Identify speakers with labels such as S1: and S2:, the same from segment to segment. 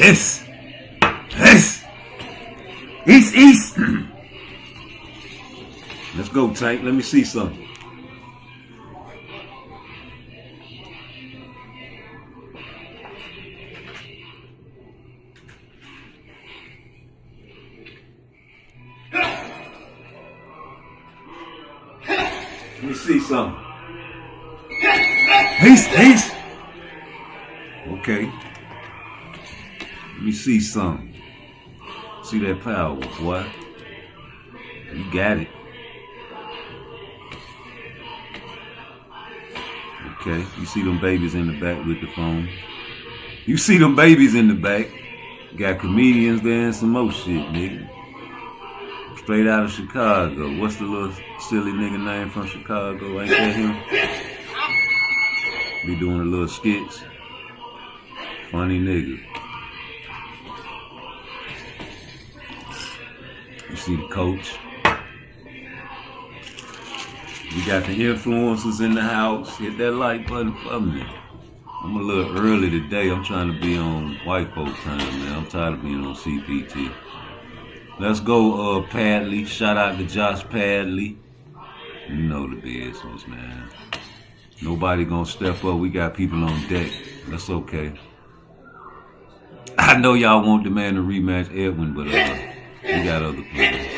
S1: Yes. Yes. East. Let's go, Tank. Let me see something. Let me see something. Ace. Okay. Let me see something. See that power, boy. You got it. Okay. You see them babies in the back with the phone. You see them babies in the back. Got comedians there and some more shit, nigga. Straight out of Chicago. What's the little silly nigga name from Chicago? Ain't that him? Be doing a little skits. Funny nigga. You see the coach. We got the influencers in the house. Hit that like button for me. I'm a little early today. I'm trying to be on white folk time, man. I'm tired of being on CPT. Let's go, Padley. Shout out to Josh Padley. You know the business, man. Nobody gonna step up. We got people on deck. That's okay. I know y'all want the man to rematch Edwin, but we got other plans.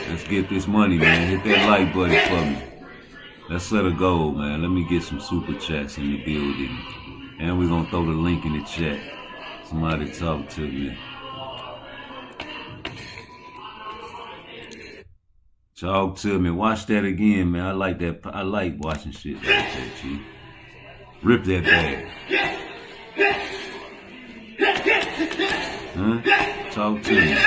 S1: Let's get this money, man. Hit that like button for me. Let's set a goal, man. Let me get some super chats in the building. And we're gonna throw the link in the chat. Somebody talk to me. Talk to me. Watch that again, man. I like that. I like watching shit like that, G. Rip that bag. Huh? Talk to me.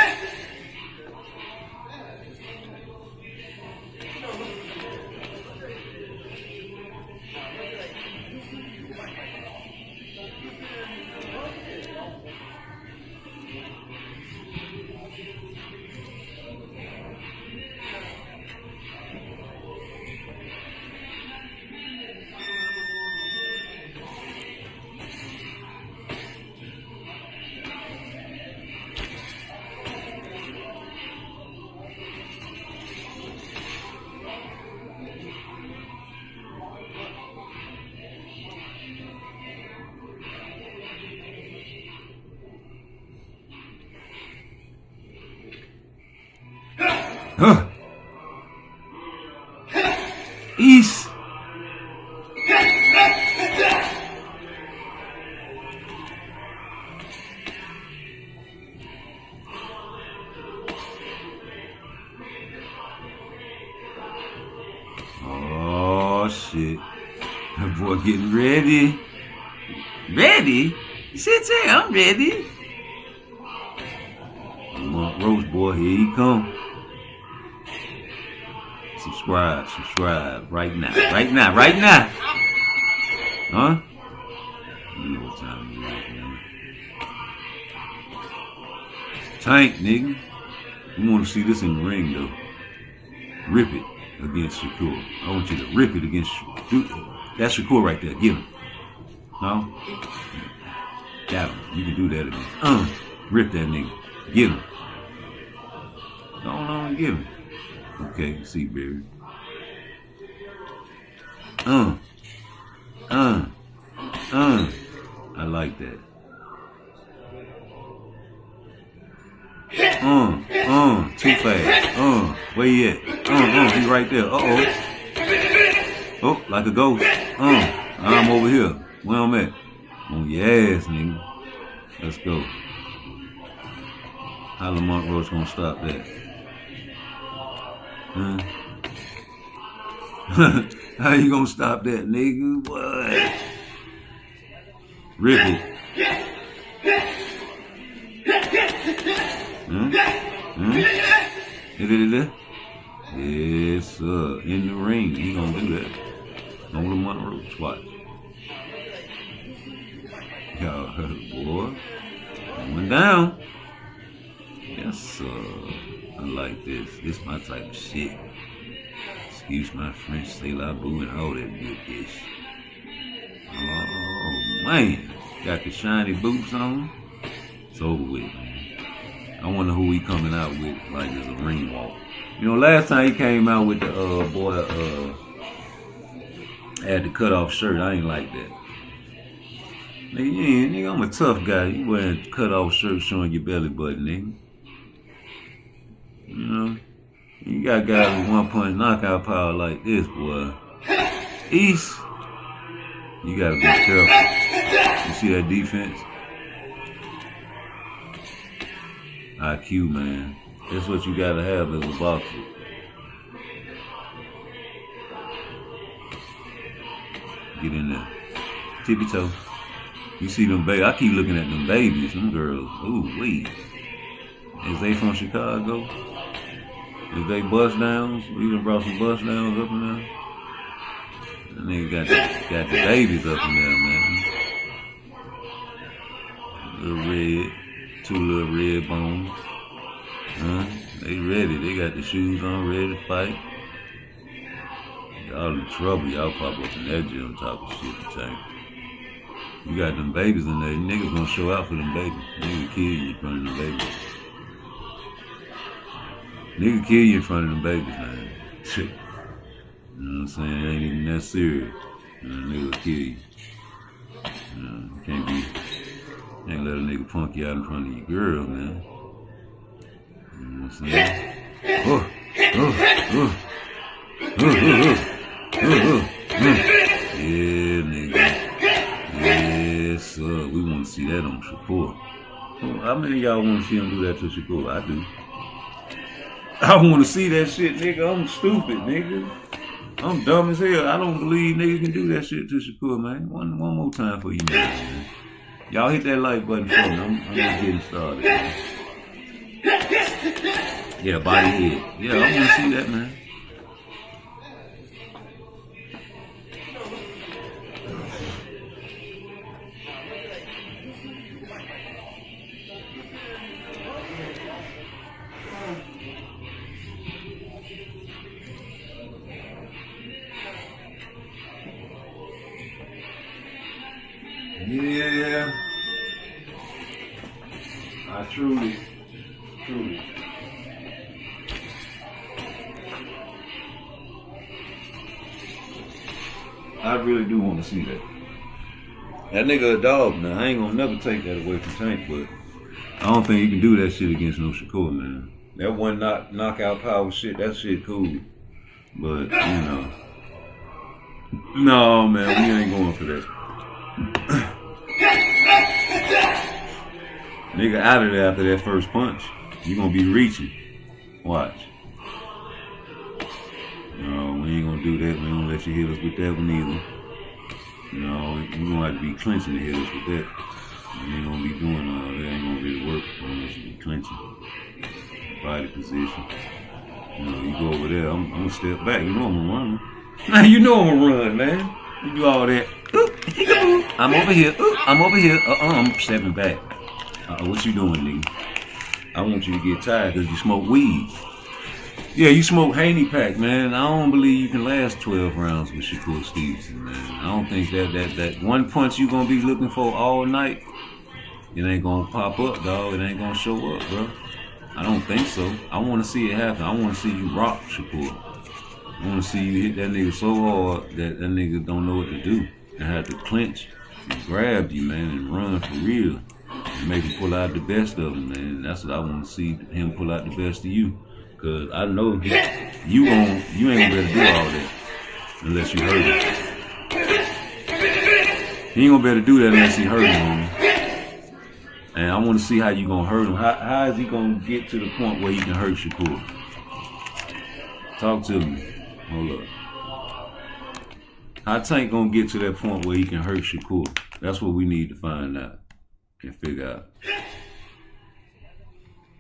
S1: Huh. East. Oh shit. That boy getting ready. Ready? You said, "Say I'm ready." Monk Roach boy, here he come. Subscribe right now. Huh? You know what time it is, man. Tank, nigga. You want to see this in the ring, though. Rip it against Shakur. I want you to rip it against Shakur. That's Shakur right there. Give him. No? Got him. You can do that again. Rip that nigga. Get him. Go on, give him. Okay, see, baby. I like that. Too fast. Where you at? He's right there. Oh, like a ghost. I'm over here. Where I'm at? On your ass, nigga. Let's go. How Lamont Roach gonna stop that? How you gonna stop that, nigga? What? Rip it. Yes, sir. In the ring. He gonna do that. On Lamont Roach. Watch. Yo, boy. Going down. Yes, sir. I like this. This my type of shit. Excuse my French, say la boo and all that good dish. Oh. Man, got the shiny boots on. It's over with, man. I wonder who he coming out with, like as a ring walk. You know, last time he came out with the boy had the cut off shirt. I ain't like that. Nigga, I'm a tough guy. You wearing cut off shirt showing your belly button, nigga. You know, you got guys with 1 punch knockout power like this, boy. East, you gotta be careful. You see that defense? IQ, man. That's what you gotta have as a boxer. Get in there. Tippy toe. You see them babies. I keep looking at them babies. Them girls. Ooh, wait. Is they from Chicago? Is they bust downs? We done brought some bust downs up in there. That nigga got the babies up in there, man. Little red. 2 little red bones. Huh? They ready. They got the shoes on, ready to fight. Y'all in trouble. Y'all pop up in that gym talking shit to tank. You got them babies in there. Niggas gonna show out for them babies. Nigga kill you in front of them babies. Nigga kill you in front of them babies, man. Shit. You know what I'm saying? It ain't even that serious. You know, nigga will kill you. You know, can't let a nigga punk you out in front of your girl, man. You know what I'm saying? Yeah, nigga. Yes, sir. We want to see that on Shakur. How many of y'all want to see him do that to Shakur? I do. I want to see that shit, nigga. I'm stupid, nigga. I'm dumb as hell. I don't believe niggas can do that shit to Shakur, man. One more time for you, man. Y'all hit that like button for me. I'm just getting started, man. Yeah, body head. Yeah, I want to see that, man. Yeah, I truly. I really do want to see that. That nigga a dog now. I ain't gonna never take that away from Tank, but I don't think you can do that shit against no Shakur, man. That one knockout power shit, that shit cool. But, you know. No, man, we ain't going for that. Nigga out of there after that first punch. You gonna be reaching. Watch. No, we ain't gonna do that. We ain't gonna let you hit us with that one either. No, we gonna have to be clinching to hit us with that. We ain't gonna be doing all that. Ain't gonna really work unless you be clinching. Body position. You know, you go over there. I'm gonna step back. You know I'm gonna run. Now you know I'm gonna run, man. You do all that. I'm over here. I'm over here. I'm stepping back. What you doing, nigga? I want you to get tired because you smoke weed. Yeah, you smoke Haney Pack, man. I don't believe you can last 12 rounds with Shakur Stevenson, man. I don't think that one punch you gonna be looking for all night, it ain't gonna pop up, dog. It ain't gonna show up, bro. I don't think so. I want to see it happen. I want to see you rock Shakur. I want to see you hit that nigga so hard that nigga don't know what to do and have to clinch and grab you, man, and run for real. And make him pull out the best of him, man. That's what I want to see, him pull out the best of you. Cause I know you ain't gonna be able to do all that unless you hurt him. He ain't gonna be able to do that unless he hurt him. And I want to see how you gonna hurt him. How is he gonna get to the point where he can hurt Shakur? Talk to me. Hold up. How Tank gonna get to that point where he can hurt Shakur? That's what we need to find out and figure out.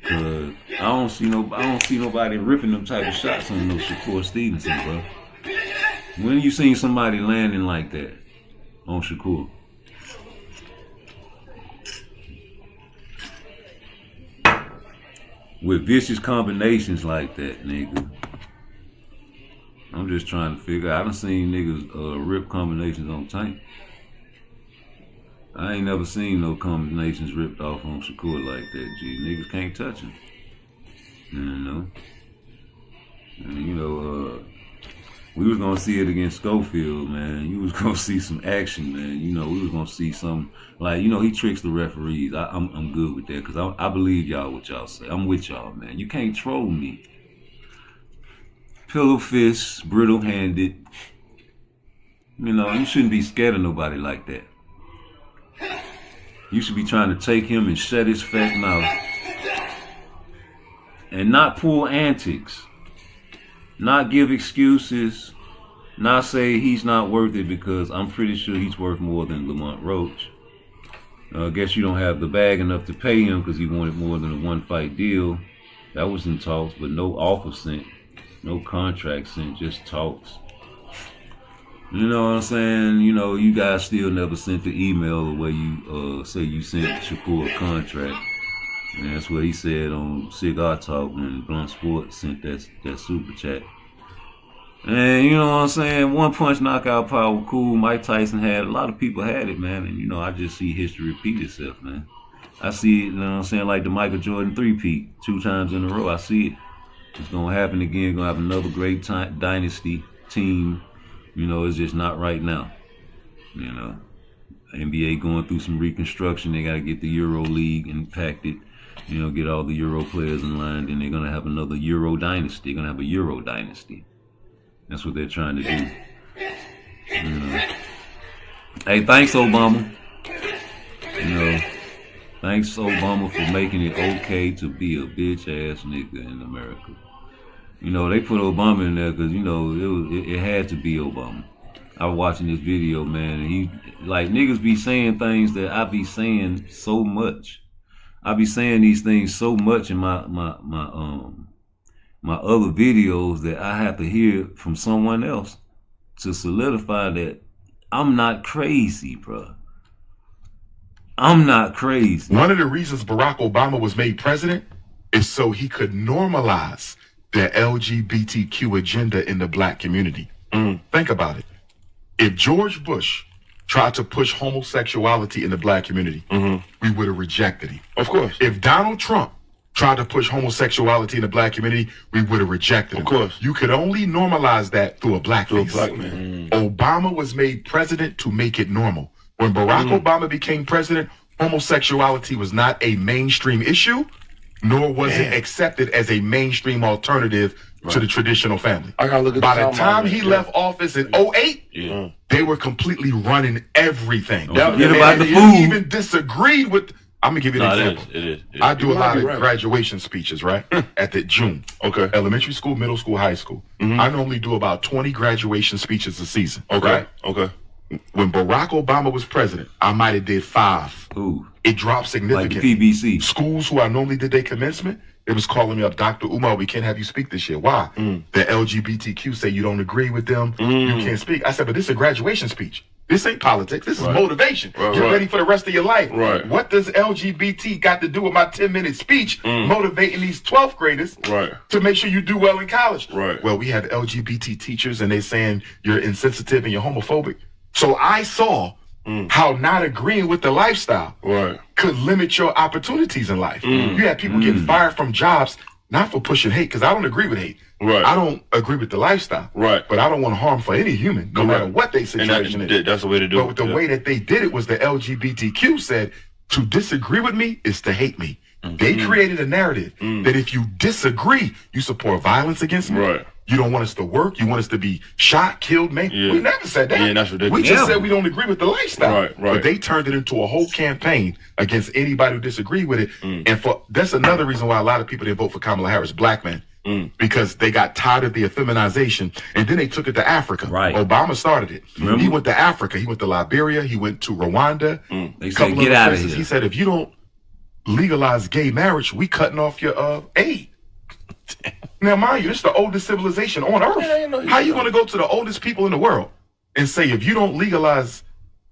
S1: Cause I don't see nobody ripping them type of shots on no Shakur Stevenson, bro. When you seen somebody landing like that on Shakur? With vicious combinations like that, nigga. I'm just trying to figure out. I done seen niggas rip combinations on Tank. I ain't never seen no combinations ripped off on Shakur like that, G. Niggas can't touch him. You know? And, we was gonna see it against Schofield, man. You was gonna see some action, man. We was gonna see some, like, he tricks the referees. I'm good with that, because I believe y'all what y'all say. I'm with y'all, man. You can't troll me. Pillow fists, brittle-handed. You shouldn't be scared of nobody like that. You should be trying to take him and shut his fat mouth. And not pull antics. Not give excuses. Not say he's not worth it, because I'm pretty sure he's worth more than Lamont Roach. I guess you don't have the bag enough to pay him because he wanted more than a one-fight deal. That was in talks, but no offer sent. No contract sent, just talks. You know what I'm saying? You guys still never sent the email where you say you sent Shakur a contract. And that's what he said on Cigar Talk when Blunt Sports sent that super chat. And you know what I'm saying? One punch knockout power, cool. Mike Tyson had, a lot of people had it, man. And I just see history repeat itself, man. I see it, you know what I'm saying, like the Michael Jordan three-peat 2 times in a row. I see it. It's gonna happen again. Gonna have another great dynasty team. It's just not right now. NBA going through some reconstruction. They gotta get the Euro League impacted. Get all the Euro players in line. Then they're gonna have another Euro dynasty. They're gonna have a Euro dynasty. That's what they're trying to do. Hey, thanks, Obama. Thanks, Obama, for making it okay to be a bitch-ass nigga in America. They put Obama in there because, it had to be Obama. I was watching this video, man, and he, like, niggas be saying things that I be saying so much. I be saying these things so much in my other videos that I have to hear from someone else to solidify that I'm not crazy, bro. I'm not crazy.
S2: One of the reasons Barack Obama was made president is so he could normalize the LGBTQ agenda in the black community. Think about it. If George Bush tried to push homosexuality in the black community, we would have rejected him.
S3: Of course.
S2: If Donald Trump tried to push homosexuality in the black community, we would have rejected him.
S3: Of course.
S2: You could only normalize that through a blackface.
S3: Through a black man.
S2: Obama was made president to make it normal. When Barack Obama became president, homosexuality was not a mainstream issue, nor was it accepted as a mainstream alternative to the traditional family.
S3: I gotta look at
S2: By the time he left office in 2008, they were completely running everything.
S1: Forget about the
S2: He
S1: food.
S2: even disagreed with. I'm gonna give you an example.
S3: It is.
S2: I do a lot of graduation speeches, right? At the June.
S3: Okay.
S2: Elementary school, middle school, high school. I normally do about 20 graduation speeches a season.
S3: Okay.
S2: Right?
S3: Okay.
S2: When Barack Obama was president, I might have did 5.
S1: Ooh.
S2: It dropped
S1: Like
S2: significantly.
S1: the PBC.
S2: Schools who I normally did their commencement, they was calling me up, Dr. Umar, we can't have you speak this year. Why? The LGBTQ say you don't agree with them, you can't speak. I said, but this is a graduation speech. This ain't politics. This is motivation. Get ready for the rest of your life. What does LGBT got to do with my 10-minute speech motivating these 12th graders to make sure you do well in college? Well, we have LGBT teachers and they're saying you're insensitive and you're homophobic. So I saw how not agreeing with the lifestyle could limit your opportunities in life. You had people getting fired from jobs, not for pushing hate, because I don't agree with hate. I don't agree with the lifestyle. But I don't want harm for any human, no matter what their situation is.
S3: That's the way to do it.
S2: But with the way that they did it was the LGBTQ said, to disagree with me is to hate me. They created a narrative that if you disagree, you support violence against me. You don't want us to work. You want us to be shot, killed, made. We never said that.
S3: That's ridiculous.
S2: We just said we don't agree with the lifestyle.
S3: But
S2: they turned it into a whole campaign against anybody who disagreed with it. And that's another reason why a lot of people didn't vote for Kamala Harris, black men. Because they got tired of the effeminization, and then they took it to Africa. Obama started it. He went to Africa. He went to Liberia. He went to Rwanda.
S1: They said, get out of here.
S2: He said, if you don't legalize gay marriage, we cutting off your aid. Now, mind you, this is the oldest civilization on earth. How you going to go to the oldest people in the world and say, if you don't legalize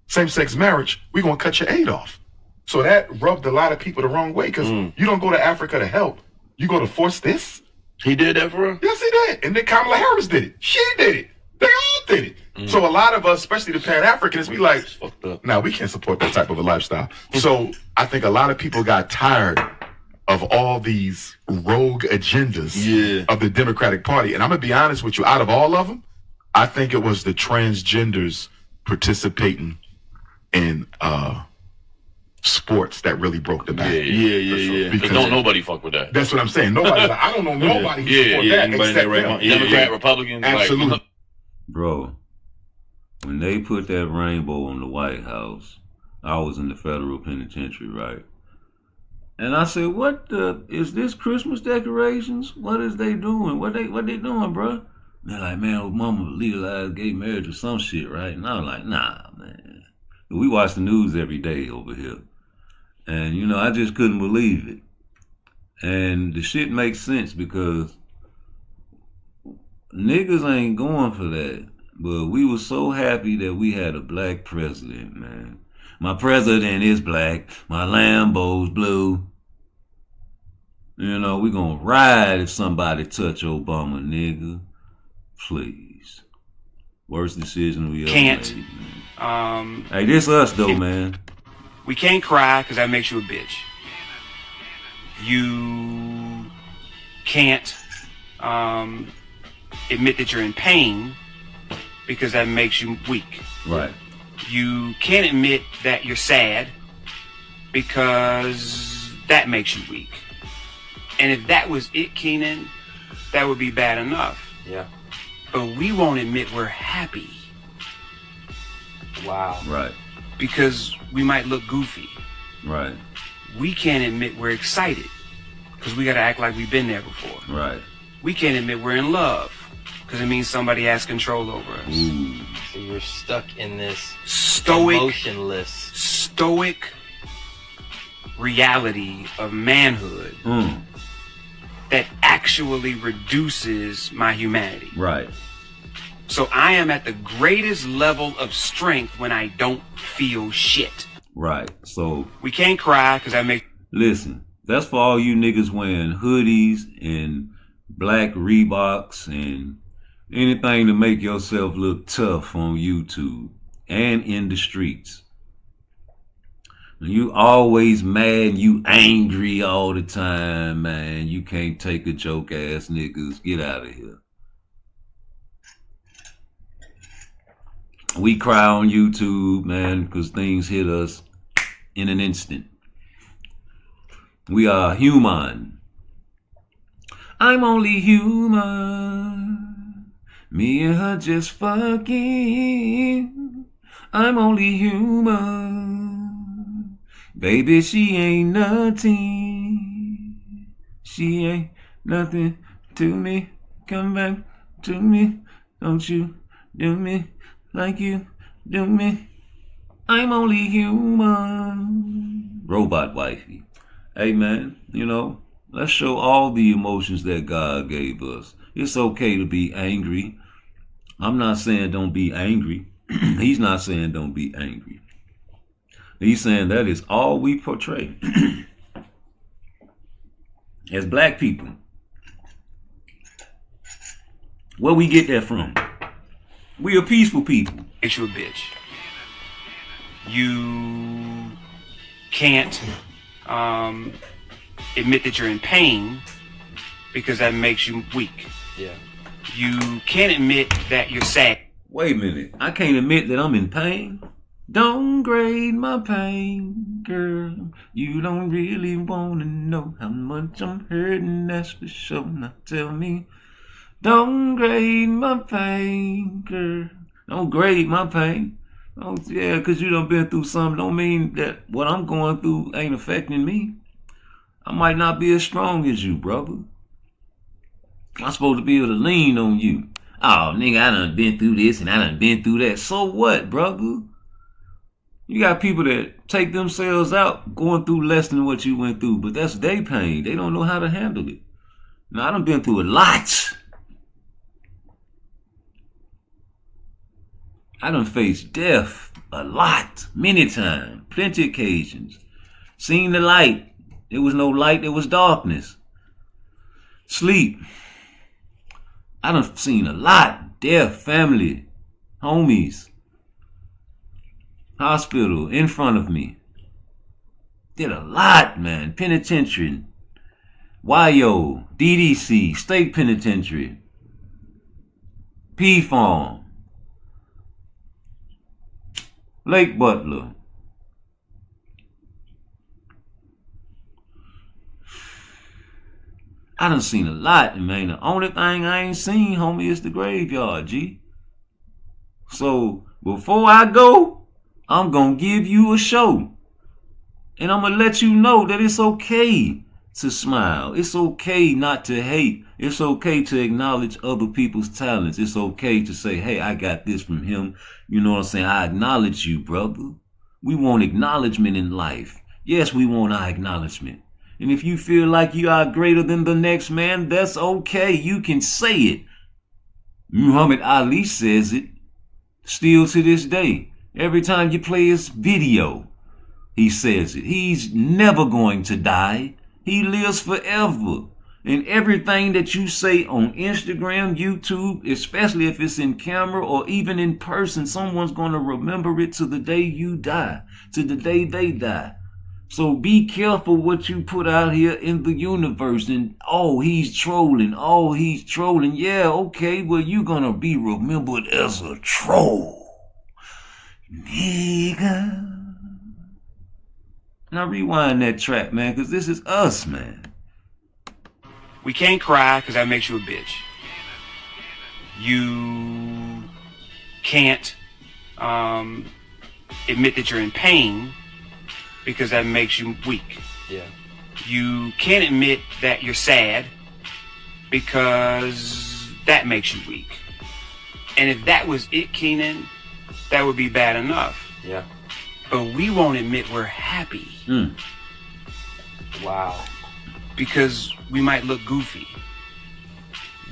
S2: same-sex marriage, we're going to cut your aid off? So that rubbed a lot of people the wrong way, because you don't go to Africa to help. You go to force this?
S3: He did that for her?
S2: Yes, he did. And then Kamala Harris did it. She did it. They all did it. So a lot of us, especially the Pan-Africans, we like, nah, we can't support that type of a lifestyle. So I think a lot of people got tired of all these rogue agendas of the Democratic Party. And I'm going to be honest with you, out of all of them, I think it was the transgenders participating in sports that really broke the back.
S3: Yeah. Because don't nobody fuck with that.
S2: That's what I'm saying. Nobody. Like, I don't know nobody who support that except them.
S3: Democrat, Republican.
S2: Absolutely.
S3: Like,
S1: Bro, when they put that rainbow on the White House, I was in the federal penitentiary, right? And I said, "What the is this Christmas decorations? What is they doing? What they doing, bro?" They're like, "Man, Obama legalized gay marriage or some shit, right?" And I was like, "Nah, man." We watch the news every day over here. And, you know, I just couldn't believe it. And the shit makes sense because niggas ain't going for that. But we were so happy that we had a black president, man. My president is black. My Lambo's blue. You know, we gonna ride if somebody touch Obama, nigga. Please. Worst decision we ever made, man. Hey, this us though, man.
S4: We can't cry because that makes you a bitch. You can't admit that you're in pain because that makes you weak.
S1: Right.
S4: You can't admit that you're sad because that makes you weak. And if that was it, Keenan, that would be bad enough.
S5: Yeah.
S4: But we won't admit we're happy.
S5: Wow.
S1: Right.
S4: Because we might look goofy.
S1: Right.
S4: We can't admit we're excited because we got to act like we've been there before.
S1: Right.
S4: We can't admit we're in love because it means somebody has control over us.
S1: Ooh.
S5: So you're stuck in this
S4: stoic reality of manhood that actually reduces my humanity.
S1: Right.
S4: So I am at the greatest level of strength when I don't feel shit.
S1: Right. So
S4: we can't cry because that makes...
S1: Listen, that's for all you niggas wearing hoodies and black Reeboks and anything to make yourself look tough on YouTube and in the streets. You always mad, you angry all the time, man. You can't take a joke ass niggas. Get out of here. We cry on YouTube, man, because things hit us in an instant. We are human. I'm only human. Me and her just fucking. I'm only human. Baby, she ain't nothing. She ain't nothing to me. Come back to me. Don't you do me like you do me. I'm only human. Robot wifey. Hey, man, you know, let's show all the emotions that God gave us. It's okay to be angry. I'm not saying don't be angry. He's not saying don't be angry. He's saying that is all we portray as black people. Where we get that from? We are peaceful people.
S4: Makes you a bitch. You can't admit that you're in pain because that makes you weak.
S5: Yeah.
S4: You can't admit that you're sad.
S1: Wait a minute. I can't admit that I'm in pain? Don't grade my pain, girl. You don't really want to know how much I'm hurting, that's for sure. Now tell me, don't grade my pain, girl. Don't grade my pain. Oh, yeah, because you done been through something don't mean that what I'm going through ain't affecting me. I might not be as strong as you, brother. I'm supposed to be able to lean on you. Oh, nigga, I done been through this and I done been through that. So what, brother? You got people that take themselves out going through less than what you went through, but that's their pain. They don't know how to handle it. Now, I done been through a lot. I done faced death a lot, many times, plenty occasions. Seen the light. There was no light, there was darkness. Sleep. I done seen a lot. Death, family, homies, hospital in front of me. Did a lot, man. Penitentiary, YO, DDC, State Penitentiary, P-Farm, Lake Butler. I done seen a lot, man. The only thing I ain't seen, homie, is the graveyard, G. So, before I go, I'm gonna give you a show. And I'm gonna let you know that it's okay to smile. It's okay not to hate. It's okay to acknowledge other people's talents. It's okay to say, hey, I got this from him. You know what I'm saying? I acknowledge you, brother. We want acknowledgement in life. Yes, we want our acknowledgement. And if you feel like you are greater than the next man, that's okay. You can say it. Muhammad Ali says it still to this day. Every time you play his video, he says it. He's never going to die. He lives forever. And everything that you say on Instagram, YouTube, especially if it's in camera or even in person, someone's going to remember it to the day you die, to the day they die. So be careful what you put out here in the universe. And, oh, he's trolling. Oh, he's trolling. Yeah, okay, well, you're going to be remembered as a troll. Nigga. Now rewind that track, man, because this is us, man.
S4: We can't cry because that makes you a bitch. You can't admit that you're in pain because that makes you weak.
S5: Yeah.
S4: You can't admit that you're sad because that makes you weak. And if that was it, Keenan, that would be bad enough.
S5: Yeah.
S4: But we won't admit we're happy.
S5: Wow.
S4: Because we might look goofy.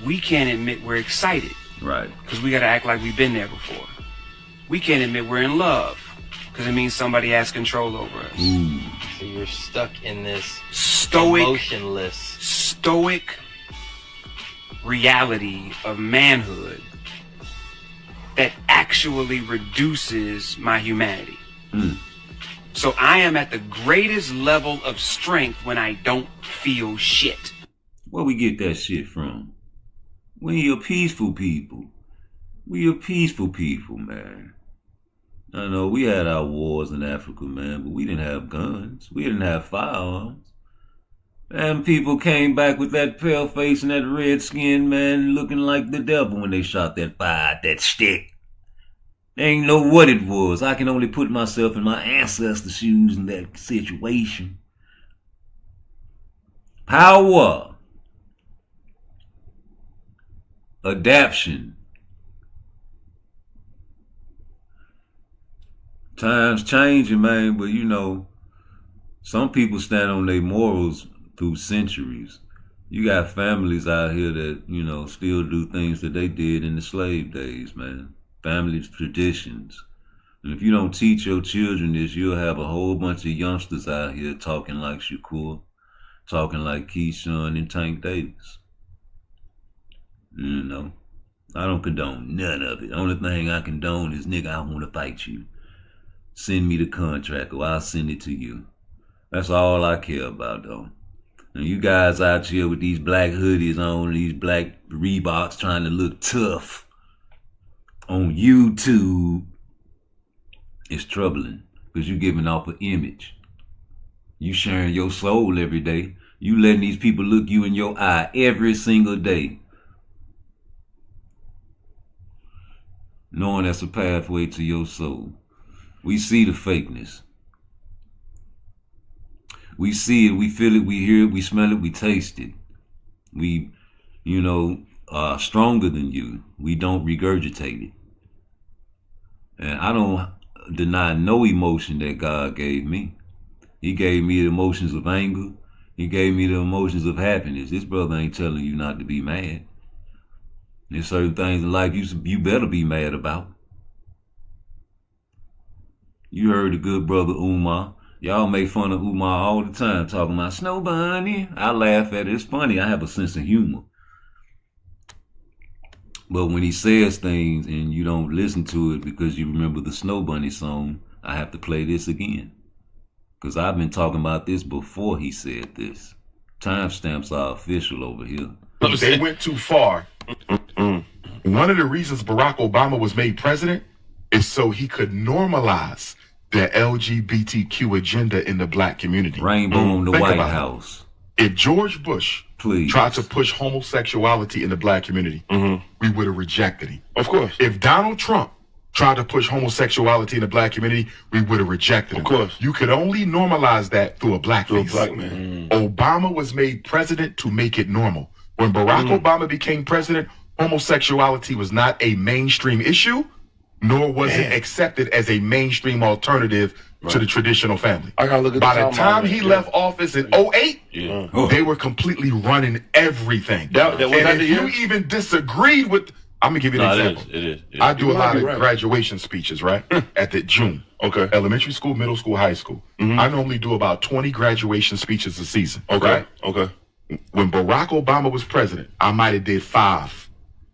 S4: We can't admit we're excited.
S1: Right.
S4: Because we got to act like we've been there before. We can't admit we're in love. Because it means somebody has control over us.
S5: So you're stuck in this
S4: Stoic reality of manhood that actually reduces my humanity. So I am at the greatest level of strength when I don't feel shit.
S1: Where we get that shit from? We are peaceful people. We are peaceful people, man. I know we had our wars in Africa, man, but we didn't have guns. We didn't have firearms. And people came back with that pale face and that red skin, man, looking like the devil when they shot that fire, that stick. They ain't know what it was. I can only put myself in my ancestors' shoes in that situation. Power. Adaption. Times changing, man, but you know, some people stand on their morals through centuries. You got families out here that, you know, still do things that they did in the slave days, man. Family traditions. And if you don't teach your children this, you'll have a whole bunch of youngsters out here talking like Shakur, talking like Keyshawn and Tank Davis. You know, I don't condone none of it. The only thing I condone is, nigga, I want to fight you. Send me the contract or I'll send it to you. That's all I care about, though. And you guys out here with these black hoodies on, these black Reeboks trying to look tough on YouTube, it's troubling because you're giving off an image. You sharing your soul every day. You letting these people look you in your eye every single day. Knowing that's a pathway to your soul. We see the fakeness. We see it, we feel it, we hear it, we smell it, we taste it. We, you know, are stronger than you. We don't regurgitate it. And I don't deny no emotion that God gave me. He gave me the emotions of anger. He gave me the emotions of happiness. This brother ain't telling you not to be mad. There's certain things in life you better be mad about. You heard the good brother Umar. Y'all make fun of Umar all the time, talking about Snow Bunny. I laugh at it. It's funny. I have a sense of humor. But when he says things and you don't listen to it because you remember the Snow Bunny song, I have to play this again. Because I've been talking about this before he said this. Timestamps are official over here.
S2: They went too far. One of the reasons Barack Obama was made president is so he could normalize the LGBTQ agenda in the black community.
S1: Rainbow on the
S2: Think
S1: White
S2: about it.
S1: House.
S2: If George Bush tried to push homosexuality in the black community, we would have rejected him.
S6: Of course.
S2: If Donald Trump tried to push homosexuality in the black community, we would have rejected him.
S6: Of course.
S2: You could only normalize that through a black
S6: To a
S2: face.
S6: black man.
S2: Obama was made president to make it normal. When Barack Obama became president, homosexuality was not a mainstream issue, nor was it accepted as a mainstream alternative to the traditional family.
S6: I gotta look at
S2: By
S6: the
S2: the time he left office in 2008, they were completely running everything.
S6: That was
S2: and
S6: that
S2: if
S6: the
S2: you
S6: year?
S2: even disagreed with, I'm gonna give you an example.
S3: It is.
S2: I do
S6: You
S2: a
S6: might
S2: lot
S6: be
S2: of
S6: right.
S2: graduation speeches, right? At the June.
S6: Okay.
S2: Elementary school, middle school, high school. I normally do about 20 graduation speeches a season.
S6: Okay.
S2: Right?
S6: Okay.
S2: When Barack Obama was president, I might have did 5.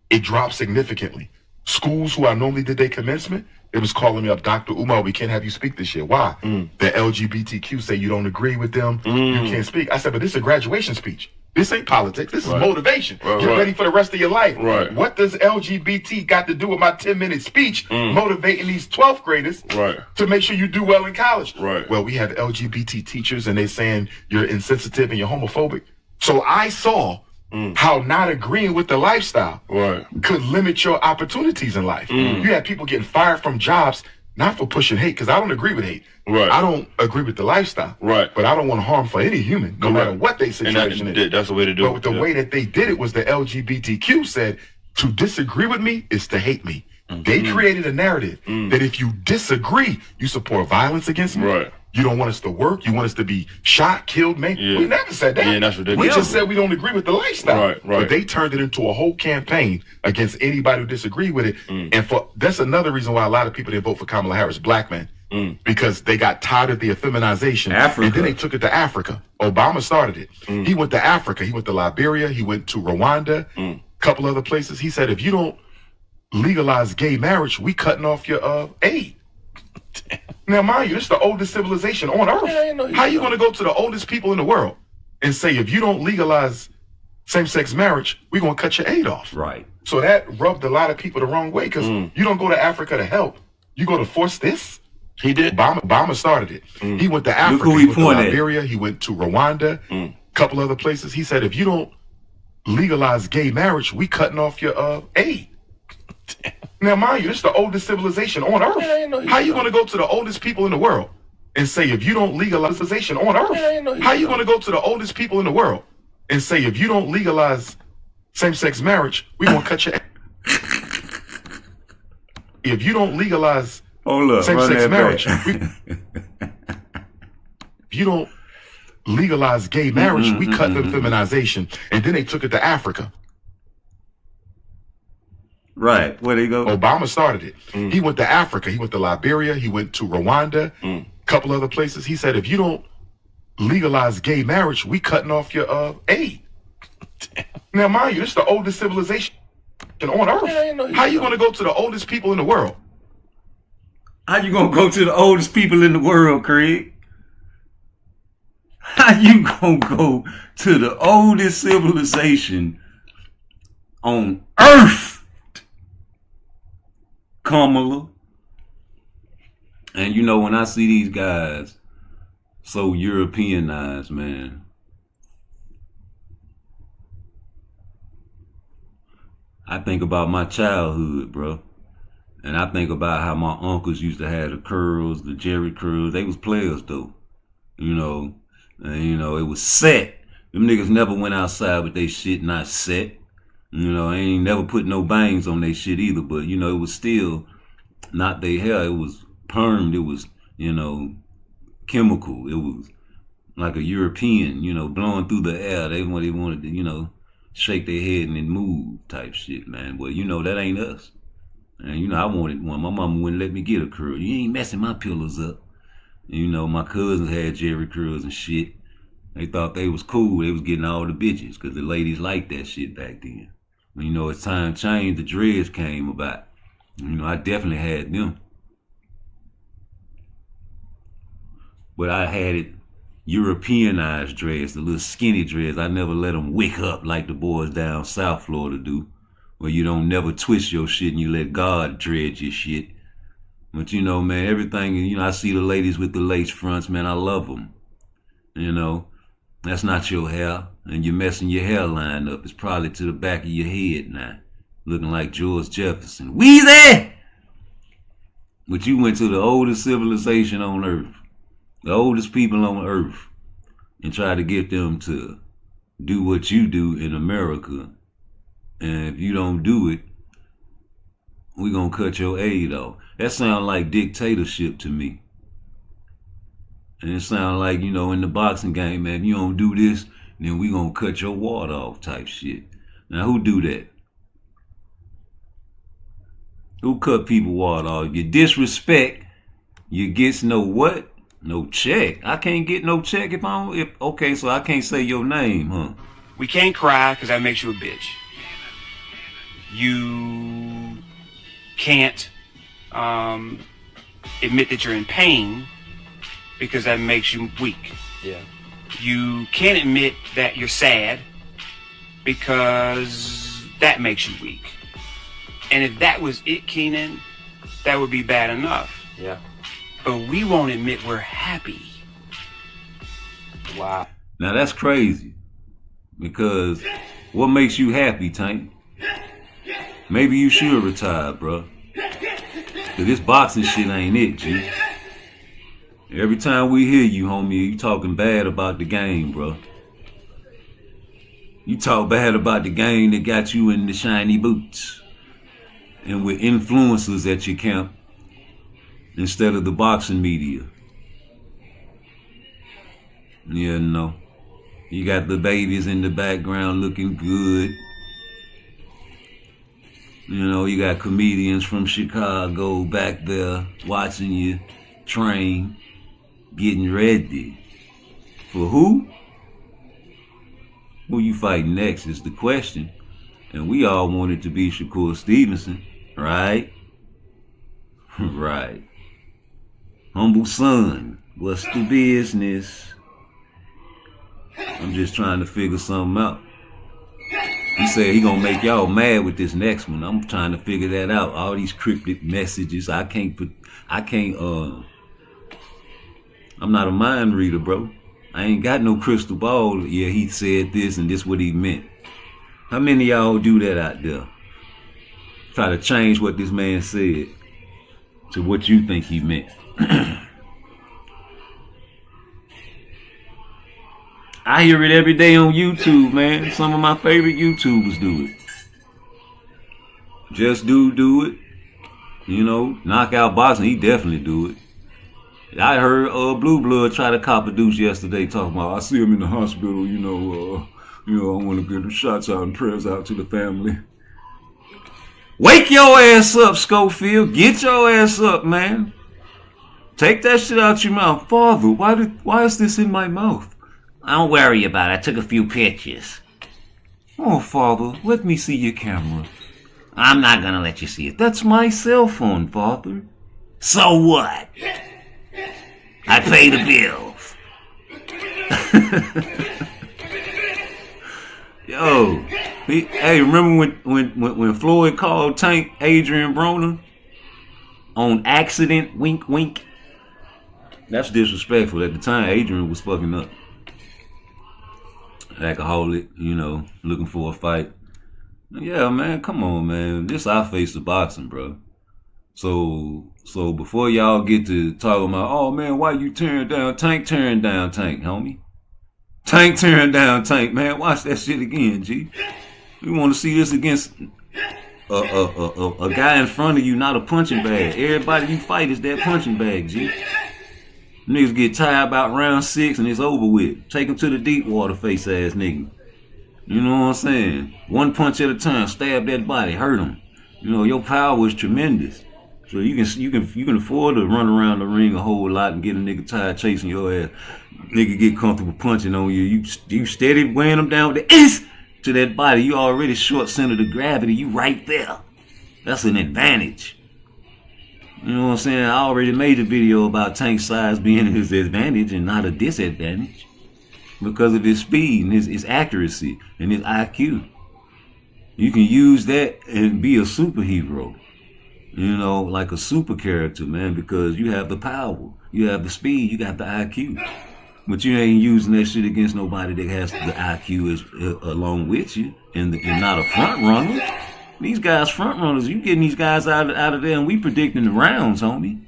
S2: It dropped significantly. Schools who I normally did their commencement, it was calling me up, Dr. Umar, we can't have you speak this year. Why? The LGBTQ say you don't agree with them, you can't speak. I said, but this is a graduation speech. This ain't politics. This is motivation. Get ready for the rest of your life.
S6: Right.
S2: What does LGBT got to do with my 10-minute speech motivating these 12th graders to make sure you do well in college?
S6: Right.
S2: Well, we have LGBT teachers and they're saying you're insensitive and you're homophobic. So I saw how not agreeing with the lifestyle could limit your opportunities in life. You had people getting fired from jobs, not for pushing hate, because I don't agree with hate.
S6: Right.
S2: I don't agree with the lifestyle.
S6: Right.
S2: But I don't want harm for any human, no matter what their
S6: And
S2: situation is.
S6: that's the way to do
S2: But
S6: it.
S2: with the way that they did it was the LGBTQ said, to disagree with me is to hate me. They created a narrative that if you disagree, you support violence against me.
S6: Right.
S2: You don't want us to work. You want us to be shot, killed, maimed.
S6: Yeah.
S2: We never said that.
S6: Yeah, that's ridiculous.
S2: We just said we don't agree with the lifestyle.
S6: Right.
S2: But they turned it into a whole campaign against anybody who disagreed with it. And that's another reason why a lot of people didn't vote for Kamala Harris, black men. Because they got tired of the effeminization.
S1: Africa.
S2: And then they took it to Africa. Obama started it. He went to Africa. He went to Liberia. He went to Rwanda. A couple other places. He said, if you don't legalize gay marriage, we cutting off your aid. Now, mind you, this is the oldest civilization on earth. How you going to go to the oldest people in the world and say, if you don't legalize same-sex marriage, we're going to cut your aid off?
S1: Right.
S2: So that rubbed a lot of people the wrong way because you don't go to Africa to help. You go to force this?
S6: He did.
S2: Obama started it. He went to Africa.
S1: who he
S2: He went to
S1: pointed at.
S2: Liberia. He went to Rwanda. A couple other places. He said, if you don't legalize gay marriage, we cutting off your aid. Now, mind you, this is the oldest civilization on earth. How you going to go to the oldest people in the world and say, if you don't legalize civilization on earth? How you going to go to the oldest people in the world and say, if you don't legalize same-sex marriage, we're going to cut your If you don't legalize same-sex marriage, if you don't legalize gay marriage, we cut the feminization. And then they took it to Africa.
S1: Right. Where they go?
S2: Obama started it. He went to Africa. He went to Liberia. He went to Rwanda. A couple other places. He said, if you don't legalize gay marriage, we cutting off your aid. Now, mind you, this is the oldest civilization on earth. How you going to go to the oldest people in the world?
S1: How you gonna go to the oldest people in the world, Craig? How you gonna go to the oldest civilization on earth, Kamala? And you know, when I see these guys so Europeanized, man, I think about my childhood, bro. And I think about how my uncles used to have the curls, the Jerry curls. They was players though, you know. And you know, it was set. Them niggas never went outside with they shit not set. You know, they ain't never put no bangs on they shit either. But you know, it was still not their hair. It was permed. It was, you know, chemical. It was like a European, you know, blowing through the air. They wanted to, you know, shake their head and then move type shit, man. But you know, that ain't us. And you know, I wanted one. My mama wouldn't let me get a curl. You ain't messing my pillows up. And, you know, my cousins had Jerry curls and shit. They thought they was cool. They was getting all the bitches because the ladies liked that shit back then. You know, as time changed, the dreads came about. You know, I definitely had them. But I had it Europeanized dreads, the little skinny dreads. I never let them wick up like the boys down South Florida do, where you don't never twist your shit and you let God dread your shit. But you know, man, everything, you know, I see the ladies with the lace fronts, man, I love them. You know, that's not your hair, and you're messing your hairline up. It's probably to the back of your head now, looking like George Jefferson. Weezy! But you went to the oldest civilization on earth, the oldest people on earth, and try to get them to do what you do in America. And if you don't do it, we're gonna cut your aid off. That sounds like dictatorship to me. And it sounds like, you know, in the boxing game, man, if you don't do this, then we gonna cut your water off type shit. Now, who do that? Who cut people water off? You disrespect, you get no what? No check. I can't get no check if I don't, okay, so I can't say your name, huh?
S4: We can't cry because that makes you a bitch. You can't admit that you're in pain because that makes you weak.
S5: Yeah.
S4: You can't admit that you're sad because that makes you weak. And if that was it, Keenan, that would be bad enough.
S5: Yeah.
S4: But we won't admit we're happy.
S5: Wow.
S1: Now that's crazy. Because what makes you happy, Tank? Maybe you should retire, bro. Cause this boxing shit ain't it, G. Every time we hear you, homie, you talking bad about the game, bro. You talk bad about the game that got you in the shiny boots. And with influencers at your camp instead of the boxing media. Yeah, no. You got the babies in the background looking good. You know, you got comedians from Chicago back there watching you train, getting ready. For who? Who you fighting next is the question. And we all wanted to be Shakur Stevenson, right? Right. Humble son, what's the business? I'm just trying to figure something out. He said he gonna make y'all mad with this next one. I'm trying to figure that out. All these cryptic messages. I'm not a mind reader, bro. I ain't got no crystal ball. Yeah, he said this and this what he meant. How many of y'all do that out there? Try to change what this man said to what you think he meant. I hear it every day on YouTube, man. Some of my favorite YouTubers do it. Just do it. You know, knockout boxing, he definitely do it. I heard Blue Blood try to cop a deuce yesterday talking about, I see him in the hospital, I want to get the shots out and prayers out to the family. Wake your ass up, Schofield. Get your ass up, man. Take that shit out your mouth. Father, why is this in my mouth? Don't worry about it. I took a few pictures. Oh, Father, let me see your camera. I'm not gonna let you see it. That's my cell phone, Father. So what? I pay the bills. Yo, hey, remember when Floyd called Tank Adrian Broner on accident? Wink, wink. That's disrespectful. At the time, Adrian was fucking up. Alcoholic, looking for a fight. Yeah, man, come on, man. This I face the boxing, bro. So before y'all get to talking about, oh man, why you tearing down Tank? Tearing down Tank, homie. Tank tearing down Tank, man. Watch that shit again, G. We want to see this against a guy in front of you, not a punching bag. Everybody you fight is that punching bag, G. Niggas get tired about round 6 and it's over with. Take him to the deep water, face ass nigga. You know what I'm saying? One punch at a time, stab that body, hurt him. Your power is tremendous. So you can afford to run around the ring a whole lot and get a nigga tired chasing your ass. Nigga get comfortable punching on you. You steady weighing them down with the to that body. You already short centered of gravity. You right there. That's an advantage. You know what I'm saying? I already made a video about tank size being his advantage and not a disadvantage because of his speed and his accuracy and his IQ. You can use that and be a superhero, you know, like a super character, man, because you have the power, you have the speed, you got the IQ. But you ain't using that shit against nobody that has the IQ along with you and not a front runner. These guys front runners, you getting these guys out of there and we predicting the rounds, homie.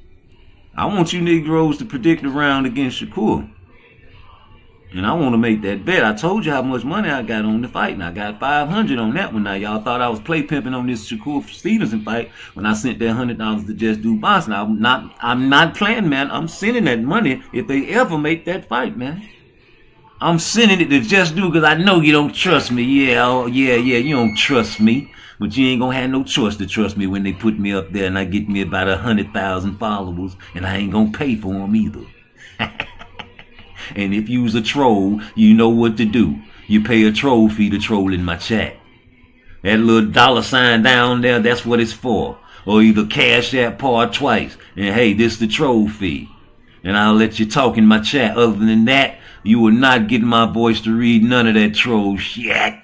S1: I want you Negroes to predict the round against Shakur. And I want to make that bet. I told you how much money I got on the fight, and I got 500 on that one. Now, y'all thought I was play pimping on this Shakur Stevenson fight when I sent that $100 to Just Do Boxing. I'm not playing, man. I'm sending that money if they ever make that fight, man. I'm sending it to Just Do because I know you don't trust me. Yeah, you don't trust me. But you ain't gonna have no choice to trust me when they put me up there and I get me about 100,000 followers, and I ain't gonna pay for them either. And if you's a troll, you know what to do. You pay a troll fee to troll in my chat. That little $sign down there, that's what it's for. Or either cash that PARTTWICE. And hey, this the troll fee. And I'll let you talk in my chat. Other than that, you will not get my voice to read none of that troll shit.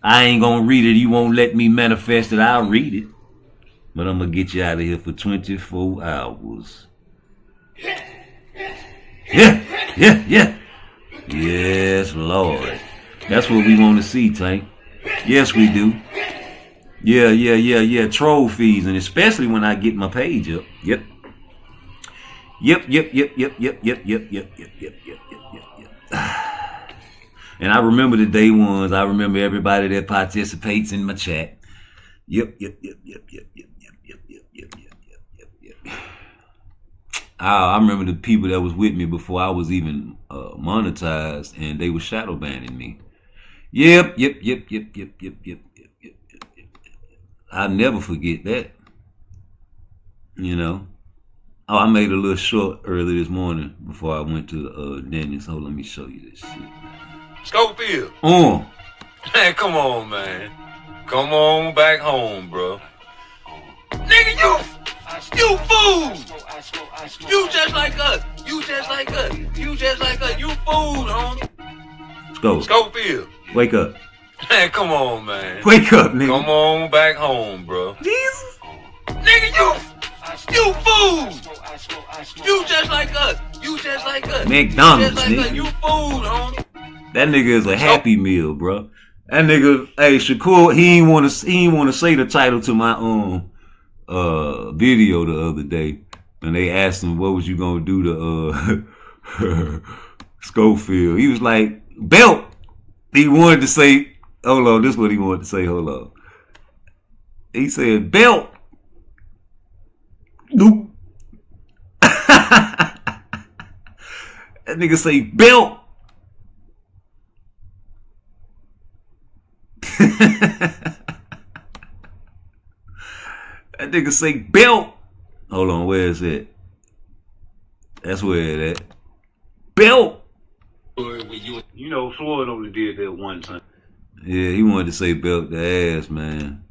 S1: I ain't gonna read it. You won't let me manifest it. I'll read it. But I'm gonna get you out of here for 24 hours. Yeah. Yes, Lord. That's what we want to see, Tank. Yes, we do. Yeah. Troll fees, and especially when I get my page up. Yep. And I remember the day ones. I remember everybody that participates in my chat. Yep. I remember the people that was with me before I was even monetized, and they were shadow banning me. Yep. I'll never forget that. You know. Oh, I made a little short early this morning before I went to Denny's. Hold on, let me show you this shit.
S3: Schofield. Man, come on, man. Come on back home, bro. Nigga, you fool! You just like us. You fool, homie. Schofield.
S1: Wake up.
S3: Man, come on, man.
S1: Wake up, nigga.
S3: Come on back home, bro.
S1: Jesus.
S3: Nigga, you fool! You just like us.
S1: McDonald's, nigga.
S3: You fool, homie.
S1: That nigga is a Happy Meal, bro. That nigga, hey, Shakur, he ain't want to say the title to my video the other day, and they asked him what was you gonna do to Schofield. He was like, belt. He wanted to say, hold on, this is what he wanted to say. Hold on. He said belt. Nope. That nigga say belt. That nigga say belt. Hold on, where is it? That's where it at. Belt. You know, Floyd only did that one time. Yeah, he wanted to say belt the ass, man.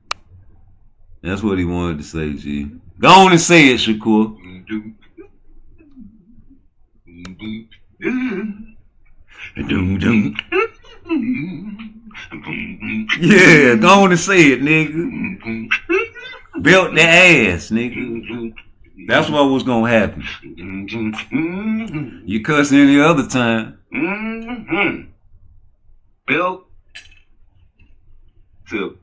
S1: That's what he wanted to say, G. Go on and say it, Shakur. Yeah, go on and say it, nigga. Belt the ass, nigga. That's what was gonna happen. You cuss any other time. Belt to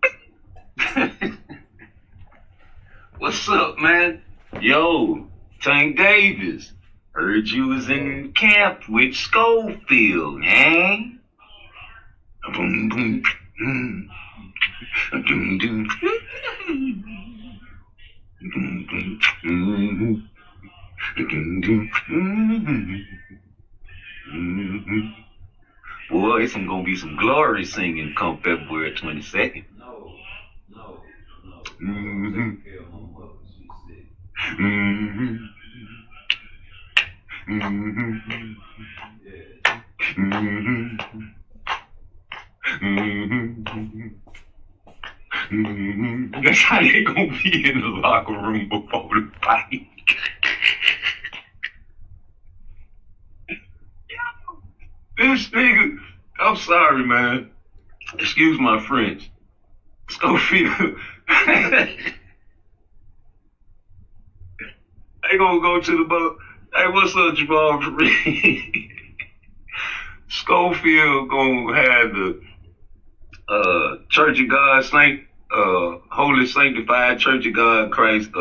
S1: what's up, man? Yo, Tank Davis. Heard you was in camp with Schofield, eh? Boom, boom. Boy, it's gonna be some glory singing come February 22nd. No. That's how they gonna be in the locker room before the fight. This nigga, I'm sorry, man. Excuse my French. Schofield. They gonna go to the boat. Hey, what's up, Jamal? Schofield gonna have the Church of God Holy Sanctified Church of God Christ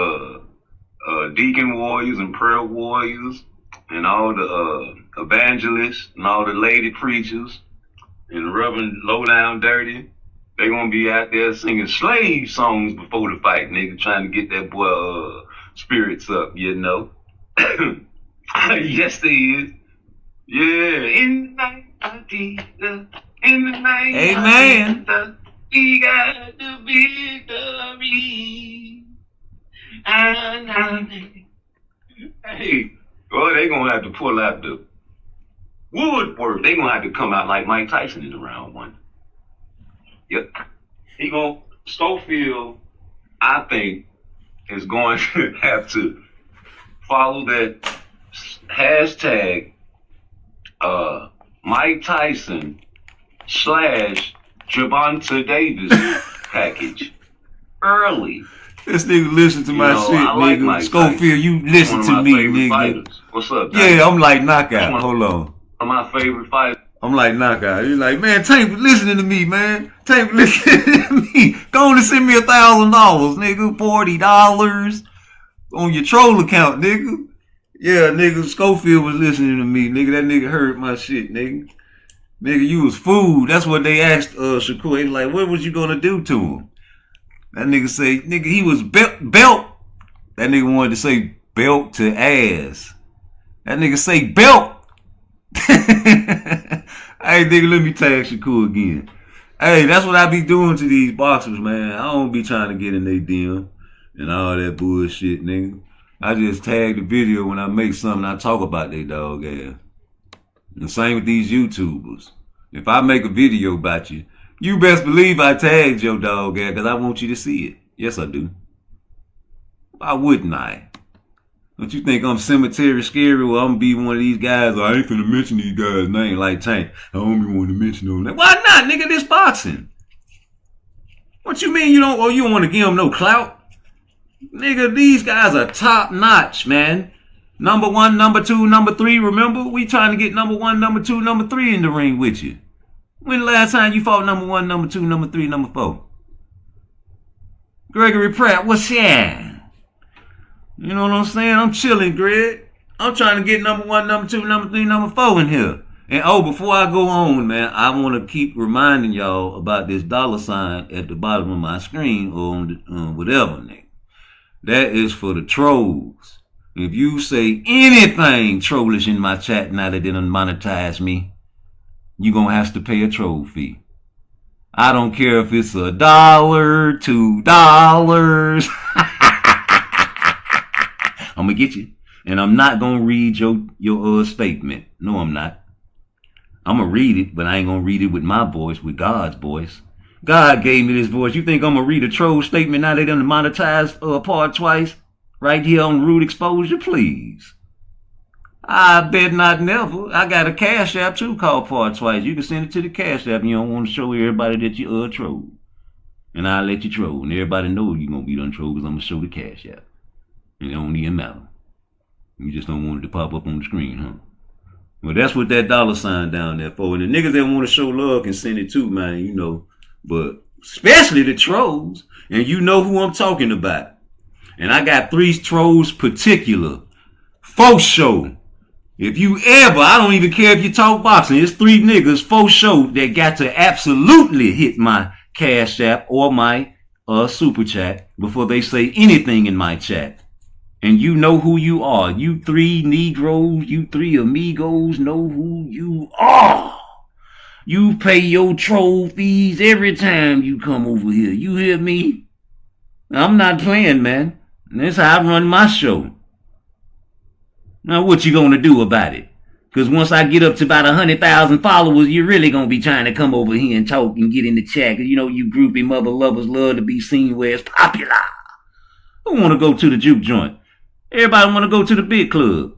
S1: deacon warriors and prayer warriors and all the evangelists and all the lady preachers and the Reverend Lowdown Dirty. They gonna be out there singing slave songs before the fight, nigga, trying to get that boy spirits up, you know. Yes, they is. Yeah, in the night of Jesus, in the night
S6: Amen.
S1: of Jesus, we got the victory. Hey, boy, they gonna have to pull out the woodwork. They gonna have to come out like Mike Tyson in the round one. Yep. Schofield, I think, is going to have to follow that hashtag Mike Tyson / Gervonta Davis package early.
S6: This nigga listen to my shit,
S1: I like
S6: nigga.
S1: Mike
S6: Schofield,
S1: Tyson.
S6: you listen
S1: One of
S6: to
S1: my
S6: me,
S1: favorite
S6: nigga.
S1: fighters. What's up, Tank?
S6: Yeah, I'm like Knockout. Hold on.
S1: One of my favorite fighters.
S6: I'm like Knockout. He's like, man, Tank was listening to me, man. Tank was listening to me. Go on and send me $1,000, nigga. $40 on your troll account, nigga. Yeah, nigga, Schofield was listening to me, nigga. That nigga heard my shit, nigga. Nigga, you was food. That's what they asked Shakur. They like, what was you gonna do to him? That nigga say, nigga, he was belt. That nigga wanted to say belt to ass. That nigga say belt. Hey, nigga, let me tag Shakur again. Hey, that's what I be doing to these boxers, man. I don't be trying to get in their DM and all that bullshit, nigga. I just tag the video when I make something, I talk about they dog ass. And same with these YouTubers. If I make a video about you, you best believe I tagged your dog ass because I want you to see it. Yes, I do. Why wouldn't I? Don't you think I'm cemetery scary? Well, I'm gonna be one of these guys. I ain't finna mention these guys' name like Tank. I don't be wanting to mention them. Why not, nigga? This boxing. What you mean you don't want to give them no clout? Nigga, these guys are top notch, man. Number 1, number 2, number 3. Remember, we trying to get number 1, number 2, number 3 in the ring with you. When the last time you fought number 1, number 2, number 3, number 4? Gregory Pratt, what's that? You know what I'm saying? I'm chilling, Greg. I'm trying to get number 1, number 2, number 3, number 4 in here. And before I go on, man, I want to keep reminding y'all about this $sign at the bottom of my screen or on whatever, nigga. That is for the trolls. If you say anything trollish in my chat now that they done monetize me, you gonna have to pay a troll fee. I don't care if it's $1, $2. I'm gonna get you. And I'm not gonna read your statement. No, I'm not. I'm gonna read it, but I ain't gonna read it with my voice, with God's voice. God gave me this voice. You think I'm gonna read a troll statement now they done monetized PARTTWICE? Right here on Rude Exposure, please. I bet not never. I got a Cash App too called PARTTWICE. You can send it to the Cash App and you don't want to show everybody that you troll. And I'll let you troll. And everybody know you're going to be done troll because I'm going to show the Cash App. And it don't even matter. You just don't want it to pop up on the screen, huh? Well, that's what that $sign down there for. And the niggas that want to show love can send it too, man, you know. But especially the trolls. And you know who I'm talking about. And I got 3 trolls particular. For sure. If you ever, I don't even care if you talk boxing, it's 3 niggas for sure that got to absolutely hit my Cash App or my Super Chat before they say anything in my chat. And you know who you are. You 3 Negroes, you 3 amigos know who you are. You pay your troll fees every time you come over here. You hear me? I'm not playing, man. That's how I run my show. Now, what you gonna do about it? Because once I get up to about 100,000 followers, you're really going to be trying to come over here and talk and get in the chat. Because, you know, you groupie mother lovers love to be seen where it's popular. Who want to go to the juke joint? Everybody want to go to the big club.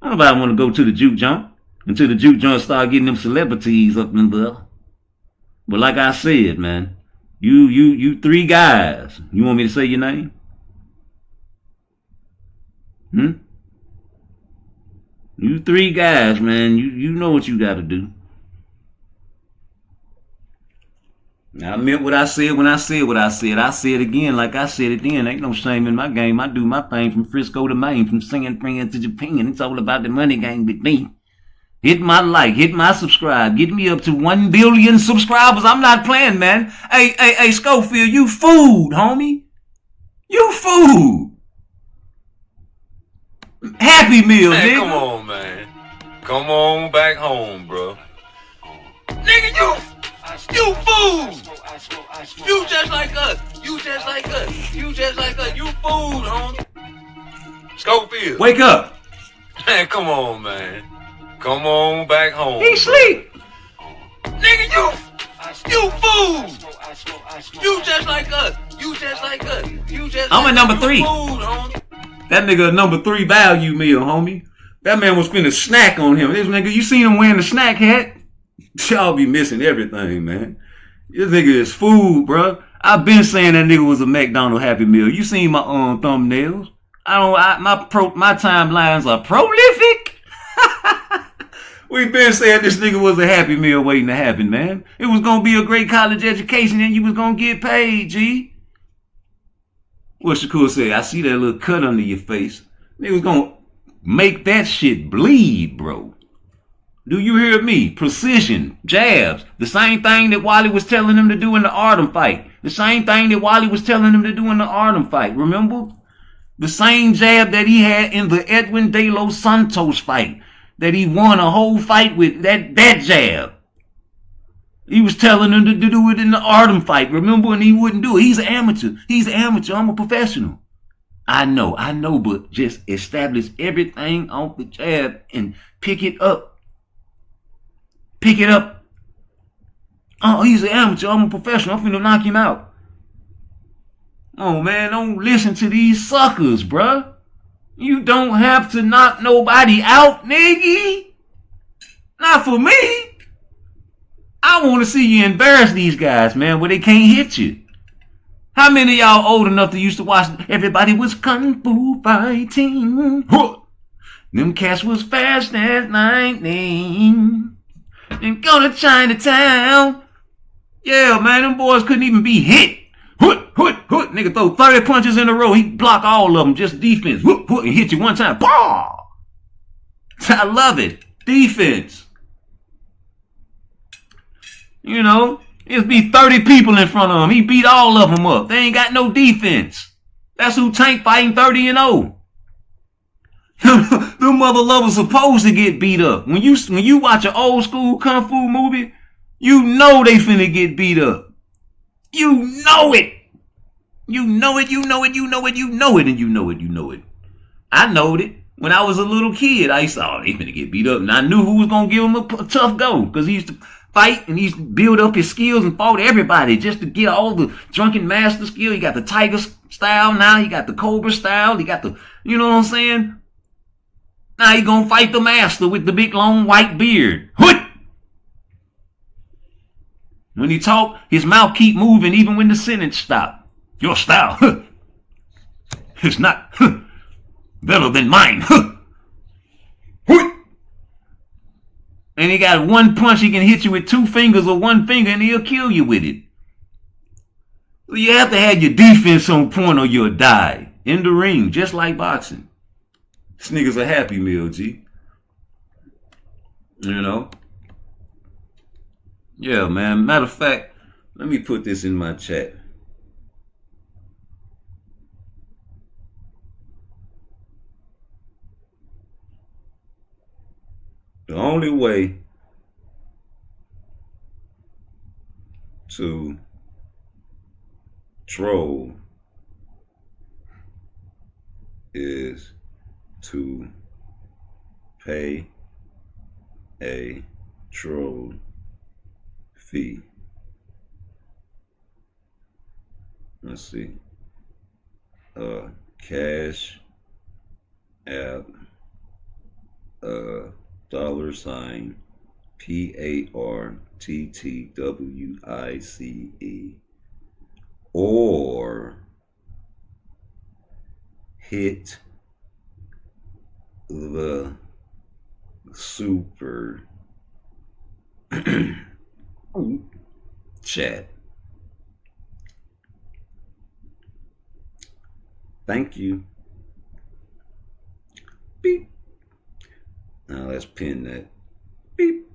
S6: Nobody want to go to the juke joint until the juke joint start getting them celebrities up in there. But like I said, man, you three guys. You want me to say your name? You three guys, man. You know what you got to do. I meant what I said when I said what I said. I said it again like I said it then. Ain't no shame in my game. I do my thing from Frisco to Maine, from San Fran to Japan. It's all about the money game with me. Hit my like, hit my subscribe. Get me up to 1 billion subscribers. I'm not playing, man. Hey, Schofield, you food, homie. You food. Happy Meal,
S3: man,
S6: nigga.
S3: Come on, man. Come on back home, bro. Nigga, you food. You just like us. You just like us. You just like us. You food, homie. Schofield.
S6: Wake up.
S3: Man, come on, man. Come on back home.
S6: He sleep.
S3: Nigga, you food. You just like us. You just like us. You just
S6: I'm
S3: like
S6: at number
S3: us.
S6: 3.
S3: You food, homie.
S6: That nigga a number 3 value meal, homie. That man was finna snack on him. This nigga, you seen him wearing the snack hat? Y'all be missing everything, man. This nigga is food, bruh. I've been saying that nigga was a McDonald's Happy Meal. You seen my thumbnails? My timelines are prolific. We've been saying this nigga was a Happy Meal waiting to happen, man. It was gonna be a great college education and you was gonna get paid, G. What Shakur say? I see that little cut under your face. Niggas gonna make that shit bleed, bro. Do you hear me? Precision, jabs. The same thing that Wally was telling him to do in the Artem fight. The same thing that Wally was telling him to do in the Artem fight. Remember? The same jab that he had in the Edwin De Los Santos fight. That he won a whole fight with. That jab. He was telling him to do it in the Artem fight. Remember? And he wouldn't do it. He's an amateur. He's an amateur. I'm a professional. I know, but just establish everything off the jab and pick it up. Pick it up. Oh, he's an amateur. I'm a professional. I'm finna knock him out. Oh, man, don't listen to these suckers, bruh. You don't have to knock nobody out, nigga. Not for me. I want to see you embarrass these guys, man, where they can't hit you. How many of y'all old enough to used to watch Everybody Was Kung Fu Fighting? Huh. Them cats was fast as lightning. And go to Chinatown. Yeah, man, them boys couldn't even be hit. Hoot. Nigga throw 30 punches in a row. He block all of them. Just defense. Hoot, and hit you one time. Bah! I love it. Defense. You know, it'd be 30 people in front of him. He beat all of them up. They ain't got no defense. That's who Tank fighting 30-0. Them mother lovers supposed to get beat up. When you watch an old school kung fu movie, you know they finna get beat up. You know it. You know it. I knowed it. When I was a little kid, I used to, they finna get beat up. And I knew who was gonna give him a tough go. Because he used to fight and he used to build up his skills and fought everybody just to get all the drunken master skill. He got the tiger style now. He got the cobra style. He got the, you know what I'm saying? Now he gonna fight the master with the big long white beard. Hoot! When he talk, his mouth keep moving even when the sentence stop. Your style, it's not better than mine. Hoot! And he got one punch he can hit you with 2 fingers or 1 finger and he'll kill you with it. So you have to have your defense on point or you'll die. In the ring, just like boxing. This nigga's a Happy Meal, G. You know? Yeah, man. Matter of fact, let me put this in my chat. The only way to troll is to pay
S1: a trophy. Let's see. Cash app $PARTTWICE or hit the super chat. Thank you. Beep. Now let's pin that. Beep.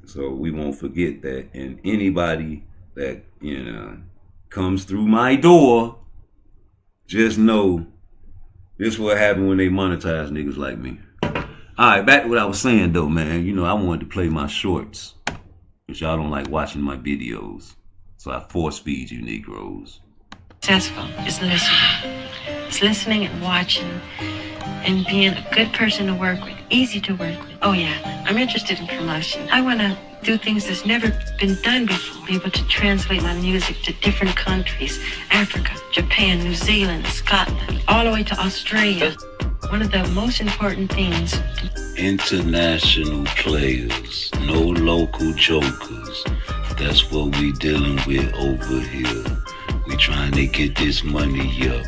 S1: So we won't forget that. And anybody that, comes through my door, just know this what happened when they monetize niggas like me. Alright, back to what I was saying though, man. I wanted to play my shorts. But y'all don't like watching my videos. So I force feed you Negroes.
S7: Successful is listening. It's listening and watching and being a good person to work with, easy to work with. Oh yeah, I'm interested in promotion. I want to do things that's never been done before. Be able to translate my music to different countries. Africa, Japan, New Zealand, Scotland, all the way to Australia. One of the most important things.
S1: International players, no local jokers. That's what we dealing with over here. We trying to get this money up.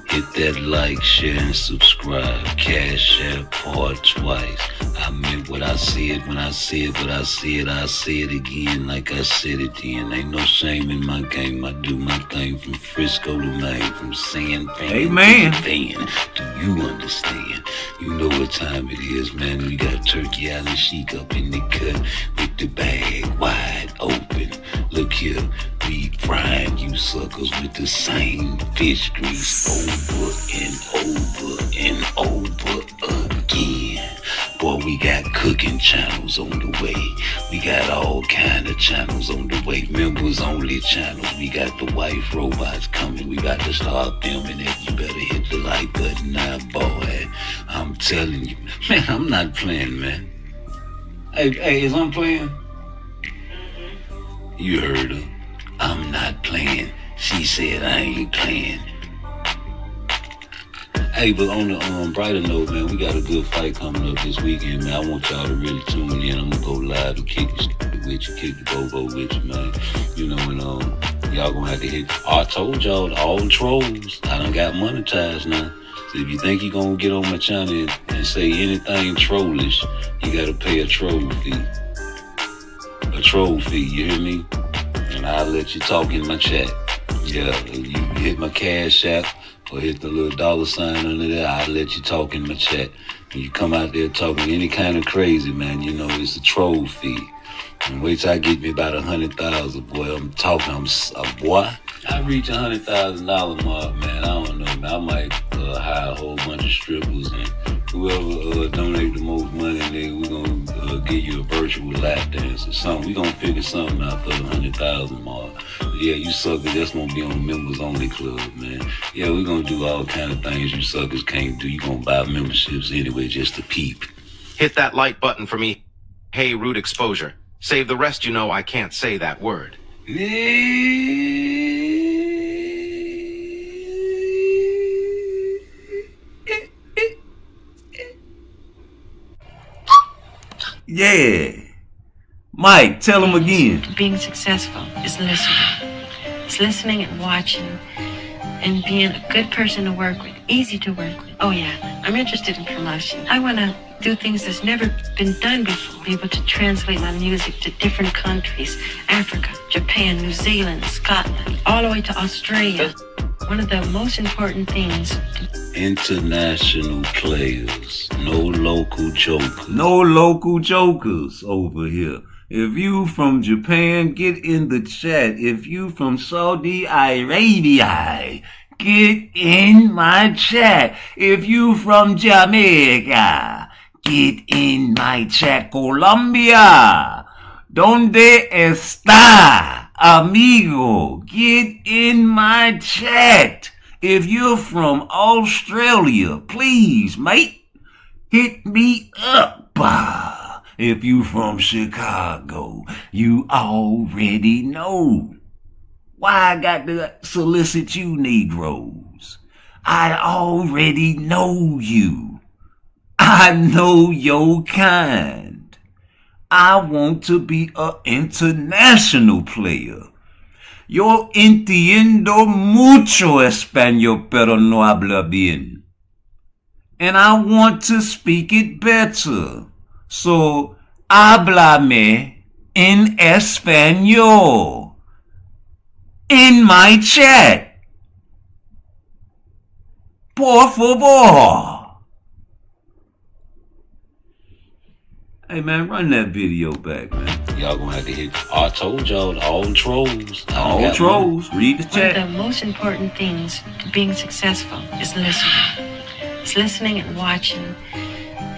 S1: Hit that like, share, and subscribe. Cash App PARTTWICE. I meant what I said when I said what I said. I say it again like I said it then. Ain't no shame in my game. I do my thing from Frisco to Maine, from San Fran to Van. Do you understand? You know what time it is, man. We got Turkey Island Chic up in the cut with the bag wide open. Look here, we frying you suckers with the same fish grease over and over and over again. Boy, we got cooking channels on the way. We got all kind of channels on the way. Members only channels. We got the wife robots coming. We got to start filming it. You better hit the like button now, boy. I'm telling you, man, I'm not playing, man. Hey, is I'm playing? You heard her. I'm not playing. She said I ain't playing. Hey, but on the brighter note, man, we got a good fight coming up this weekend, man. I want y'all to really tune in. I'm gonna go live and kick the with you, kick the bobo with you, man. And y'all gonna have to hit. I told y'all, all trolls, I done got monetized now. So if you think you're gonna get on my channel and say anything trollish, you gotta pay a troll fee. A troll fee, you hear me? And I'll let you talk in my chat. Yeah, you hit my Cash App or hit the little $sign under there, I'll let you talk in my chat. When you come out there talking any kind of crazy, man, it's a troll fee. And wait till I get me about 100,000, boy. I'm talking, boy. I reach $100,000 mark, man. I don't know, man. I might hire a whole bunch of strippers, and whoever donate the most money, nigga, we gonna give you a virtual lap dance or something. We gonna figure something out for the 100,000 mark. But yeah, you suckers, that's gonna be on members only club, man. Yeah, we gonna do all kind of things you suckers can't do. You gonna buy memberships anyway just to peep.
S8: Hit that like button for me. Hey, Root Exposure. Save the rest, I can't say that word.
S1: Yeah. Mike, tell him again.
S7: Being successful is listening. It's listening and watching and being a good person to work with, easy to work with. Oh yeah, I'm interested in promotion. I want to do things that's never been done before. Be able to translate my music to different countries. Africa, Japan, New Zealand, Scotland, all the way to Australia. One of the most important things.
S1: International players, no local jokers. No local jokers over here. If you from Japan, get in the chat. If you from Saudi Arabia, get in my chat. If you from Jamaica, get in my chat. Colombia, ¿dónde está, amigo? Get in my chat. If you're from Australia, please, mate, hit me up.
S6: If you from Chicago, you already know. Why I got to solicit you Negroes? I already know you. I know your kind. I want to be an international player. Yo entiendo mucho español, pero no habla bien. And I want to speak it better. So, háblame en español. In my chat. Por favor. Hey man, run that video back, man.
S3: Y'all gonna have to hit. I told y'all, all trolls.
S6: All trolls. Read the chat.
S7: One of the most important things to being successful is listening. It's listening and watching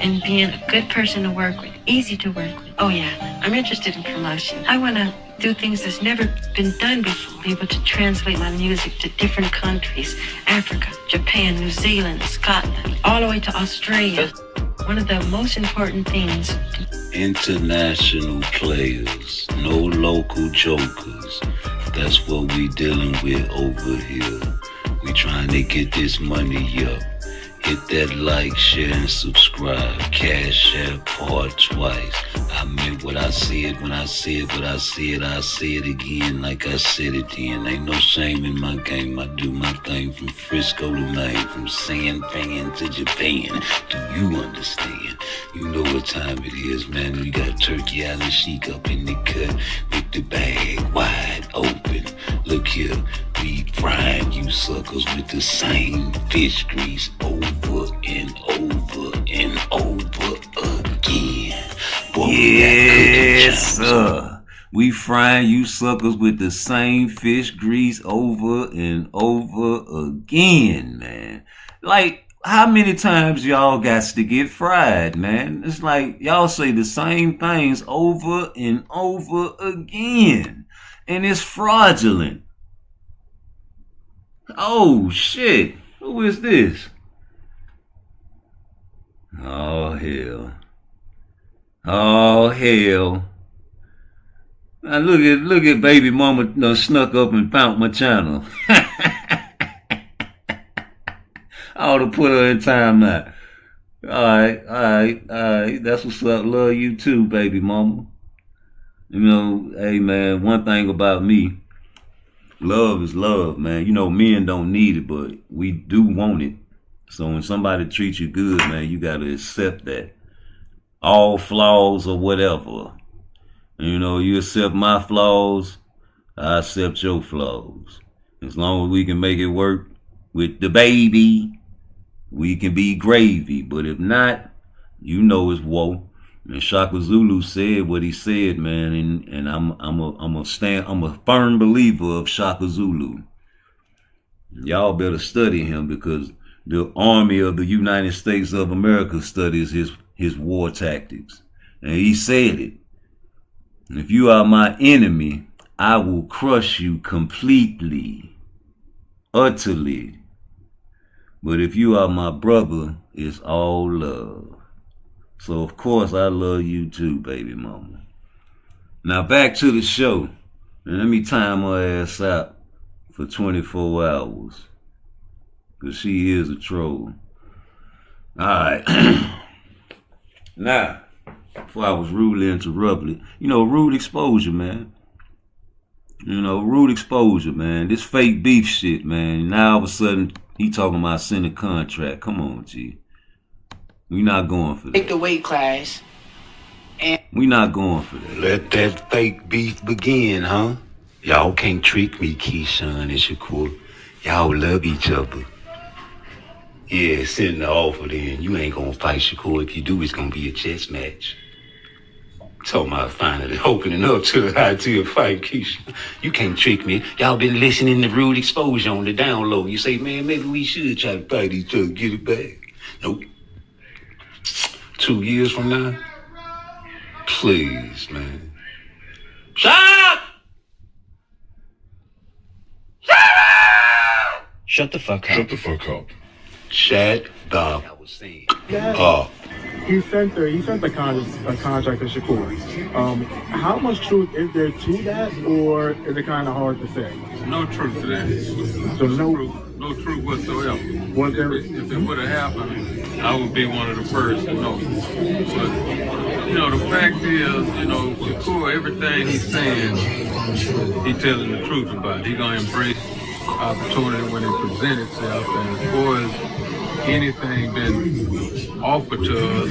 S7: and being a good person to work with, easy to work with. Oh yeah, I'm interested in promotion. I want to do things that's never been done before. Be able to translate my music to different countries, Africa, Japan, New Zealand, Scotland, all the way to Australia. One of the most important things.
S3: International players, no local jokers. That's what we dealing with over here. We trying to get this money up. Hit that like, share, and subscribe. Cash App PARTTWICE. I meant what I said when I said what I said. I say it again like I said it then. Ain't no shame in my game. I do my thing from Frisco to Maine, from San Fran to Japan. Do you understand? You know what time it is, man. We got Turkey Island Chic up in the cut with the bag wide open. Look here, we frying you suckers with the same fish grease over and over and over again. Boy,
S6: yes, sir. We frying you suckers with the same fish grease over and over again, man. Like, how many times y'all got to get fried, man? It's like y'all say the same things over and over again. And it's fraudulent. Oh, shit. Who is this? Oh, hell. Oh, hell. Now look at baby mama done snuck up and found my channel. I ought to put her in timeout. Alright. That's what's up. Love you too, baby mama. You know, hey man, one thing about me, love is love, man. You know, men don't need it, but we do want it. So when somebody treats you good, man, you gotta accept that. All flaws or whatever. And, you know, you accept my flaws, I accept your flaws. As long as we can make it work with the baby, we can be gravy. But if not, you know it's woe. And Shaka Zulu said what he said, man, and I'm a firm believer of Shaka Zulu. Y'all better study him, because the Army of the United States of America studies his war tactics. And he said it. If you are my enemy, I will crush you completely, utterly. But if you are my brother, it's all love. So of course I love you too, baby mama. Now back to the show. And let me time her ass out for 24 hours. Because she is a troll. Alright. Now, before I was rudely interrupted, you know, rude exposure, man. You know, rude exposure, man. This fake beef shit, man. Now all of a sudden, he talking about sending a contract. Come on, G. We not going for that.
S9: Take the weight class. And
S6: we not going for that.
S3: Let that fake beef begin, huh? Y'all can't trick me, Keyshawn and Shakur. Y'all love each other. Yeah, send the offer then. You ain't gonna fight Shakur. If you do, it's gonna be a chess match. Talking about finally opening up to the idea of fight, Keisha. You can't trick me. Y'all been listening to rude exposure on the down low. You say, man, maybe we should try to fight each other, get it back. Nope. 2 years from now? Please, man. Shut up! Shut up!
S10: Shut the fuck up.
S2: Shut the fuck up.
S3: Shut the up.
S10: he sent the contract to Shakur. How much truth is there to that, or is it kind of hard to say?
S11: No truth to that.
S10: So
S11: no truth whatsoever. If it would have happened, I would be one of the first to know. But you know, the fact is, you know, Shakur, everything he's saying, he's telling the truth about it. He's gonna embrace opportunity when it presents itself, and as far as anything been offered to us,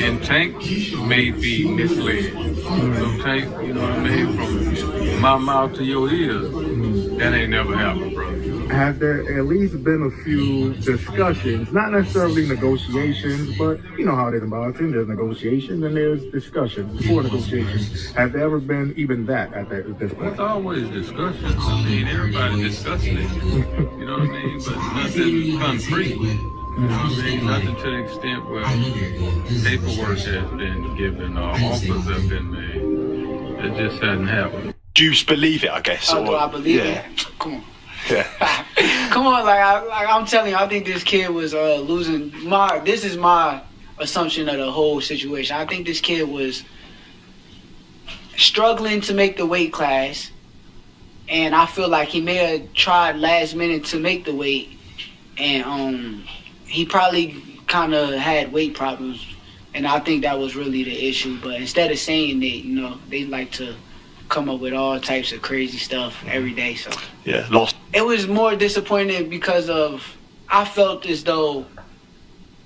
S11: and Tank may be misled. So Tank, you know what I mean, from my mouth to your ears, that ain't never happened, bro.
S10: Have there at least been a few discussions, not necessarily negotiations, but you know how it is in boxing, there's negotiations and there's discussions before negotiations. Have there ever been even that at this point?
S11: There's always discussions. I mean, everybody discussing it, you know what I mean, but nothing concrete. You know what I mean? Nothing to the extent where paperwork has been given or offers have been made. It just hasn't happened.
S12: Do you believe it, I guess?
S9: Oh, do I believe it? Come on. Yeah. Come on, I'm telling you, I think this kid was losing. This is my assumption of the whole situation. I think this kid was struggling to make the weight class, and I feel like he may have tried last minute to make the weight, and he probably kind of had weight problems, and I think that was really the issue. But instead of saying that, you know, they like to come up with all types of crazy stuff every day. So
S12: yeah, lost.
S9: It was more disappointing because I felt as though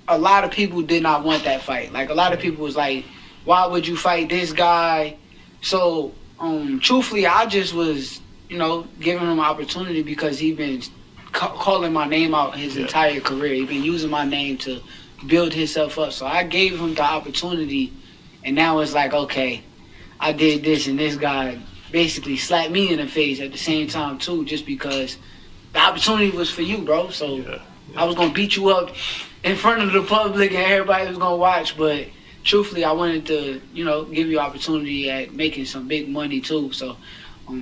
S9: a lot of people did not want that fight. Like, a lot of people was like, why would you fight this guy? So truthfully, I just was, you know, giving him an opportunity because he been calling my name out his entire career. He been using my name to build himself up. So I gave him the opportunity, and now it's like, okay, I did this, and this guy basically slapped me in the face at the same time too, just because the opportunity was for you, bro. So I was gonna beat you up in front of the public and everybody was gonna watch, but truthfully, I wanted to, you know, give you opportunity at making some big money too. So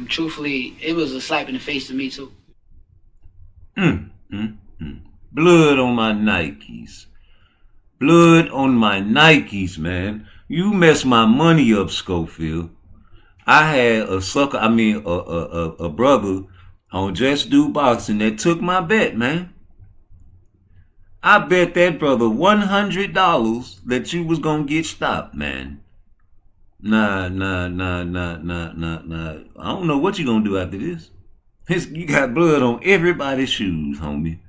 S9: truthfully, it was a slap in the face to me too.
S6: Blood on my Nikes. Blood on my Nikes, man. You messed my money up, Schofield. I had a brother on Just Do Boxing that took my bet, man. I bet that brother $100 that you was gonna get stopped, man. Nah. I don't know what you gonna do after this. You got blood on everybody's shoes, homie.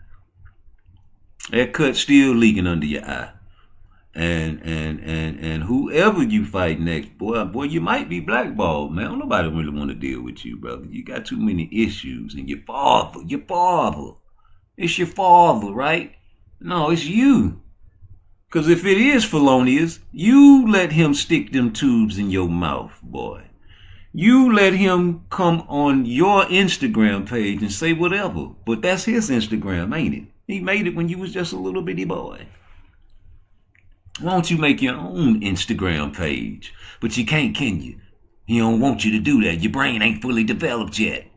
S6: That cut still leaking under your eye. And whoever you fight next, boy, you might be blackballed, man. Don't nobody really want to deal with you, brother. You got too many issues. And your father. It's your father, right? No, it's you. Because if it is felonious, you let him stick them tubes in your mouth, boy. You let him come on your Instagram page and say whatever. But that's his Instagram, ain't it? He made it when you was just a little bitty boy. Why don't you make your own Instagram page? But you can't, can you? He don't want you to do that. Your brain ain't fully developed yet.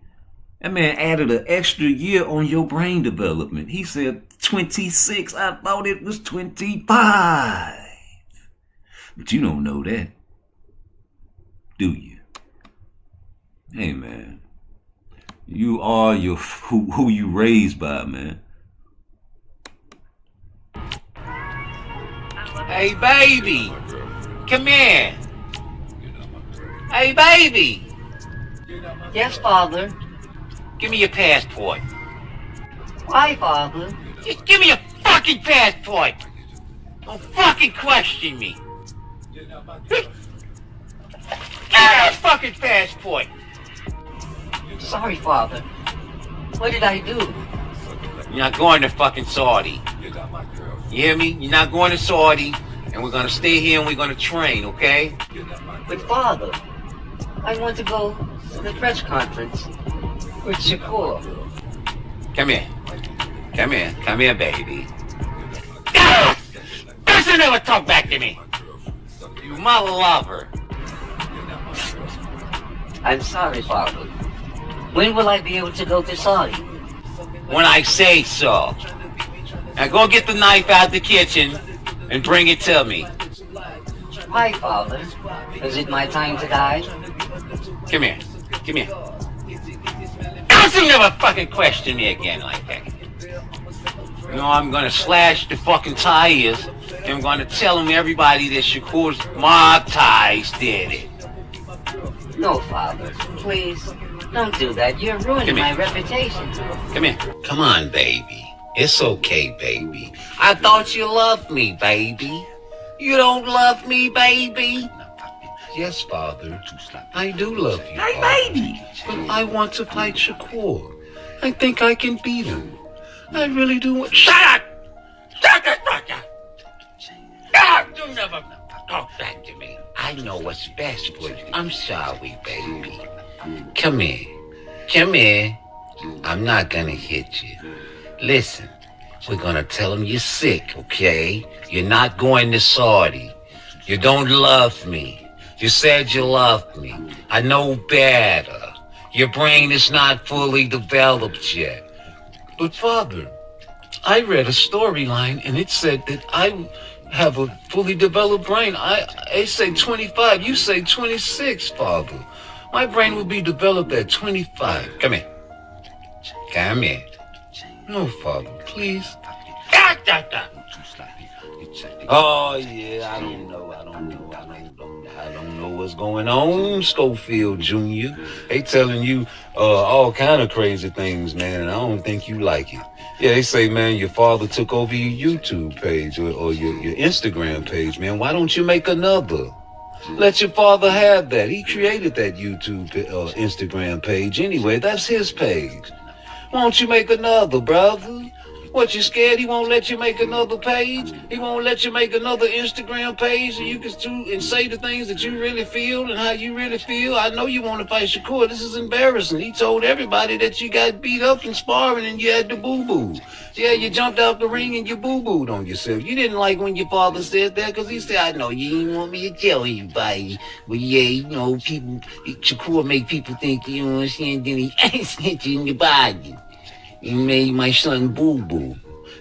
S6: That man added an extra year on your brain development. He said 26. I thought it was 25. But you don't know that, do you? Hey, man. You are who you raised by, man.
S3: Hey, baby. Come here. Hey, baby.
S13: Yes, Father.
S3: Give me your passport.
S13: Why, Father?
S3: Just give me a fucking passport. Don't fucking question me. Give me a fucking passport.
S13: Sorry, Father. What did I do?
S3: You're not going to fucking Saudi. You hear me? You're not going to Saudi, and we're gonna stay here and we're gonna train, okay?
S13: But Father, I want to go to the press conference with Shakur.
S3: Come here. Come here. Come here, baby. Listen, never talk back to me. You my lover.
S13: I'm sorry, Father. When will I be able to go to Saudi?
S3: When I say so. Now go get the knife out the kitchen and bring it to me.
S13: Why, Father? Is it my time to die?
S3: Come here. Come here. Don't you never fucking question me again like that. You know, I'm gonna slash the fucking tires, and I'm gonna tell them everybody that Shakur's mob ties did it.
S13: No, Father. Please, don't do that. You're ruining my reputation.
S3: Come here. Come on, baby. It's okay, baby. I thought you loved me, baby. You don't love me, baby? Yes, Father. I do love you, hey, baby. But I want to fight Shakur. I think I can beat him. I really do want... Shut up! Shut up! You never talk back to me. I know what's best for you. I'm sorry, baby. Come here. Come here. I'm not gonna hit you. Listen, we're gonna tell him you're sick, okay? You're not going to Saudi. You don't love me. You said you loved me. I know better. Your brain is not fully developed yet. But Father, I read a storyline and it said that I have a fully developed brain. I say 25, you say 26, Father. My brain will be developed at 25. Come here. Come here. No, Father, please. Oh, yeah, I don't know what's going on, Schofield Jr. They telling you all kind of crazy things, man, and I don't think you like it. Yeah, they say, man, your father took over your YouTube page or your Instagram page, man. Why don't you make another? Let your father have that. He created that YouTube Instagram page anyway. That's his page. Why don't you make another, brother? What, you scared he won't let you make another page? He won't let you make another Instagram page so you can do and say the things that you really feel and how you really feel? I know you want to fight Shakur. This is embarrassing. He told everybody that you got beat up in sparring and you had the boo-boo. Yeah, you jumped out the ring and you boo-booed on yourself. You didn't like when your father said that because he said, I know you didn't want me to tell anybody. But yeah, you know, Shakur make people think, you know what I'm saying, then he sent you in your body. You made my son boo-boo.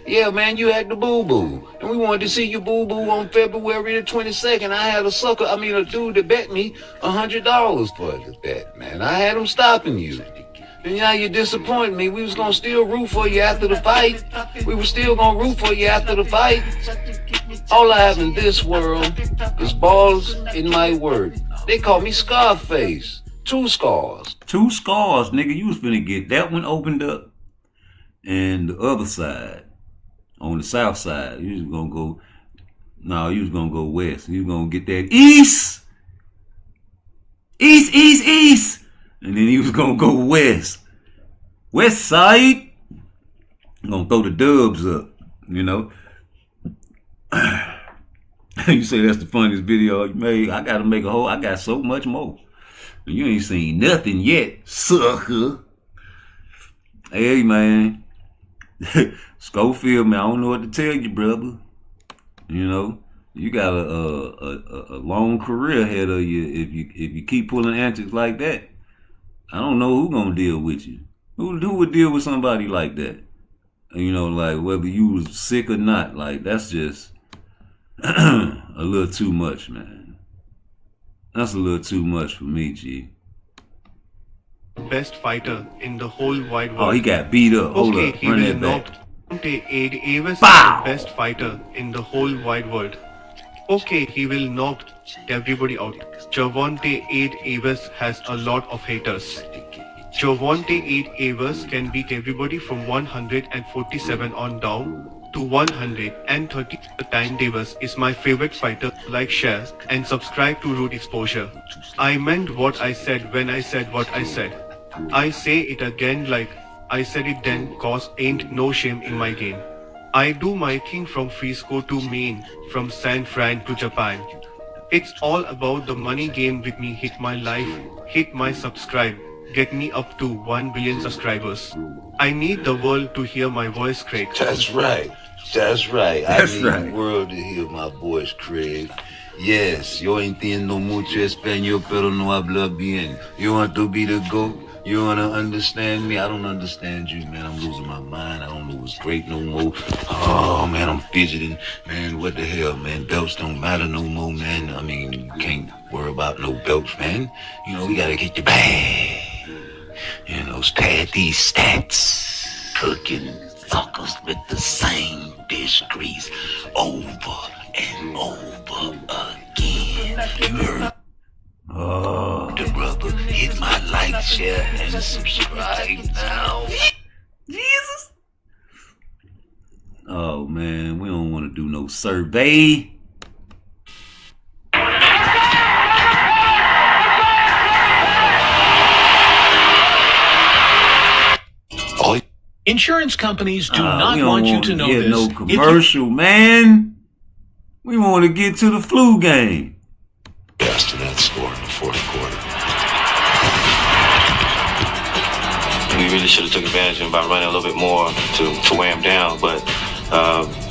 S3: Yeah, man, you had the boo-boo. And we wanted to see you boo-boo on February the 22nd. I had a dude that bet me $100 for the bet, man. I had him stopping you. And now you disappoint me. We was gonna still root for you after the fight. We were still gonna root for you after the fight. All I have in this world is balls in my word. They call me Scarface. 2 scars.
S6: 2 scars, nigga. You was finna get that one opened up. And the other side, on the south side, you was gonna go, no, you was gonna go west. You was gonna get that east. East. And then you was gonna go west. West side. I'm gonna throw the dubs up, you know. You say that's the funniest video you made. I gotta make I got so much more. You ain't seen nothing yet, sucker. Hey, man. Schofield, man, I don't know what to tell you, brother. You know, you got a long career ahead of you if you keep pulling antics like that. I don't know who gonna deal with you. Who would deal with somebody like that? You know, like whether you was sick or not, like that's just a little too much, man. That's a little too much for me, G.
S14: Best fighter in the whole wide world.
S6: Oh, he got beat up. Hold
S14: okay,
S6: up, run that back.
S14: Avis is the best fighter in the whole wide world. Okay, he will knock everybody out. Gervonta 8 Avis has a lot of haters. Gervonta 8 Avis can beat everybody from 147 on down to 130. Time Davis is my favorite fighter. Like, share, and subscribe to Root Exposure. I meant what I said when I said what I said. I say it again like I said it then, cause ain't no shame in my game. I do my thing from Frisco to Maine, from San Fran to Japan. It's all about the money game with me. Hit my life, hit my subscribe, get me up to 1 billion subscribers. I need the world to hear my voice, Craig.
S3: That's right. I need the world to hear my voice, Craig. Yes, yo entiendo mucho español, pero no hablo bien. You want to be the GOAT?
S1: You wanna understand me? I don't understand you, man. I'm losing my mind. I don't know what's great no more. Oh, man, I'm fidgeting. Man, what the hell, man? Belts don't matter no more, man. I mean, you can't worry about no belts, man. You know, we gotta get your bag. You know, pad these stats. Cooking suckers with the same dish grease over and over again. You heard? Oh, the brother, hit my like, share, and subscribe now. Jesus. Oh, man, we don't want to do no survey.
S15: Insurance companies do not want you to know this.
S1: No commercial, man. We want to get to the flu game.
S16: Yes, to that score in the fourth quarter.
S8: We really should have took advantage of him by running a little bit more to wear him down, but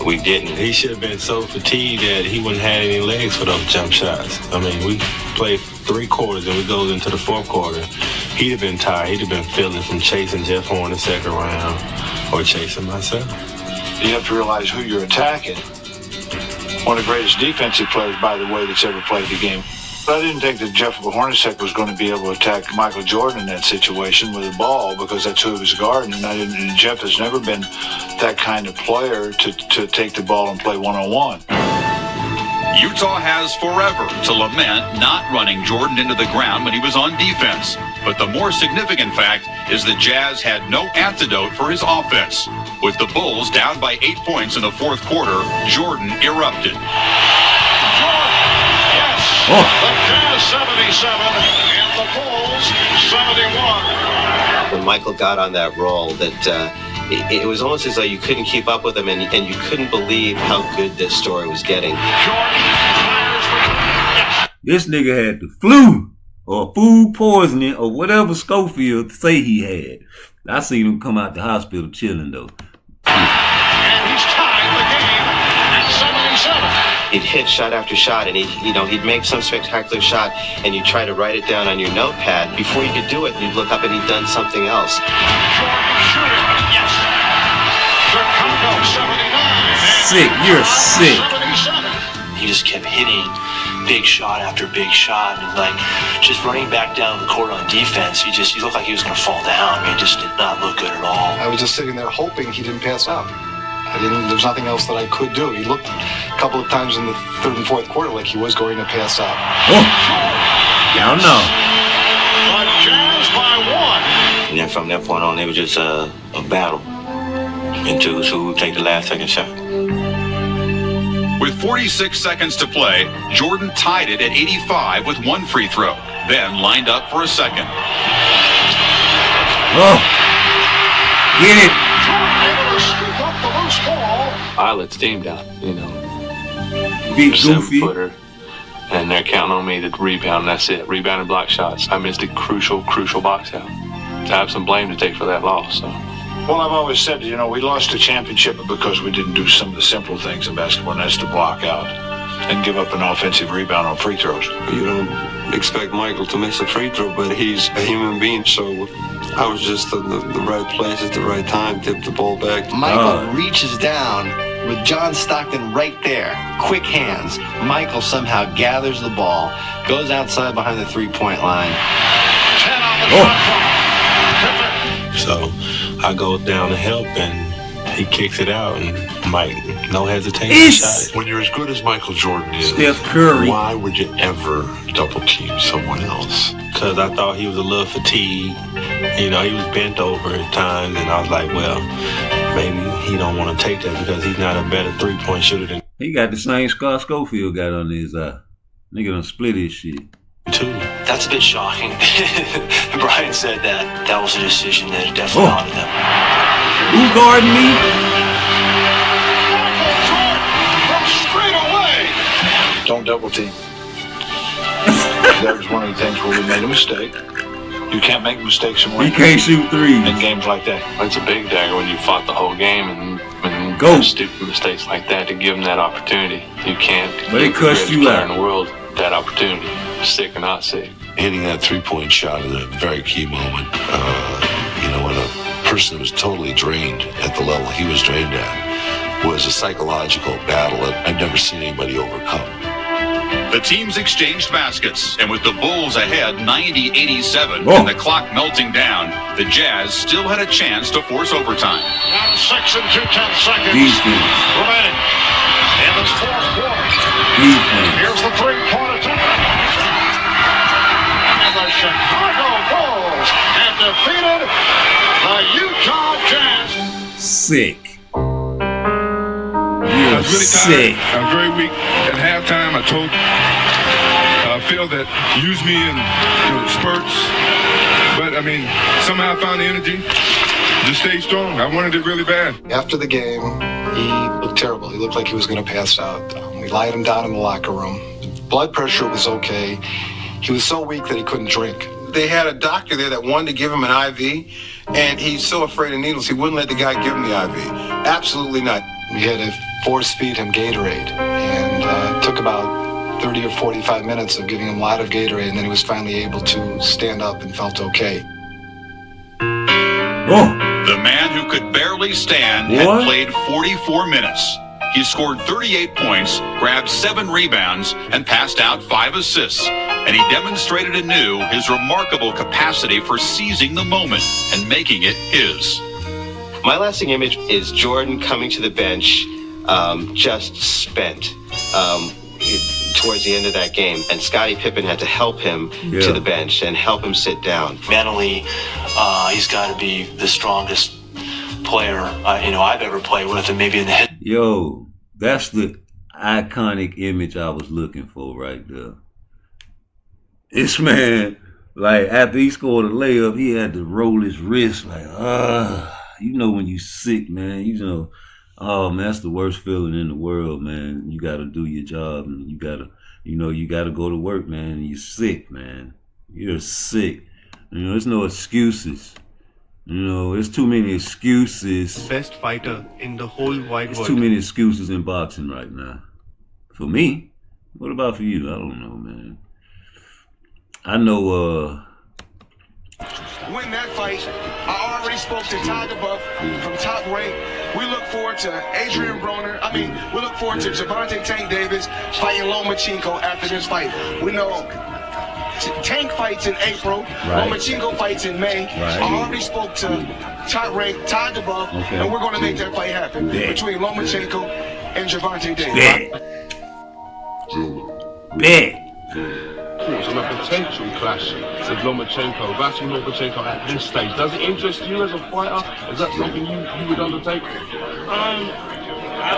S8: we didn't.
S16: He should have been so fatigued that he wouldn't have any legs for those jump shots. I mean, we played 3 quarters and we go into the fourth quarter. He'd have been tired. He'd have been feeling from chasing Jeff Horn in the second round or chasing myself.
S17: You have to realize who you're attacking. One of the greatest defensive players, by the way, that's ever played the game. But I didn't think that Jeff Hornacek was going to be able to attack Michael Jordan in that situation with a ball because that's who he was guarding. And Jeff has never been that kind of player to take the ball and play one-on-one.
S18: Utah has forever to lament not running Jordan into the ground when he was on defense. But the more significant fact is the Jazz had no antidote for his offense. With the Bulls down by 8 points in the fourth quarter, Jordan erupted.
S17: Yes, the Jazz 77 and the Bulls 71.
S8: When Michael got on that roll, it was almost as though you couldn't keep up with him and you couldn't believe how good this story was getting.
S1: This nigga had the flu or food poisoning or whatever Schofield say he had. I seen him come out the hospital chilling though.
S17: And he's tied the game at 77.
S8: He'd hit shot after shot and he'd make some spectacular shot and you'd try to write it down on your notepad. Before you could do it, you'd look up and he'd done something else.
S17: Yes. Chicago 79.
S1: Sick, you're sick.
S17: 77.
S12: He just kept hitting big shot after big shot, and like just running back down the court on defense, he looked like he was going to fall down. I mean, it just did not look good at all.
S19: I was just sitting there hoping he didn't pass out. There's nothing else that I could do. He looked a couple of times in the third and fourth quarter like he was going to pass out.
S1: Oh, y'all know.
S17: The Jazz by 1.
S8: And then from that point on, it was just a battle into who would take the last second shot.
S18: With 46 seconds to play, Jordan tied it at 85 with 1 free throw, then lined up for a second.
S1: Oh, get it.
S20: I let Steam down, you know.
S1: Big goofy.
S20: 7-footer, and they're counting on me to rebound. That's it. Rebound and block shots. I missed a crucial box out. I have some blame to take for that loss. So.
S17: Well, I've always said, you know, we lost the championship because we didn't do some of the simple things in basketball, and that's to block out and give up an offensive rebound on free throws.
S21: You don't expect Michael to miss a free throw, but he's a human being, so I was just in the right place at the right time, tipped the ball back.
S22: Michael reaches down with John Stockton right there. Quick hands. Michael somehow gathers the ball, goes outside behind the three-point line.
S17: 10 on the shot clock.
S16: So I go down to help and he kicks it out and Mike, no hesitation, shot it. When you're as good as Michael Jordan is,
S1: Steph Curry,
S16: why would you ever double team someone else? Because I thought he was a little fatigued. You know, he was bent over at times, and I was like, well, maybe he don't want to take that because he's not a better three-point shooter than
S1: he got the same scar Schofield got on his eye. Nigga done split his shit.
S12: Too. That's a bit shocking. Brian said that was a decision that definitely honored them.
S1: Who guarding me?
S17: From straight away. Don't double team. That was one of the things where we made a mistake. You can't make mistakes in
S1: You can't shoot threes
S17: in games like that.
S20: It's a big dagger when you fought the whole game and
S1: go
S20: stupid mistakes like that to give them that opportunity. You can't.
S1: But it cussed you out
S20: in the world that opportunity, sick or not sick.
S21: hitting that three-point shot at a very key moment. You know, when a person who's totally drained at the level he was drained at was a psychological battle that I've never seen anybody overcome.
S18: The teams exchanged baskets, and with the Bulls ahead 90-87 and the clock melting down, the Jazz still had a chance to force overtime.
S17: Down 6 and 2/10 seconds remaining in this fourth quarter. Here's the three-point attempt. And the Chicago Bulls have defeated the Utah Jazz.
S6: Sick.
S4: I was really tired. I was very weak. At halftime, I told Phil that use me in spurts. But, I mean, somehow I found the energy. Just stay strong. I wanted it really bad.
S19: After the game, he looked terrible. He looked like he was going to pass out. We lied him down in the locker room. Blood pressure was okay. He was so weak that he couldn't drink.
S21: They had a doctor there that wanted to give him an IV, and he's so afraid of needles, he wouldn't let the guy give him the IV. Absolutely not.
S19: We had to force feed him Gatorade, and it took about 30 or 45 minutes of giving him a lot of Gatorade, and then he was finally able to stand up and felt okay.
S18: The man who could barely stand had played 44 minutes. He scored 38 points, grabbed 7 rebounds, and passed out 5 assists. And he demonstrated anew his remarkable capacity for seizing the moment and making it his.
S8: My lasting image is Jordan coming to the bench, just spent towards the end of that game. And Scottie Pippen had to help him to the bench and help him sit down.
S12: Mentally, he's got to be the strongest player I've ever played with, and maybe in the head.
S6: Yo, that's the iconic image I was looking for right there. This man, like, after he scored a layup, he had to roll his wrist like, you know when you sick, man, oh man, that's the worst feeling in the world, man. You gotta do your job, and you gotta go to work, man. You're sick, man. You're sick. There's no excuses. There's too many excuses.
S14: Best fighter in the whole wide world.
S6: There's too many excuses in boxing right now. For me. What about for you? I don't know, man. I know,
S5: win that fight. I already spoke to Ty DeBuff from Top Rank. We look forward to Adrian Broner. We look forward to Gervonta Tank Davis fighting Lomachenko after this fight. We know Tank fights in April. Lomachenko fights in May. I already spoke to Top Rank, Ty DeBuff, and we're going to make that fight happen between Lomachenko and Gervonta Davis.
S4: On a potential clash with Lomachenko, Vasyl Lomachenko at this stage. Does it interest you as a fighter? Is that something you would undertake?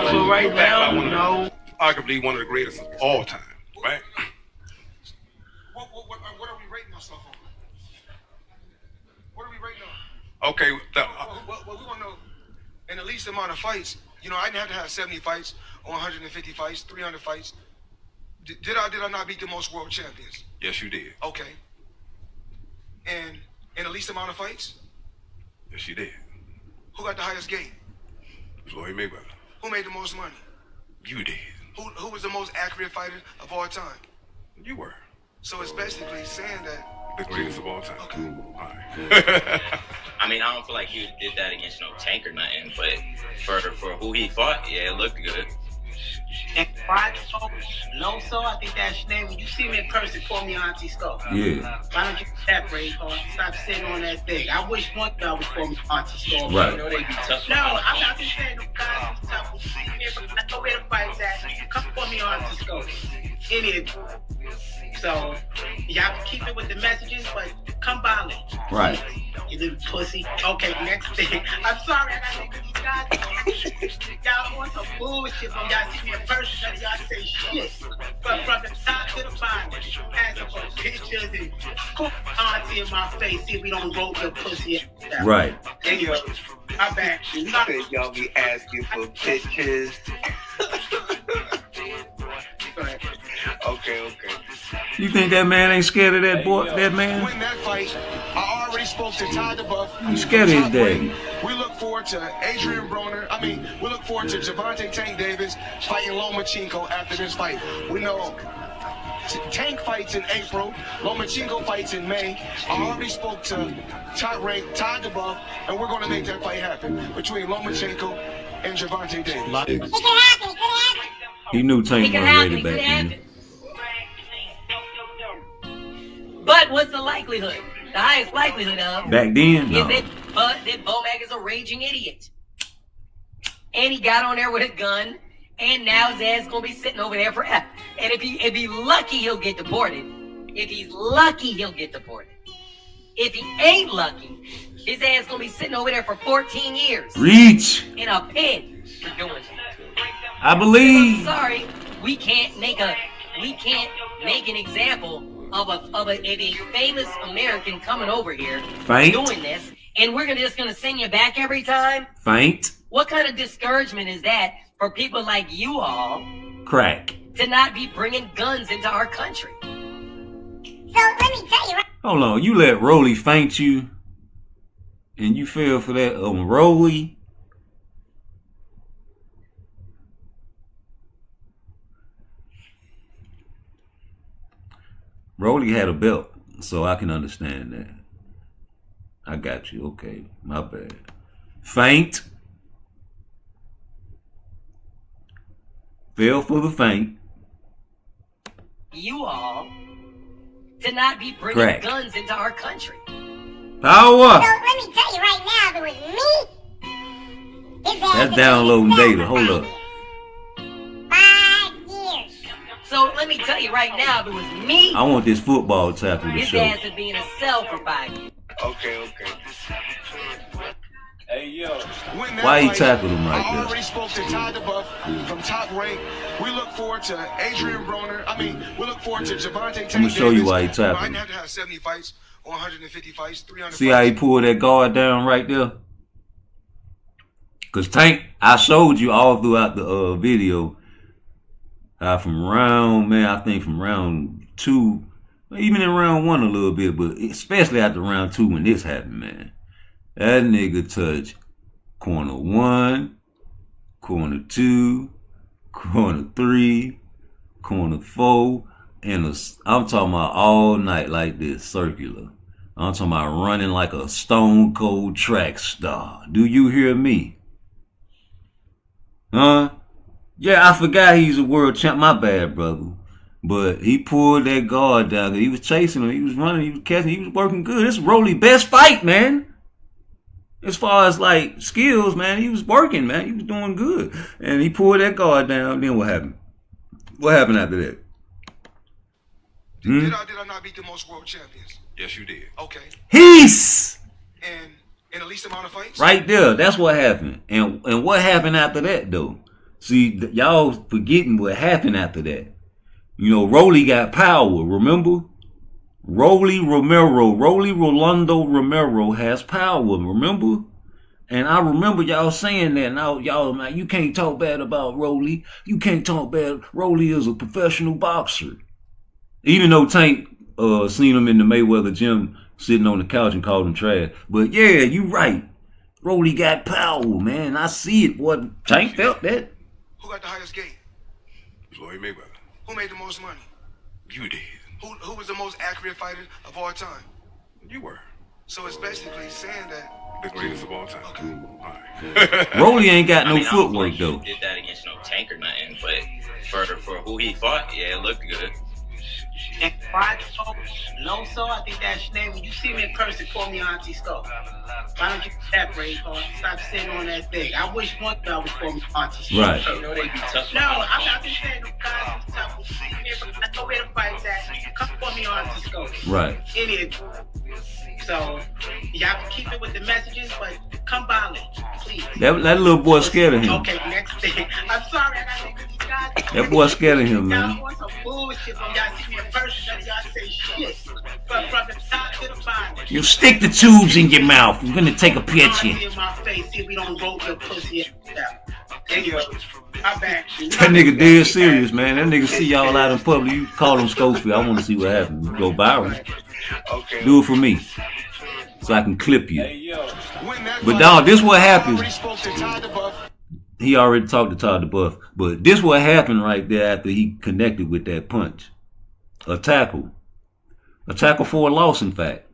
S5: So right now, no. Arguably one of the greatest of all time, right? What are we rating ourselves on? What are we rating on? Okay, well, we want to know in the least amount of fights. I didn't have to have 70 fights or 150 fights, 300 fights. Did I not beat the most world champions?
S4: Yes, you did.
S5: Okay. And in the least amount of fights?
S4: Yes, you did.
S5: Who got the highest game?
S4: Floyd Mayweather.
S5: Who made the most money?
S4: You did.
S5: Who was the most accurate fighter of all time?
S4: You were.
S5: So it's basically saying that
S4: the greatest of all time.
S5: Okay.
S4: All right.
S23: I don't feel like you did that against no Tank or nothing, but for who he fought, yeah, it looked good.
S24: And Loso, I think that's your name. When you see me in person, call me Auntie Skull.
S6: Yeah.
S24: Why don't you separate, Paul? Stop sitting on that thing. I wish one guy would call me Auntie Skull.
S6: Right.
S24: I know they be tough. No, I'm not just saying no guys be tough. I know where the fight's at. Come call me Auntie Skull. Any of you. So, y'all can keep it with the messages, but come violate.
S6: Right.
S24: You little pussy. Okay, next thing. I'm sorry, I got to y'all want some bullshit when y'all see me in person, none of y'all say shit. But from the top to the bottom, as for pictures and cook auntie in my face, see if we don't roll your pussy out.
S6: Right.
S24: Anyway, I'm back.
S25: You said y'all be asking for pictures. Okay.
S6: You think that man ain't scared of that boy, that man?
S5: Win that fight. I already spoke to Ty DeBuff.
S6: He's scared of his daddy.
S5: We look forward to Adrian Broner. We look forward to Gervonta Tank Davis fighting Lomachenko after this fight. We know Tank fights in April. Lomachenko fights in May. I already spoke to top rank Todd DeBuff, and we're going to make that fight happen between Lomachenko and Gervonta Davis.
S6: He knew Tank wasn't ready back then.
S2: But what's the likelihood? The highest likelihood of
S6: back then
S2: is that Bomac is a raging idiot. And he got on there with a gun, and now his ass gonna be sitting over there forever. And if he's lucky, he'll get deported. If he's lucky, he'll get deported. If he ain't lucky, his ass gonna be sitting over there for 14 years.
S6: Reach
S2: in a pen for doing that.
S6: I believe.
S2: I'm sorry, we can't make an example of a famous American coming over here doing this, and we're just gonna send you back every time.
S6: Faint.
S2: What kind of discouragement is that for people like you all?
S6: Crack.
S2: To not be bringing guns into our country. So let me tell you.
S6: Hold on, you let Rolly faint you, and you fell for that Rolly. Rolly had a belt, so I can understand that. I got you. Okay, my bad. Faint. Fell for the faint.
S2: You all to not be bringing
S6: Crack.
S2: guns into our country.
S6: Power.
S2: So let me tell you right now, if it was me,
S6: That's downloading data. Hold up.
S2: 5 years. So let me tell you right now, if it was me,
S6: I want this football tackle to
S2: his
S6: show.
S2: ass would be in a cell for 5 years.
S5: Okay. Hey, yo.
S6: Why he tackled him like
S5: I
S6: that?
S5: already spoke to Todd DeBuff from Top Rank. We look forward to Adrian Broner. We look forward to Gervonta Davis.
S6: I'm gonna show you why he tackled
S5: I
S6: him.
S5: have to have 70 fights or 150 fights, 300
S6: See how he pulled that guard down right there? Cause Tank, I showed you all throughout the video how from round 2, even in round 1 a little bit, but especially after round 2 when this happened, man. That nigga touched corner 1, corner 2, corner 3, corner 4, and I'm talking about all night like this, circular. I'm talking about running like a stone cold track star. Do you hear me? Huh? Yeah, I forgot he's a world champ. My bad, brother. But he pulled that guard down there. He was chasing him. He was running. He was catching. He was working good. This is Rolly's best fight, man. As far as like skills, man, he was working, man. He was doing good. And he pulled that guard down. Then what happened? What happened after that?
S5: Did I not beat the most world champions?
S3: Yes, you did.
S5: Okay.
S6: He's
S5: And in the least amount of fights?
S6: right there. That's what happened. And what happened after that, though? See, y'all forgetting what happened after that. You know, Rolly got power, remember? Rolly Rolando Romero has power, remember? And I remember y'all saying that. Now, y'all, man, you can't talk bad about Rolly. You can't talk bad. Rolly is a professional boxer. Even though Tank seen him in the Mayweather gym sitting on the couch and called him trash. But yeah, you right. Rolly got power, man. I see it, boy. Tank felt that.
S5: Who got the highest gate?
S3: Floyd Mayweather.
S5: Who made the most money?
S3: You did.
S5: Who was the most accurate fighter of all time?
S3: You were.
S5: So it's basically saying that
S3: the greatest of all time.
S5: Okay.
S3: All right.
S6: Rolly ain't got no
S23: I don't
S6: footwork,
S23: think
S6: though.
S23: he did that against no Tank or nothing, but for who he fought, yeah, it looked good.
S24: And Loso, I think that's your name. When you see me in person, call me Auntie Scope. Why don't you separate, or stop sitting on that thing? I wish one guy would call me Auntie Scope.
S6: Right.
S23: You know they be tough.
S24: No, I'm not just saying them guys be tough. I know where to fight at. Come call me Auntie Scope.
S6: Right.
S24: So, y'all can keep it with the messages, but come violent, please.
S6: That little boy scared of him.
S24: Okay, next thing. I'm sorry, I gotta make these guys.
S6: That boy scared of him, man.
S24: Y'all want some bullshit when y'all see me in person, none of y'all say shit. But from the top to the bottom.
S6: You stick the tubes in your mouth. We're gonna take a picture.
S24: In my face, see if we don't roll your pussy out. Anyway, I'm back.
S6: That nigga dead serious, man. That nigga see y'all out in public. You call him Schofield. I want to see what happens. You go viral.
S5: Okay.
S6: Do it for me, so I can clip you. But dog, this what happened. He already talked to Todd DeBuff, but this what happened right there after he connected with that punch. a tackle for a loss, in fact.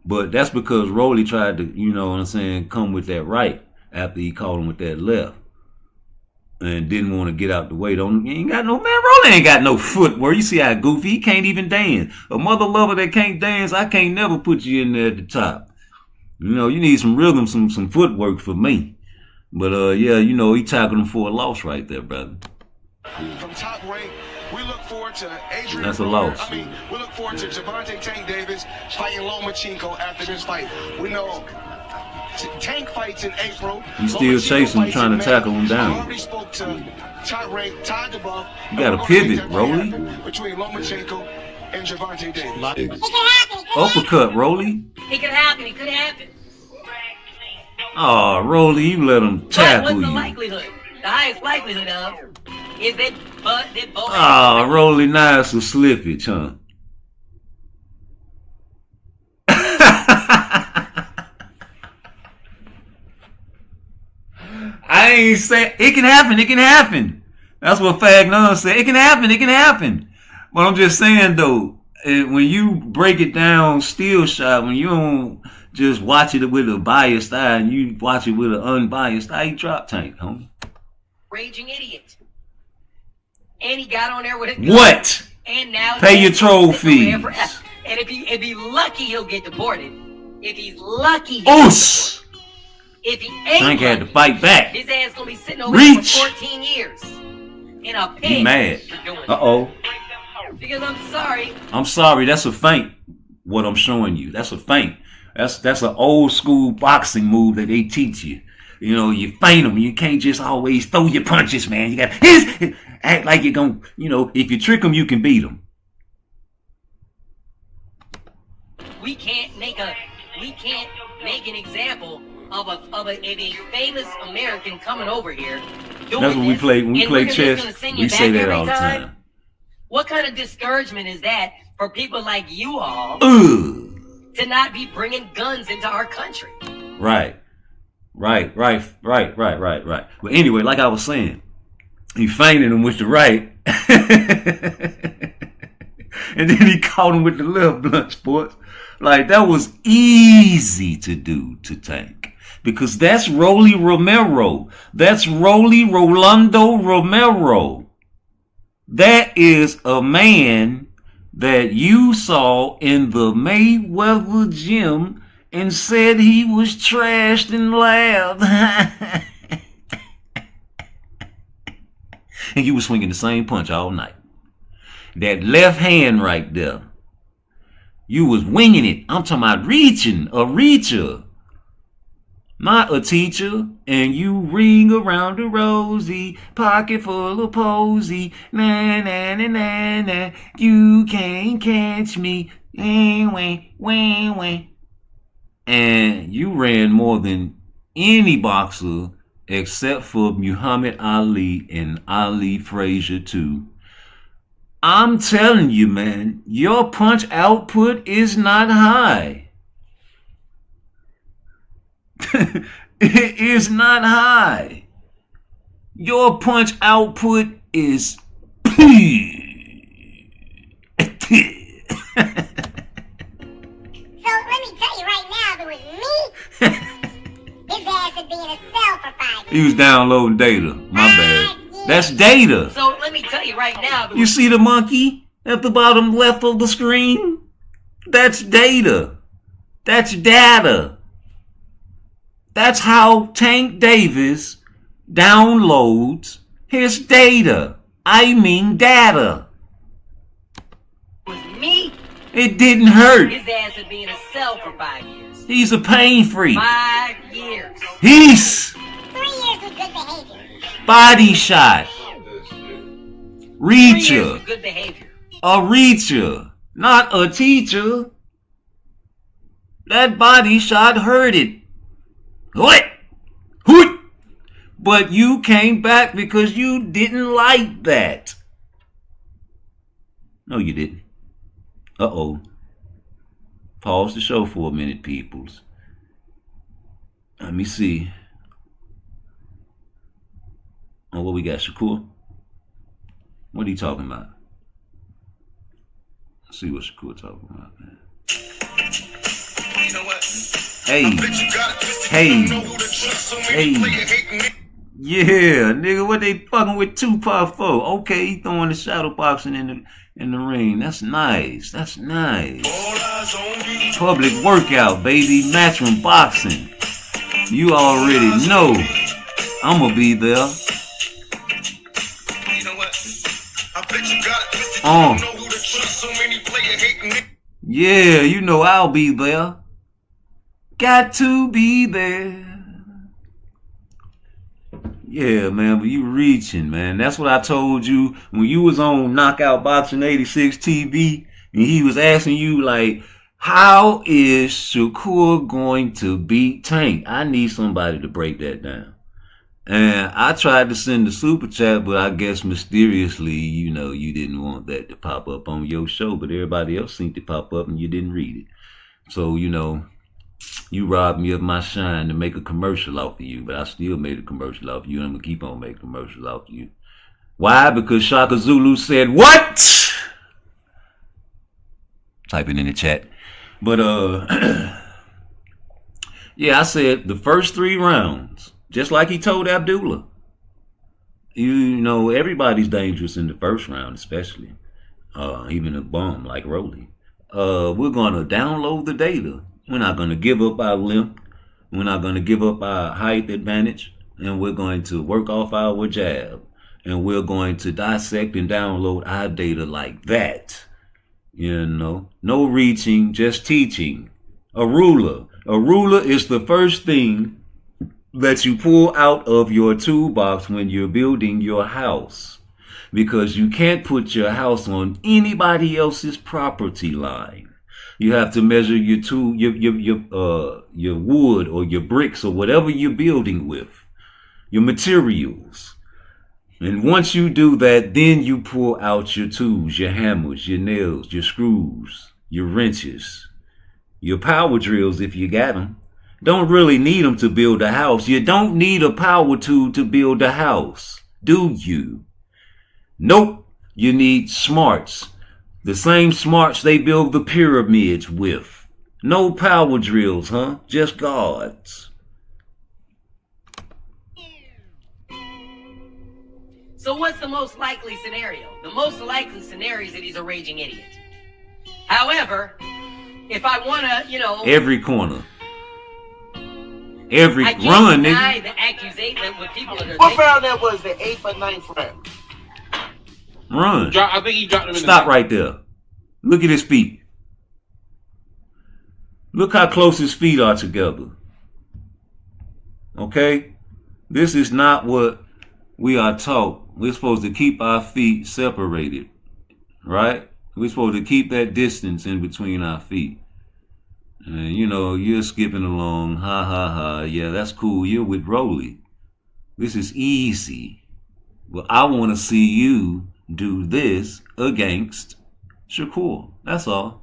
S6: But that's because Rolly tried to, you know what I'm saying, come with that right after he caught him with that left. And didn't want to get out the way. He ain't got no, man, Rolly ain't got no footwork. You see how goofy, he can't even dance. A mother lover that can't dance, I can't never put you in there at the top. You know, you need some rhythm, some footwork for me. But yeah, you know, he tackled him for a loss right there, brother.
S5: From top rank, we look forward to Adrian.
S6: That's a loss.
S5: I mean, we look forward to Javante Tank Davis fighting Lomachenko after this fight. We know Tank fights in April.
S6: He's still chasing him, trying to tackle him down.
S5: I already spoke to top rank Todd DeBuff.
S6: You got to pivot, Rolly.
S5: Between Lomachenko and Javante Davis.
S2: It could happen.
S6: Uppercut, Rolly.
S2: It could happen. It could happen.
S6: Oh, Rolly, you let him tackle
S2: What's the
S6: you.
S2: likelihood? The highest likelihood of is that both.
S6: Oh, Rolly, now it's a slippage, huh? I ain't saying it can happen. It can happen. That's what Fagnon said. It can happen. It can happen. But I'm just saying though, when you break it down, still shot, when you don't just watch it with a biased eye and you watch it with an unbiased eye, you drop Tank, homie.
S2: Raging idiot. And he got on there with a gun.
S6: What?
S2: And now
S6: Pay your troll fees.
S2: And if he lucky, he'll get deported. If he's lucky,
S6: Oos!
S2: If he ain't
S6: Tank had to
S2: lucky,
S6: fight back.
S2: his ass gonna be sitting over there
S6: Reach!
S2: for 14 years in a pit.
S6: He mad.
S2: for doing it.
S6: Uh-oh.
S2: Because I'm sorry.
S6: I'm sorry, that's a feint. What I'm showing you, that's a feint. That's an old school boxing move that they teach you. You know, you feint them. You can't just always throw your punches, man. You got act like you're gonna, you know, if you trick them, you can beat them.
S2: We can't make an example of a famous American coming over here.
S6: That's what we play when we play chess. We say that all the time.
S2: What kind of discouragement is that for people like you all to not be bringing guns into our country?
S6: Right. But anyway, like I was saying, he feinted him with the right, and then he caught him with the left, blunt sports. Like, that was easy to do to Tank. Because that's Rolly Romero. That's Rolando Romero. That is a man that you saw in the Mayweather gym and said he was trashed and laughed. And you were swinging the same punch all night. That left hand right there. You was winging it. I'm talking about reaching, a reacher. Not a teacher. And you ring around the rosy, pocket full of posy. Na na na na na. You can't catch me. And you ran more than any boxer except for Muhammad Ali and Ali Frazier too. I'm telling you, man, your punch output is not high. It is not high. Your punch output is
S22: So let me tell you right now, if it was me, his ass would be in a cell for 5 years.
S6: He was downloading data. My bad. That's data.
S2: So let me tell you right now.
S6: You see the monkey at the bottom left of the screen? That's data. That's data. That's how Tank Davis downloads his data. I mean data.
S2: With me,
S6: it didn't hurt.
S2: His ass would be in a cell for 5 years.
S6: He's a pain freak.
S2: 5 years.
S6: He's
S22: 3 years with good behavior.
S6: body shot.
S2: 3 years
S6: Reacher.
S2: with good behavior.
S6: A reacher. Not a teacher. That body shot hurt it. What? Hoot! But you came back because you didn't like that. No, you didn't. Uh-oh. Pause the show for a minute, peoples. Let me see. Oh, what we got, Shakur? What are you talking about?
S1: See what Shakur talking about, man.
S5: You know what?
S1: Hey. Yeah, nigga, what they fucking with Tupac for? Okay, he throwing the shadow boxing in the ring. That's nice. That's nice. Public workout, baby. Matchroom boxing. You already know. I'ma be there.
S5: You know what? I bet you got it.
S1: Oh.
S5: You know who to trust. So many player hating.
S1: Yeah, you know I'll be there. Got to be there. Yeah, man, but you reaching, man. That's what I told you when you was on Knockout Boxing 86 TV and he was asking you, like, how is Shakur going to beat Tank? I need somebody to break that down. And I tried to send the super chat, but I guess mysteriously, you know, you didn't want that to pop up on your show, but everybody else seemed to pop up and you didn't read it. So, you know, you robbed me of my shine to make a commercial off of you, but I still made a commercial off of you, and I'm going to keep on making commercials off of you. Why? Because Shaka Zulu said, what? Type it in the chat. But, yeah, I said the first 3 rounds, just like he told Abdullah. You know, everybody's dangerous in the first round, especially. Even a bum like Rolly. We're going to download the data. We're not going to give up our length. We're not going to give up our height advantage. And we're going to work off our jab. And we're going to dissect and download our data like that. You know, no reaching, just teaching. A ruler. A ruler is the first thing that you pull out of your toolbox when you're building your house. Because you can't put your house on anybody else's property line. You have to measure your wood or your bricks or whatever you're building with, your materials. And once you do that, then you pull out your tools, your hammers, your nails, your screws, your wrenches, your power drills if you got them. Don't really need them to build a house. You don't need a power tool to build a house, do you? Nope. You need smarts. The same smarts they build the pyramids with. No power drills, huh? Just guards.
S2: So what's the most likely scenario? The most likely scenario is that he's a raging idiot. However, if I want to, you know...
S1: Every corner. Every
S2: I can't
S1: run,
S2: deny
S1: nigga.
S2: the accusation with people that are...
S7: What round that was? The 8th or 9th round?
S1: Run.
S9: I think he dropped him in
S1: Stop right there. Look at his feet. Look how close his feet are together. Okay? This is not what we are taught. We're supposed to keep our feet separated. Right? We're supposed to keep that distance in between our feet. And you know, you're skipping along. Ha ha ha. Yeah, that's cool. You're with Rolly. This is easy. Well, I want to see you do this against Shakur. That's all.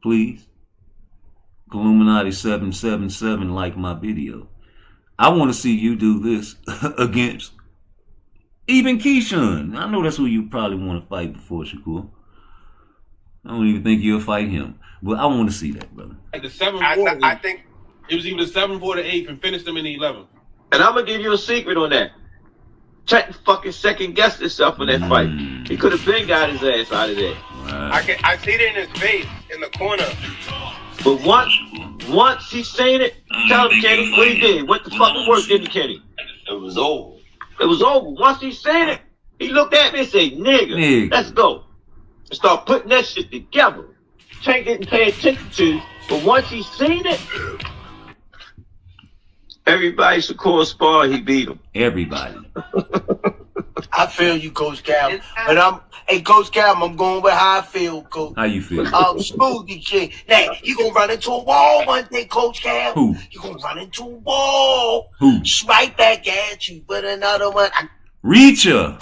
S1: Please. Illuminati 777 like my video. I want to see you do this against even Keyshawn. I know that's who you probably want to fight before Shakur. I don't even think you'll fight him. But I want to see that, brother.
S9: Like the 7-4. I think it was either the 7-4 or the 8th and finished him in the 11th.
S10: And I'm going to give you a secret on that. Check fucking second guessed himself in that fight. He could have been got his ass out of there.
S9: Right. I see it in his face in the corner.
S10: But once he seen it, tell him, Kenny, what he did. What the fucking work did he, Kenny?
S3: It was over.
S10: It was over. Once he seen it, he looked at me and said, nigga, let's go. And start putting that shit together. Tank didn't pay attention to, but once he seen it, everybody Shakur spar, he beat him.
S1: Everybody.
S7: I feel you, Coach Cal. But Coach Cal, I'm going with how I feel, Coach.
S1: How you feel?
S7: Smoothie King. Now, you gonna run into a wall one day, Coach Cal.
S1: Who?
S7: You gonna run into a wall.
S1: Who?
S7: Right back at you, but another one.
S1: Reacher.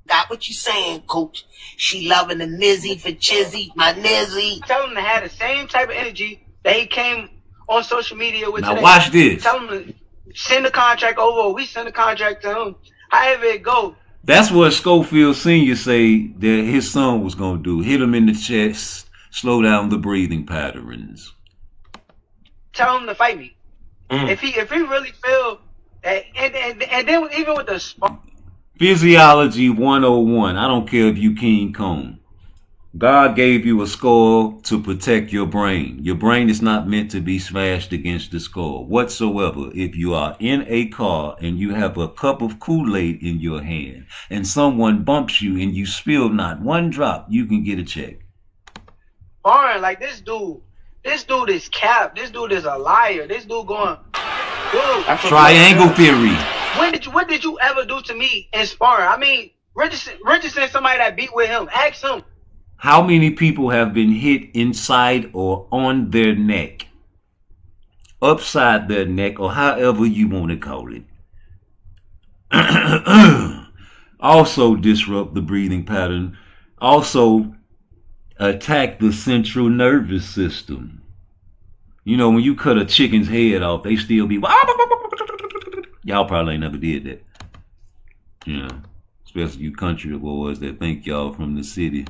S7: Got what you saying, Coach. She loving the Nizzy for Chizzy, my Nizzy.
S24: Tell him to have the same type of energy that he came on social media with
S1: now
S24: today.
S1: Watch this.
S24: Tell him to send the contract over or we send the contract to him. However it go.
S1: That's what Schofield Sr. say that his son was going to do. Hit him in the chest, slow down the breathing patterns.
S24: Tell him to fight me. If he really feel that, and then even with the
S1: Physiology 101. I don't care if you King Kong. God gave you a skull to protect your brain. Your brain is not meant to be smashed against the skull whatsoever. If you are in a car and you have a cup of Kool-Aid in your hand and someone bumps you and you spill not one drop, you can get a check.
S24: Foreign, like this dude is cap. This dude is a liar. This dude going, dude.
S1: Triangle theory.
S24: What did you ever do to me in sparring? I mean, Richardson, somebody that beat with him. Ask him.
S1: How many people have been hit inside or on their neck, upside their neck, or however you want to call it? Also disrupt the breathing pattern. Also attack the central nervous system. You know, when you cut a chicken's head off, they still be... Y'all probably ain't never did that. You know, especially you country boys that think y'all from the city.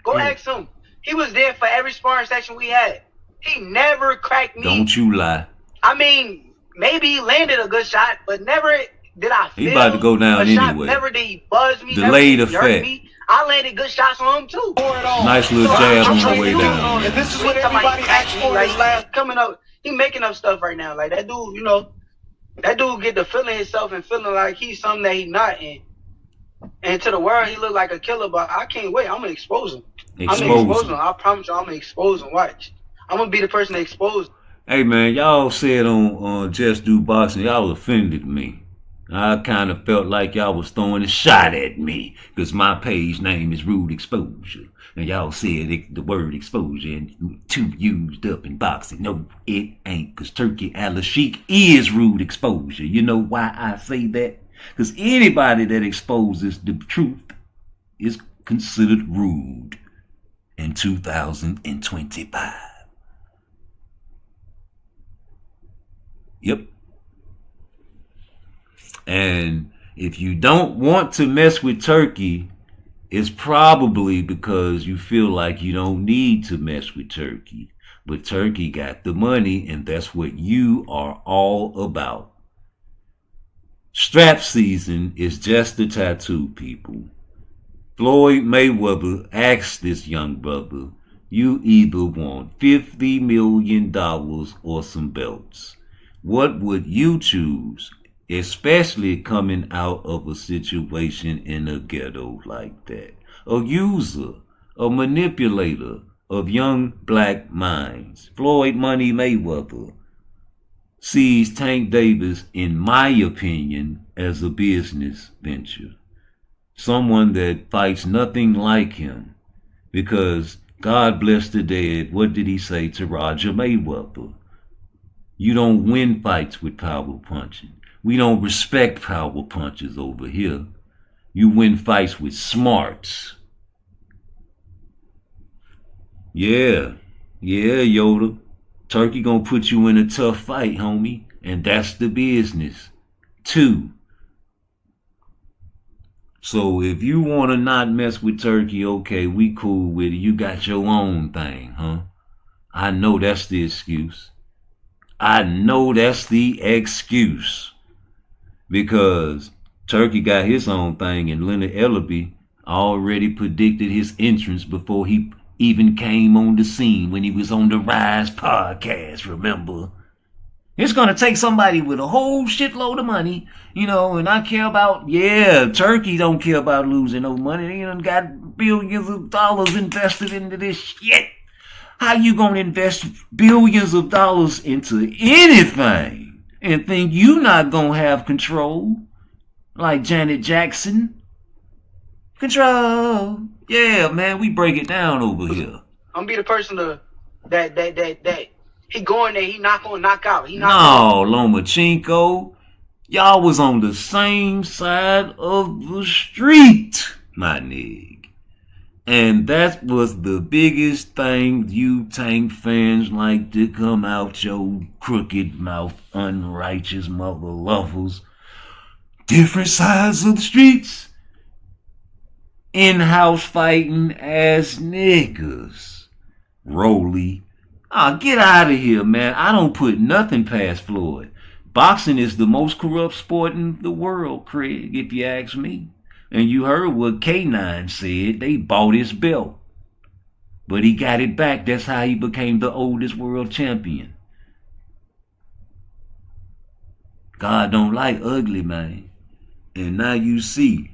S24: Go ask him. He was there for every sparring session we had. He never cracked me.
S1: Don't you lie.
S24: I mean, maybe he landed a good shot, but never did I feel
S1: he about to go down
S24: a shot.
S1: anyway.
S24: Never did he buzz me.
S1: Delayed
S24: never did he hurt
S1: effect.
S24: me. I landed good shots on him too.
S1: Nice little jab on the way down.
S24: And this is what everybody asks for. Like, last coming up, he making up stuff right now. Like that dude, you know, that dude get to feeling himself and feeling like he's something that he's not in. And to the world, he look like a killer, but I can't wait. I'm gonna expose him. I'm gonna expose him. I promise you, I'm gonna expose him. Watch. I'm gonna be the person to expose him.
S1: Hey man, y'all said on Just Do Boxing, y'all offended me. I kind of felt like y'all was throwing a shot at me because my page name is Rude Exposure. And y'all said the word exposure and too used up in boxing. No, it ain't, because Turkey Al-Sheikh is rude exposure. You know why I say that? Because anybody that exposes the truth is considered rude in 2025. Yep. And if you don't want to mess with Turkey, it's probably because you feel like you don't need to mess with Turkey. But Turkey got the money, and that's what you are all about. Strap season is just a tattoo, people. Floyd Mayweather asked this young brother, you either want $50 million or some belts. What would you choose? Especially coming out of a situation in a ghetto like that. A user, a manipulator of young black minds. Floyd Money Mayweather sees Tank Davis, in my opinion, as a business venture. Someone that fights nothing like him. Because God bless the dead, what did he say to Roger Mayweather? You don't win fights with power punching. We don't respect power punches over here. You win fights with smarts. Yeah, Yoda. Turkey gonna put you in a tough fight, homie. And that's the business, too. So if you want to not mess with Turkey, okay, we cool with it. You got your own thing, huh? I know that's the excuse. Because Turkey got his own thing, and Leonard Ellerby already predicted his entrance before he even came on the scene when he was on the Rise podcast, remember? It's going to take somebody with a whole shitload of money, you know, and I care about, Turkey don't care about losing no money. They done got billions of dollars invested into this shit. How you going to invest billions of dollars into anything and think you not going to have control? Like Janet Jackson. Control. Yeah, man, we break it down over here.
S24: I'm be the person that he going there, he not gonna knock out.
S1: No, Lomachenko, y'all was on the same side of the street, my nigga. And that was the biggest thing you Tank fans like to come out your crooked mouth, unrighteous mother lovers,
S6: different sides of the streets. In-house fighting ass niggas. Rolly. Get out of here, man. I don't put nothing past Floyd. Boxing is the most corrupt sport in the world, Craig, if you ask me. And you heard what K9 said. They bought his belt. But he got it back. That's how he became the oldest world champion. God don't like ugly, man. And now you see.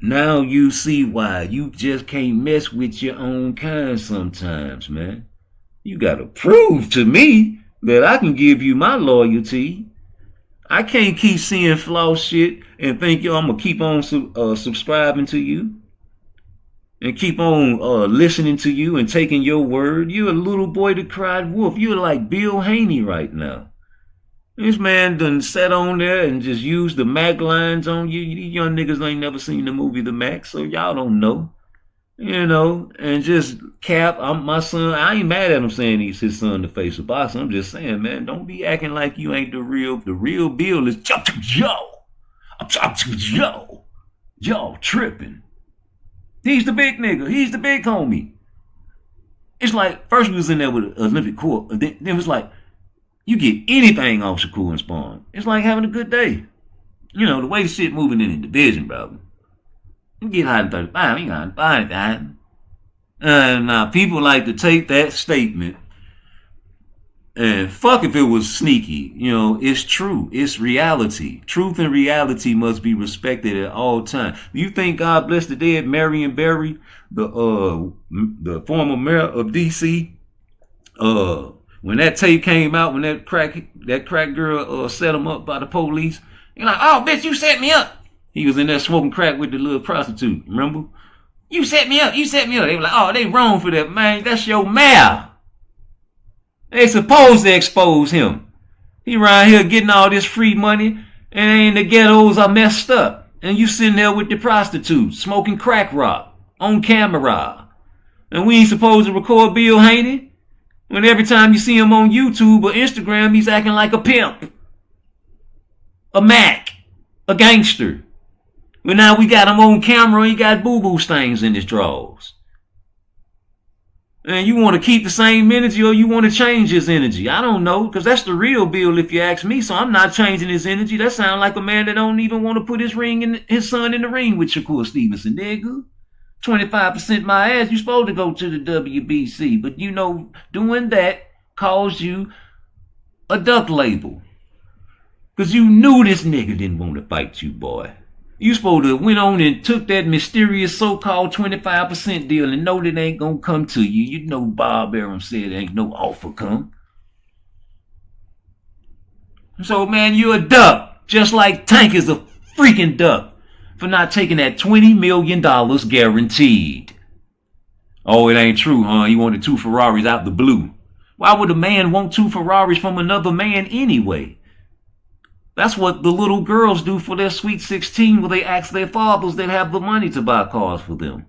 S6: Now you see why. You just can't mess with your own kind sometimes, man. You gotta prove to me that I can give you my loyalty. I can't keep seeing flaw shit and think, I'm gonna keep on subscribing to you. And keep on listening to you and taking your word. You're a little boy that cried wolf. You're like Bill Haney right now. This man done sat on there and just used the Mac lines on you. You young niggas ain't never seen the movie The Mac, so y'all don't know. You know, and just cap. My son, I ain't mad at him saying he's his son, the face of boxing. I'm just saying, man, don't be acting like you ain't the real. The real Bill is Joe. I'm talking to Joe. Joe tripping. He's the big nigga. He's the big homie. It's like, first we was in there with Olympic Court. Then it was like, you get anything off Shakur and Spawn. It's like having a good day. You know, the way the shit moving in the division, brother. You get 135, you got 135. Now, people like to take that statement and fuck if it was sneaky. You know, it's true. It's reality. Truth and reality must be respected at all times. You think God bless the dead, Marion Barry, the former mayor of D.C., when that tape came out, when that crack girl set him up by the police, you're like, oh, bitch, you set me up. He was in there smoking crack with the little prostitute, remember? You set me up, you set me up. They were like, oh, they wrong for that, man. That's your mayor. They supposed to expose him. He around here getting all this free money, and the ghettos are messed up. And you sitting there with the prostitute, smoking crack rock, on camera. And we ain't supposed to record Bill Haney? When every time you see him on YouTube or Instagram, he's acting like a pimp, a Mac, a gangster. But now we got him on camera and he got boo-boo stains in his drawers. And you want to keep the same energy or you want to change his energy? I don't know, because that's the real Bill if you ask me. So I'm not changing his energy. That sounds like a man that don't even want to put his son in the ring with Shakur Stevenson, nigga. 25% my ass, you supposed to go to the WBC. But you know, doing that caused you a duck label. Because you knew this nigga didn't want to fight you, boy. You supposed to went on and took that mysterious so-called 25% deal and know that ain't gonna come to you. You know Bob Arum said ain't no offer come. So, man, you're a duck. Just like Tank is a freaking duck. For not taking that $20 million guaranteed. Oh, it ain't true, huh? He wanted 2 Ferraris out the blue. Why would a man want 2 Ferraris from another man anyway? That's what the little girls do for their Sweet 16 when they ask their fathers that have the money to buy cars for them.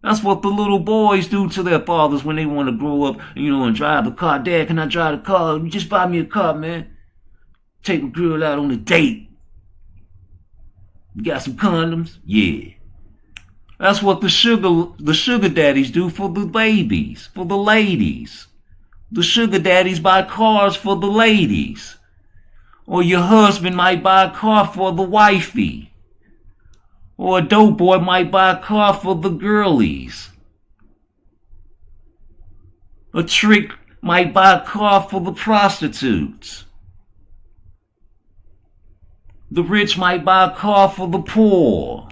S6: That's what the little boys do to their fathers when they want to grow up, and drive a car. Dad, can I drive the car? You just buy me a car, man. Take my girl out on a date. You got some condoms? Yeah. That's what the sugar daddies do for the babies, for the ladies. The sugar daddies buy cars for the ladies. Or your husband might buy a car for the wifey. Or a dope boy might buy a car for the girlies. A trick might buy a car for the prostitutes. The rich might buy a car for the poor.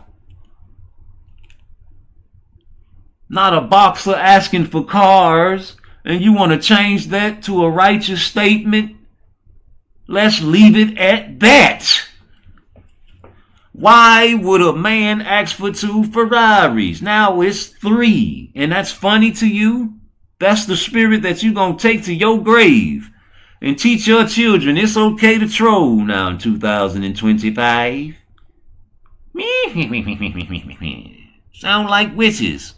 S6: Not a boxer asking for cars, and you want to change that to a righteous statement? Let's leave it at that. Why would a man ask for 2 Ferraris? Now it's 3. And that's funny to you? That's the spirit that you're going to take to your grave. And teach your children it's okay to troll now in 2025. Sound like witches.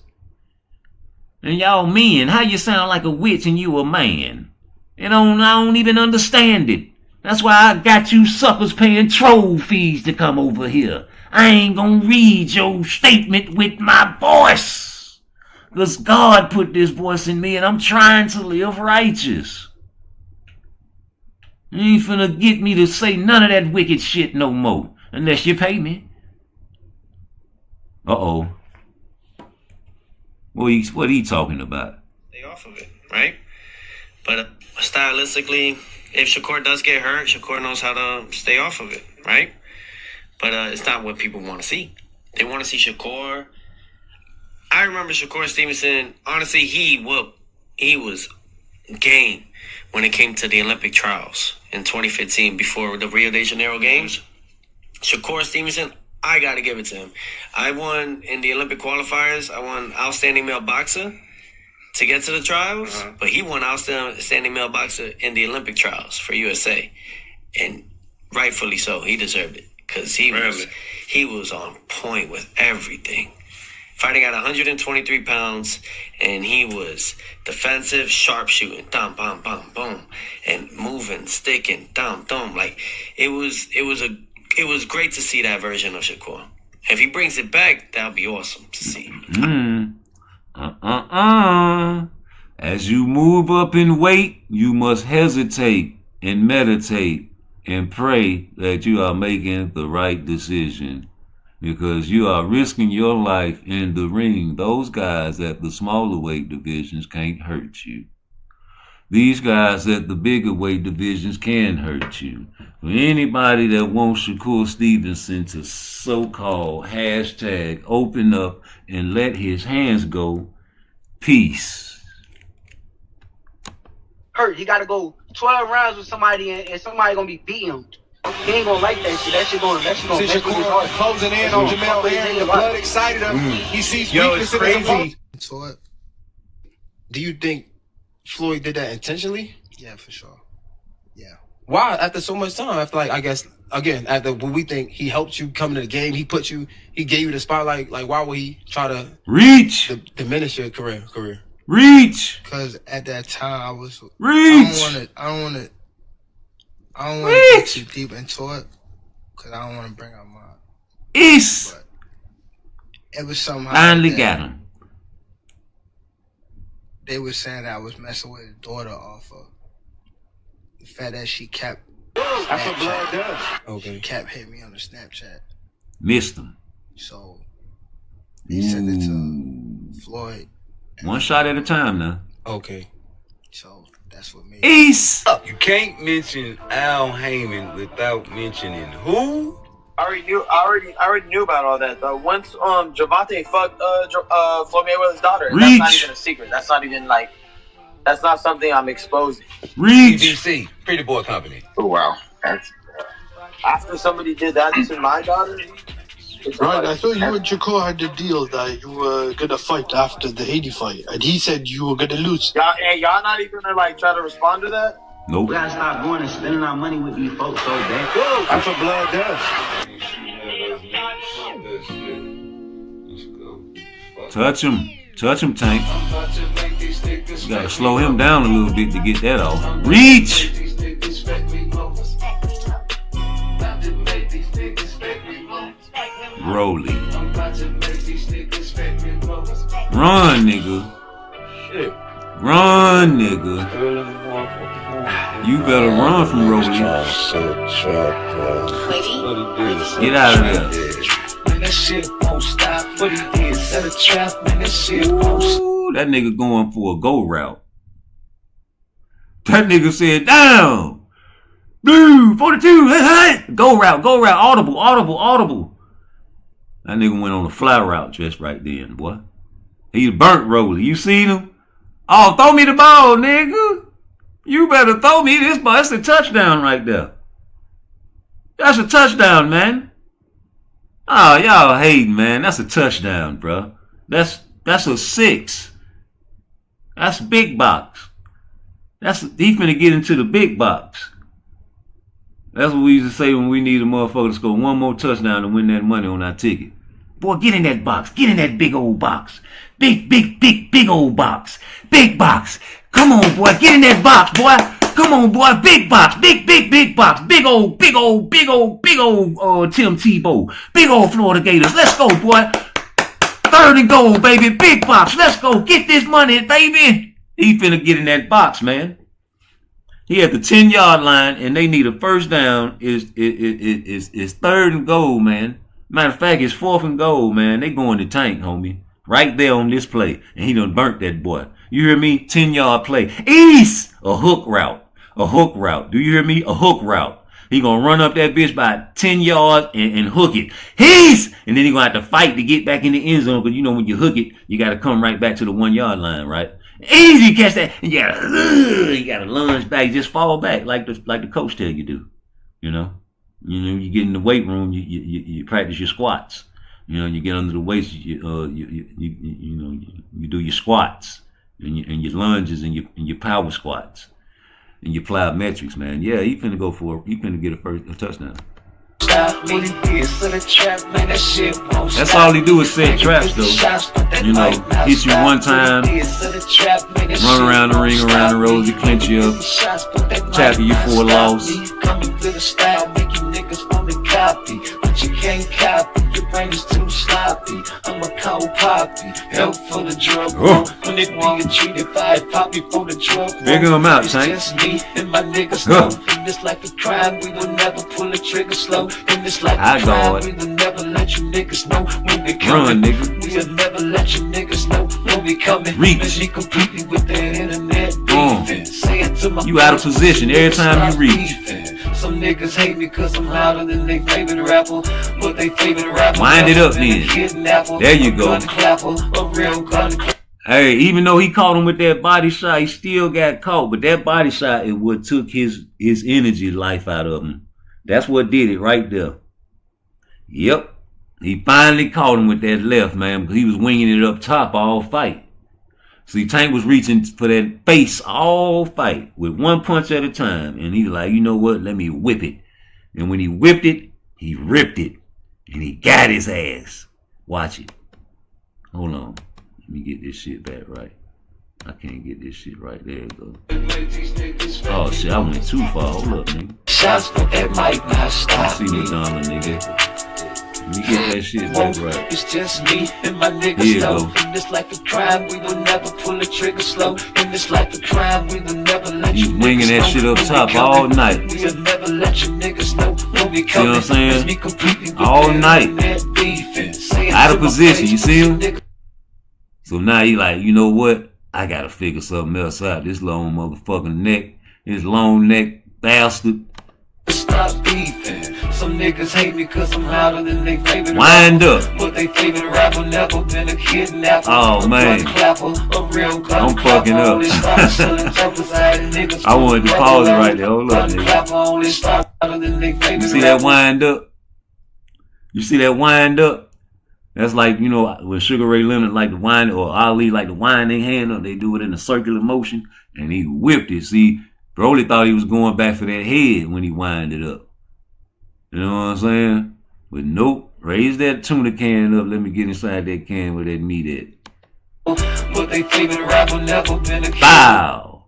S6: And y'all men, how you sound like a witch and you a man? And I don't even understand it. That's why I got you suckers paying troll fees to come over here. I ain't gonna read your statement with my voice. Because God put this voice in me and I'm trying to live righteous. You ain't finna get me to say none of that wicked shit no more. Unless you pay me. Uh-oh. What are he talking about?
S22: Stay off of it, right? But stylistically, if Shakur does get hurt, Shakur knows how to stay off of it, right? But it's not what people want to see. They want to see Shakur. I remember Shakur Stevenson, honestly, he was game when it came to the Olympic trials in 2015 before the Rio de Janeiro games. Shakur Stevenson, I got to give it to him. I won in the Olympic qualifiers. I won Outstanding Male Boxer to get to the trials, but he won Outstanding Male Boxer in the Olympic trials for USA. And rightfully so. He deserved it because he was on point with everything. Fighting at 123 pounds, and he was defensive, sharpshooting, dum, bum, bum, boom, and moving, sticking, dum, dum. Like it was great to see that version of Shakur. If he brings it back, that'll be awesome to see.
S6: As you move up in weight, you must hesitate and meditate and pray that you are making the right decision. Because you are risking your life in the ring. Those guys at the smaller weight divisions can't hurt you. These guys at the bigger weight divisions can hurt you. For anybody that wants Shakur Stevenson to so-called hashtag open up and let his hands go, peace.
S24: Hurt. He got to go 12 rounds with somebody and somebody going to be beating him. He ain't gonna like that shit. That shit gonna
S11: See Shakur closing in on Jamel Aaron. The blood excited him. He sees weakness in his opponent.
S13: Do you think Floyd did that intentionally?
S15: Yeah, for sure. Yeah.
S13: Why? After so much time, after I guess again, after what we think he helped you come to the game, he gave you the spotlight. Like, why would he try to diminish your career?
S6: Reach.
S15: Because at that time I was.
S6: Reach.
S15: I don't want to get too deep into it because I don't want to bring up my.
S6: But
S15: it was somehow.
S6: Finally got him.
S15: They were saying that I was messing with his daughter off of the fact that she kept.
S11: That's what blood does.
S15: Okay. She kept hitting me on the Snapchat.
S6: Missed him.
S15: So he sent it to Floyd.
S6: One shot at a time now.
S13: Okay.
S15: So that's what made
S6: Ace.
S3: You can't mention Al Heyman without mentioning who?
S16: I already knew about all that though. Once Javante fucked Floyd Mayweather's daughter, that's not even a secret. That's not even like that's not something I'm exposing.
S6: Reach.
S3: PBC, Pretty Boy Company.
S16: Oh wow. That's, after somebody did that to my daughter.
S13: Right, I thought you and Shakur had the deal that you were gonna fight after the Haiti fight, and he said you were gonna lose.
S16: Y'all not even gonna like try to respond to that?
S6: Nope.
S20: We gotta stop going and spending our money with these folks so bad.
S11: That's what blood does.
S6: Touch him, Tank. You gotta slow him down a little bit to get that off. Reach. Rolly. Run, nigga. Run, nigga. You better run from Rolly. Get out of there. Ooh, that nigga going for a go route. That nigga said, down. Blue, 42, hey. Go route, audible. That nigga went on a fly route just right then, boy. He burnt Rolly. You seen him? Oh, throw me the ball, nigga. You better throw me this ball. That's a touchdown right there. That's a touchdown, man. Oh, y'all hating, man. That's a touchdown, bro. That's a 6. That's big box. He finna get into the big box. That's what we used to say when we need a motherfucker to score one more touchdown to win that money on our ticket. Boy, get in that box. Get in that big old box. Big old box. Big box. Come on, boy. Get in that box, boy. Come on, boy. Big box. Big box. Big old Tim Tebow. Big old Florida Gators. Let's go, boy. 3rd and goal, baby. Big box. Let's go. Get this money, baby. He finna get in that box, man. He at the 10-yard line, and they need a first down. It's 3rd and goal, man. Matter of fact, it's 4th and goal, man. They going to tank, homie. Right there on this play. And he done burnt that boy. You hear me? 10-yard play. East! A hook route. A hook route. Do you hear me? A hook route. He gonna run up that bitch by 10 yards and hook it. East! And then he gonna have to fight to get back in the end zone. Because you know when you hook it, you gotta come right back to the 1-yard line, right? Easy catch that. And you gotta lunge back. Just fall back like the coach tell you do. You know? You get in the weight room, you practice your squats. You know, you get under the weights, you do your squats and your lunges and your power squats and your plyometrics, man. Yeah, he finna get a touchdown. That's all he do is set traps, though. You know, hit you one time, run around the ring, around the rosy, clinch you up, tackle you for a loss.
S8: But you can't copy, your brain is too sloppy. I'm a cold poppy, help for the drug. When they want to treat if I poppy for the drug.
S6: Figure him out, Tank.
S8: It's just me and my niggas know. And it's like a crime, we will never pull the trigger slow. And it's like a crime, we will never let you niggas know when we coming. We will never let you niggas know when we coming.
S6: Reach.
S8: Me completely with the internet beefing. Say it to my
S6: you out of position every time you reach.
S8: Some niggas hate me cause I'm louder than they favorite rapper. But they favorite rapper.
S6: Wind it up then. There you go. Hey, even though he caught him with that body shot, he still got caught. But that body shot is what took his energy life out of him. That's what did it right there. Yep. He finally caught him with that left, man. Because he was winging it up top all fight. See, Tank was reaching for that face all fight with one punch at a time. And he was like, you know what? Let me whip it. And when he whipped it, he ripped it. And he got his ass. Watch it. Hold on. Let me get this shit back right. I can't get this shit right. There it goes. Oh, shit. I went too far. Hold up, nigga.
S8: Shots, but that might not stop.
S6: See McDonald, nigga. Let me get that shit back right.
S8: It's just me and my niggas know. And it's like a crime, we will never pull the trigger slow. And it's like a crime, we will never let you niggas
S6: winging that shit up top all night.
S8: We will never let you niggas know when we
S6: see what I'm saying? All night. Out of position, you see him? So now he like, you know what? I gotta figure something else out. This long motherfucking neck, this long neck bastard.
S8: Stop beefing. Some niggas hate me cause I'm louder than they favorite
S6: wind
S8: rapper.
S6: Up.
S8: But they favorite rapper never been a kidnapper.
S6: Oh man. I'm fucking up. I wanted to pause it right there. Hold up, nigga. You see that wind up? You see that wind up? That's like, you know, when Sugar Ray Leonard like to wind, or Ali like to wind their hand up, they do it in a circular motion, and he whipped it. See, Broly thought he was going back for that head when he wind it up. You know what I'm saying? But nope. Raise that tuna can up. Let me get inside that can with that meat at.
S8: But they favorite rapper never been a
S6: bow.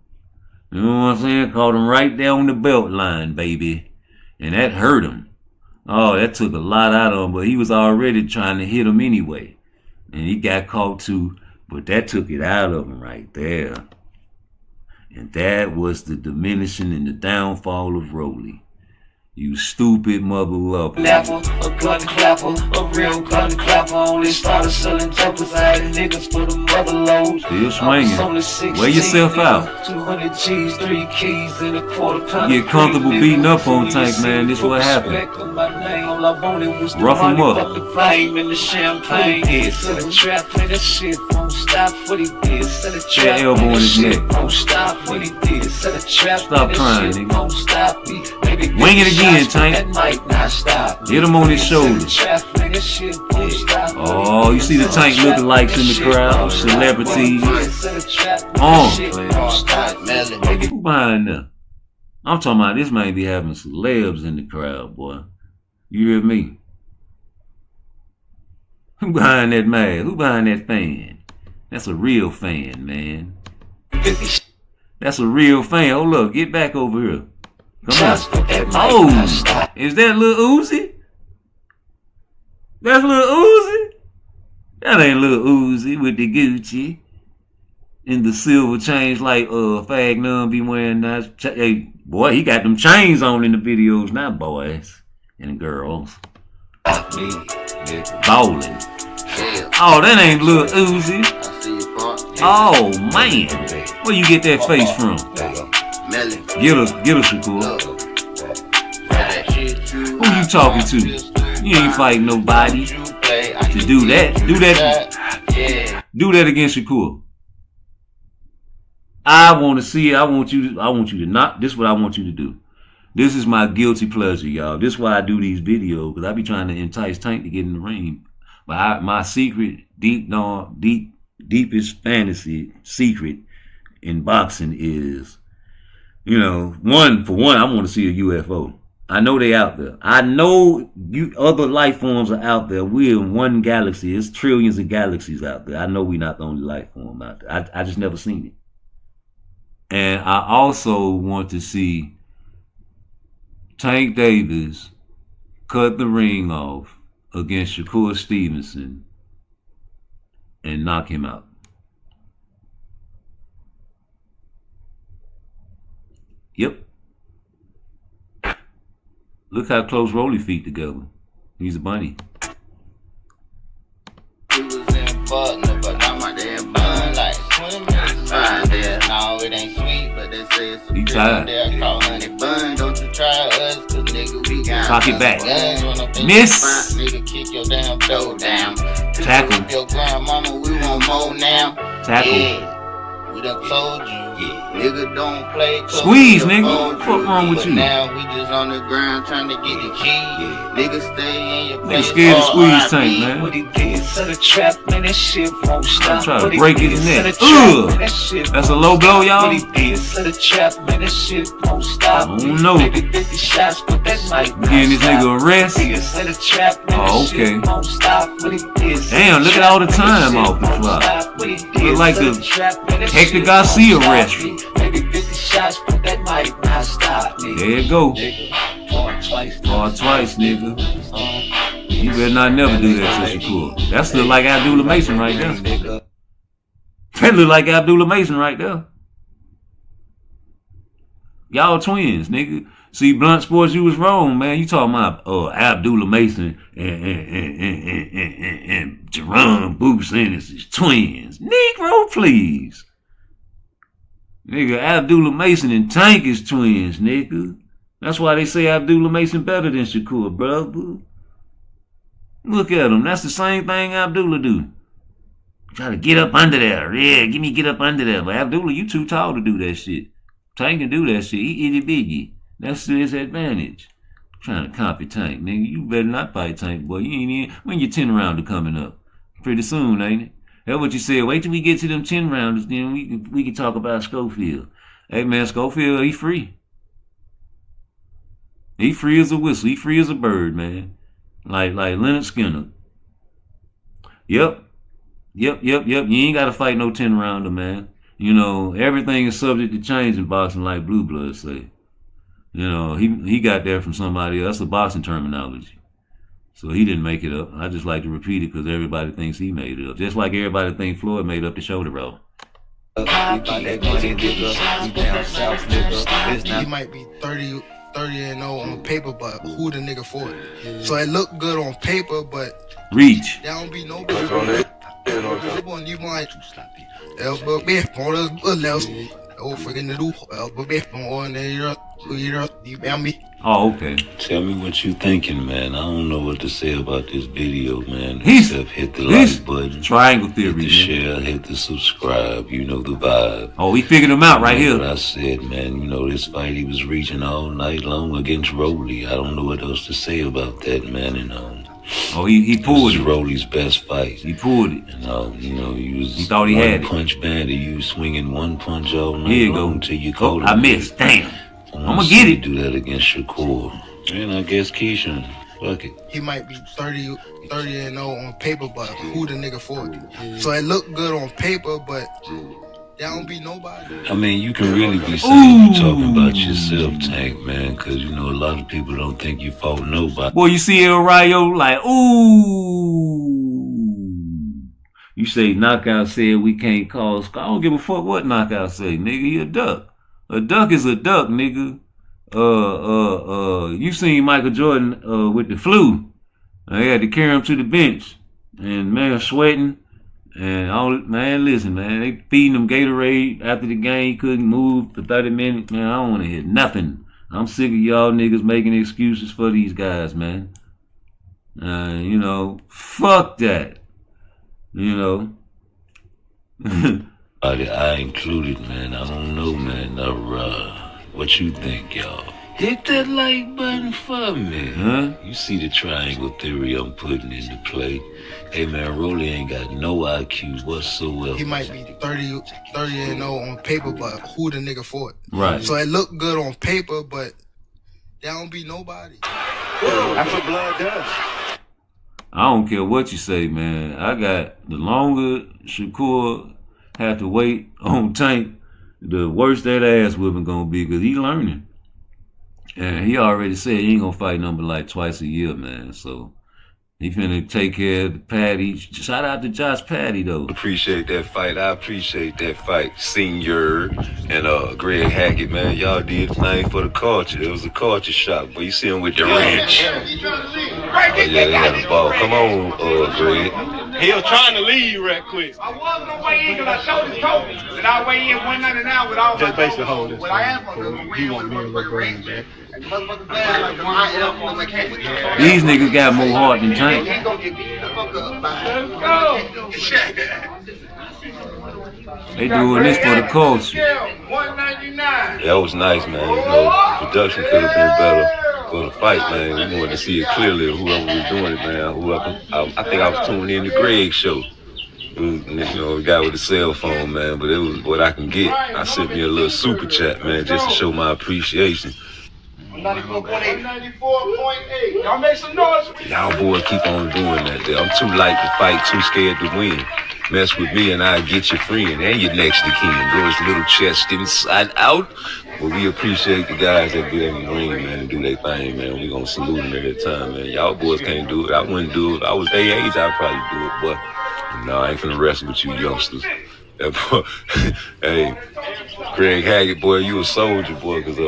S6: You know what I'm saying? Caught him right there on the belt line, baby. And that hurt him. Oh, that took a lot out of him. But he was already trying to hit him anyway. And he got caught too. But that took it out of him right there. And that was the diminishing and the downfall of Rolly. You stupid mother lover.
S8: A gun clapper, a real gun clapper. Only started selling jokers. I had niggas for the mother loads.
S6: Still swinging. Wear yourself out.
S8: 200 G's, 3 keys, and a quarter pound.
S6: You get comfortable beating up on Tank, man. This is what happened. Rough him up.
S8: The flame and the champagne. Sell a trap, man, that shit won't stop what he did. Sell a trap,
S6: elbow in his neck.
S8: Won't stop what he did. Sell a trap,
S6: stop trying, nigga.
S8: Won't stop me.
S6: Wing it again, Tank. Hit him on his shoulder. Oh, you see the Tank looking likes in the crowd. Celebrities. Who behind them? I'm talking about this man be having celebs in the crowd, boy. You hear me? Who behind that man? Who behind that fan? That's a real fan, man. That's a real fan. Hold up, get back over here. Come on. Oh, is that Lil Uzi? That's Lil Uzi? That ain't Lil Uzi with the Gucci and the silver chains like Fag Nunn be wearing now. Hey, boy, he got them chains on in the videos now, boys and girls. Bowling. Oh, that ain't Lil Uzi. Oh man, where you get that face from? Get her, Shakur. Who you talking to? You ain't fighting nobody to do that. Do that against Shakur. I want to see it. I want you to not. This is what I want you to do. This is my guilty pleasure, y'all. This is why I do these videos, because I be trying to entice Tank to get in the ring. But my secret, deepest fantasy secret in boxing is, you know, for one, I want to see a UFO. I know they out there. I know other life forms are out there. We're in one galaxy. There's trillions of galaxies out there. I know we're not the only life form out there. I just never seen it. And I also want to see Tank Davis cut the ring off against Shakur Stevenson and knock him out. Yep. Look how close Rolly feet together. He's a bunny.
S12: We was in partner, but now my damn bun like 20 minutes. No, it ain't sweet, but they say it's a
S6: he tired.
S12: There, call honey bun. Don't you try us, cause nigga, we got
S6: talk it back. Miss.
S12: Spot, nigga, kick your damn door down.
S6: Tackle.
S12: Your grandmama, we want more now.
S6: Tackle.
S12: Yeah, we done told you. Nigga, don't play.
S6: Squeeze, nigga. What's wrong with you?
S12: Now we just on the ground trying to get the key. Nigga, stay in your place.
S6: Nigga scared to squeeze Tank, man.
S8: What he did, set a trap, man, that shit won't stop.
S6: I'm trying to break his neck. Ugh. That's a low blow, y'all.
S8: What he did, set a trap, man, that shit won't stop.
S6: I don't know.
S8: Maybe 50 shots, but that might not
S6: getting this nigga a rest.
S8: Set a trap, man,
S6: oh, okay.
S8: Won't stop. What he did,
S6: damn, look at all the time off the clock. Look like the Hector Garcia rest.
S8: Maybe 50 shots, but that might not stop.
S6: There you go. Twice, nigga. You better not never do that to Shakur. That's look like Abdullah Mason right there. That look like Abdullah Mason right there. Y'all twins, nigga. See, Blunt Sports, you was wrong, man. You talking about Abdullah Mason and Jerome Boots Ennis is twins. Negro, please. Nigga, Abdullah Mason and Tank is twins, nigga. That's why they say Abdullah Mason better than Shakur, brother. Look at him. That's the same thing Abdullah do. Try to get up under there. Yeah, give me get up under there. But Abdullah, you too tall to do that shit. Tank can do that shit. He itty bitty. That's to his advantage. Trying to copy Tank, nigga. You better not fight Tank, boy. You ain't even when your 10 rounder coming up. Pretty soon, ain't it? That's what you said. Wait till we get to them 10 rounders, then we can talk about Schofield. Hey man, Schofield, he free. He free as a whistle. He free as a bird, man. Like Leonard Skinner. Yep. You ain't gotta fight no 10 rounder, man. You know, everything is subject to change in boxing, like Blue Blood say. You know, he got that from somebody else. That's the boxing terminology. So he didn't make it up. I just like to repeat it because everybody thinks he made it up. Just like everybody thinks Floyd made up the shoulder roll.
S15: He might be 30 and 0 on paper, but who the nigga for it? So it look good on paper, but
S6: reach.
S15: There don't be no good. You might
S6: oh, okay.
S1: Tell me what you thinking, man. I don't know what to say about this video, man. Except hit the like button.
S6: Triangle theory.
S1: Hit the share, hit the subscribe. You know the vibe.
S6: Oh, we figured him out right here.
S1: What I said, man. You know, this fight he was reaching all night long against Rolly. I don't know what else to say about that, man. And
S6: oh, he pulled
S1: it. Rolly's best fight.
S6: He pulled it.
S1: And you know, he
S6: thought he had it.
S1: Punch bandit. You swinging one punch all night
S6: here you
S1: long
S6: go.
S1: until you called
S6: I missed. Damn. I'm gonna get it.
S1: Do that against Shakur. And I guess Keisha. Fuck it.
S15: He might be 30 and 0 on paper, but who the nigga for it? So it look good on paper, but There don't be nobody.
S1: I mean, you can really be saying you talking about yourself, Tank, man, because, you know, a lot of people don't think you fought nobody. Boy, you see El Rayo like, ooh. You say Knockout said we can't call Scott. I don't give a fuck what Knockout say, nigga. He a duck. A duck is a duck, nigga. You seen Michael Jordan with the flu. They had to carry him to the bench. And man, sweating. And all, man, listen, man, they feeding him Gatorade after the game. He couldn't move for 30 minutes. Man, I don't want to hear nothing. I'm sick of y'all niggas making excuses for these guys, man. You know, fuck that. You know. I included, man. I don't know, man. What you think, y'all? Hit that like button for me, huh? You see the triangle theory I'm putting into play. Hey, man, Rolly ain't got no IQ whatsoever.
S15: He might be 30-0 on paper, but who the nigga for it?
S1: Right.
S15: So it look good on paper, but there don't be nobody.
S25: That's what blood does.
S1: I don't care what you say, man. I got the longer Shakur had to wait on Tank, the worse that ass whipping gonna be, because he learning. And he already said he ain't gonna fight number like twice a year, man. So he finna take care of the Patty. Shout out to Josh Patty, though. Appreciate that fight. I appreciate that fight. Senior and Greg Hackett, man. Y'all did the thing for the culture. It was a culture shock. But you see him with the wrench. Oh, yeah, they had a ball. Come on, Greg.
S25: He was trying to leave right quick. I was gonna weigh in because I showed his trophy. That I weigh in 199 with all
S13: just basically hold this.
S25: What I am
S13: you want me to look around back.
S1: These niggas got more heart than Tank.
S25: Let's go.
S1: They doing this for the culture.
S25: 199.
S1: That was nice, man. You know, the production could have been better for the fight, man. We wanted to see it clearly, whoever was doing it, man. I think I was tuning in to Greg's show. You know, the guy with the cell phone, man, but it was what I can get. I sent me a little super chat, man, just to show my appreciation.
S25: 94.8. 94.8. Y'all make some noise.
S1: Y'all boys keep on doing that there. I'm too light to fight, too scared to win. Mess with me and I'll get your friend and your next to kin. Grow his little chest inside out. But we appreciate the guys that get in the ring, man, and do their thing, man. We gonna salute them every time, man. Y'all boys can't do it. I wouldn't do it. If I was their age, I'd probably do it, but no, I ain't finna wrestle with you youngsters. That boy, hey, Greg Hackett, boy, you a soldier, boy, because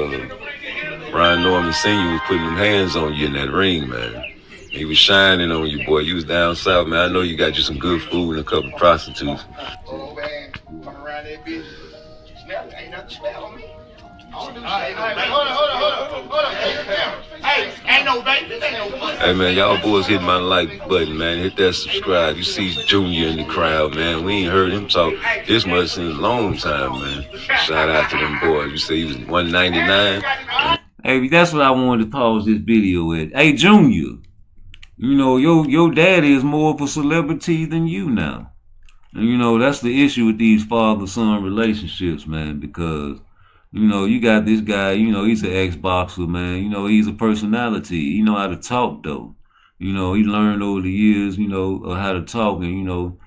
S1: Brian Norman Sr. was putting them hands on you in that ring, man. He was shining on you, boy. You was down south, man. I know you got you some good food and a couple of prostitutes.
S25: Oh, man, come around that bitch. Smell, ain't nothing smell on me. Hold on. Hey, ain't no vape. This ain't no pussy.
S1: Hey, man, y'all boys hit my like button, man. Hit that subscribe. You see Junior in the crowd, man. We ain't heard him talk this much in a long time, man. Shout out to them boys. You say he was 199. Hey, that's what I wanted to pause this video with. Hey, Junior, you know, your daddy is more of a celebrity than you now. And, you know, that's the issue with these father-son relationships, man, because, you know, you got this guy, you know, he's an ex-boxer, man. You know, he's a personality. He know how to talk, though. You know, he learned over the years, you know, how to talk and, you know,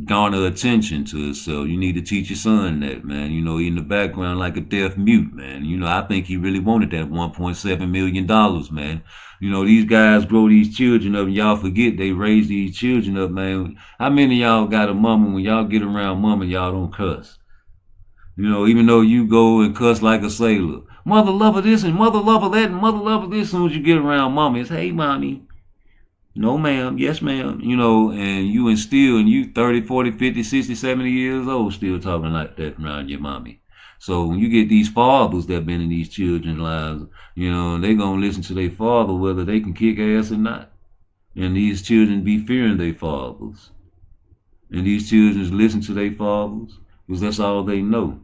S1: garner attention to himself. You need to teach your son that, man. You know, he in the background like a deaf mute, man. You know, I think he really wanted that $1.7 million, man. You know, these guys grow these children up and y'all forget they raise these children up, man. How many of y'all got a mama when y'all get around mama, y'all don't cuss? You know, even though you go and cuss like a sailor. Mother lover this and mother lover that and mother lover this. As soon as you get around mama, it's, hey, mommy. No, ma'am. Yes, ma'am. You know, and you instill, and you 30, 40, 50, 60, 70 years old still talking like that around your mommy. So when you get these fathers that been in these children's lives, you know, they going to listen to their father whether they can kick ass or not. And these children be fearing their fathers. And these children listen to their fathers because that's all they know.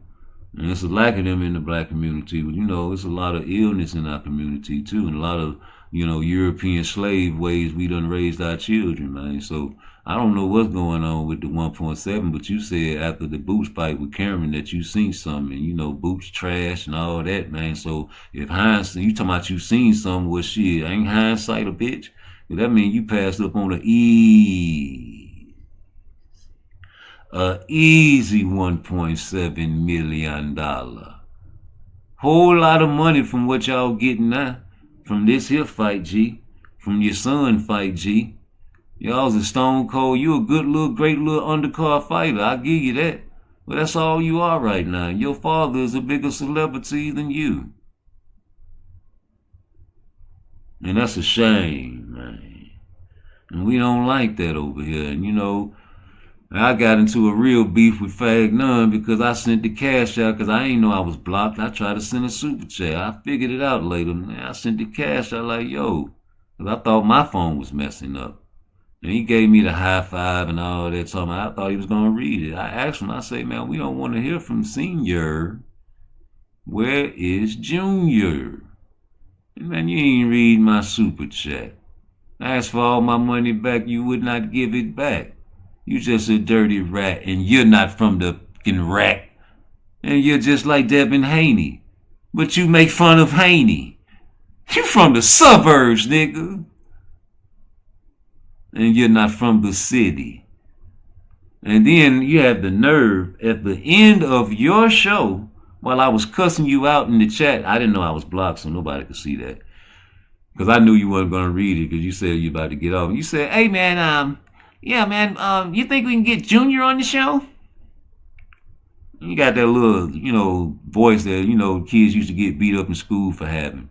S1: And it's a lack of them in the black community. But, you know, it's a lot of illness in our community, too, and a lot of, you know, European slave ways we done raised our children, man. So I don't know what's going on with the 1.7, but you said after the Boots fight with Cameron that you seen something, and, you know, Boots trash and all that, man. So if hindsight, you talking about you seen something, well, shit, ain't hindsight a bitch? That mean you passed up on the A easy $1.7 million. Whole lot of money from what y'all getting now. From this here fight, G. From your son fight, G. Y'all's a stone cold. You a good little, great little undercard fighter. I give you that. But that's all you are right now. Your father is a bigger celebrity than you. And that's a shame, man. And we don't like that over here. And you know, I got into a real beef with Fag None because I sent the cash out because I ain't know I was blocked. I tried to send a super chat. I figured it out later, man. I sent the cash out like, yo, because I thought my phone was messing up. And he gave me the high five and all that. So I thought he was going to read it. I asked him, I say, man, we don't want to hear from Senior. Where is Junior? Man, you ain't read my super chat. I asked for all my money back. You would not give it back. You just a dirty rat, and you're not from the fucking rack. And you're just like Devin Haney. But you make fun of Haney. You from the suburbs, nigga. And you're not from the city. And then you have the nerve at the end of your show, while I was cussing you out in the chat. I didn't know I was blocked, so nobody could see that. Because I knew you weren't going to read it because you said you about to get off. You said, hey, man, yeah, man, you think we can get Junior on the show? You got that little, you know, voice that, you know, kids used to get beat up in school for having.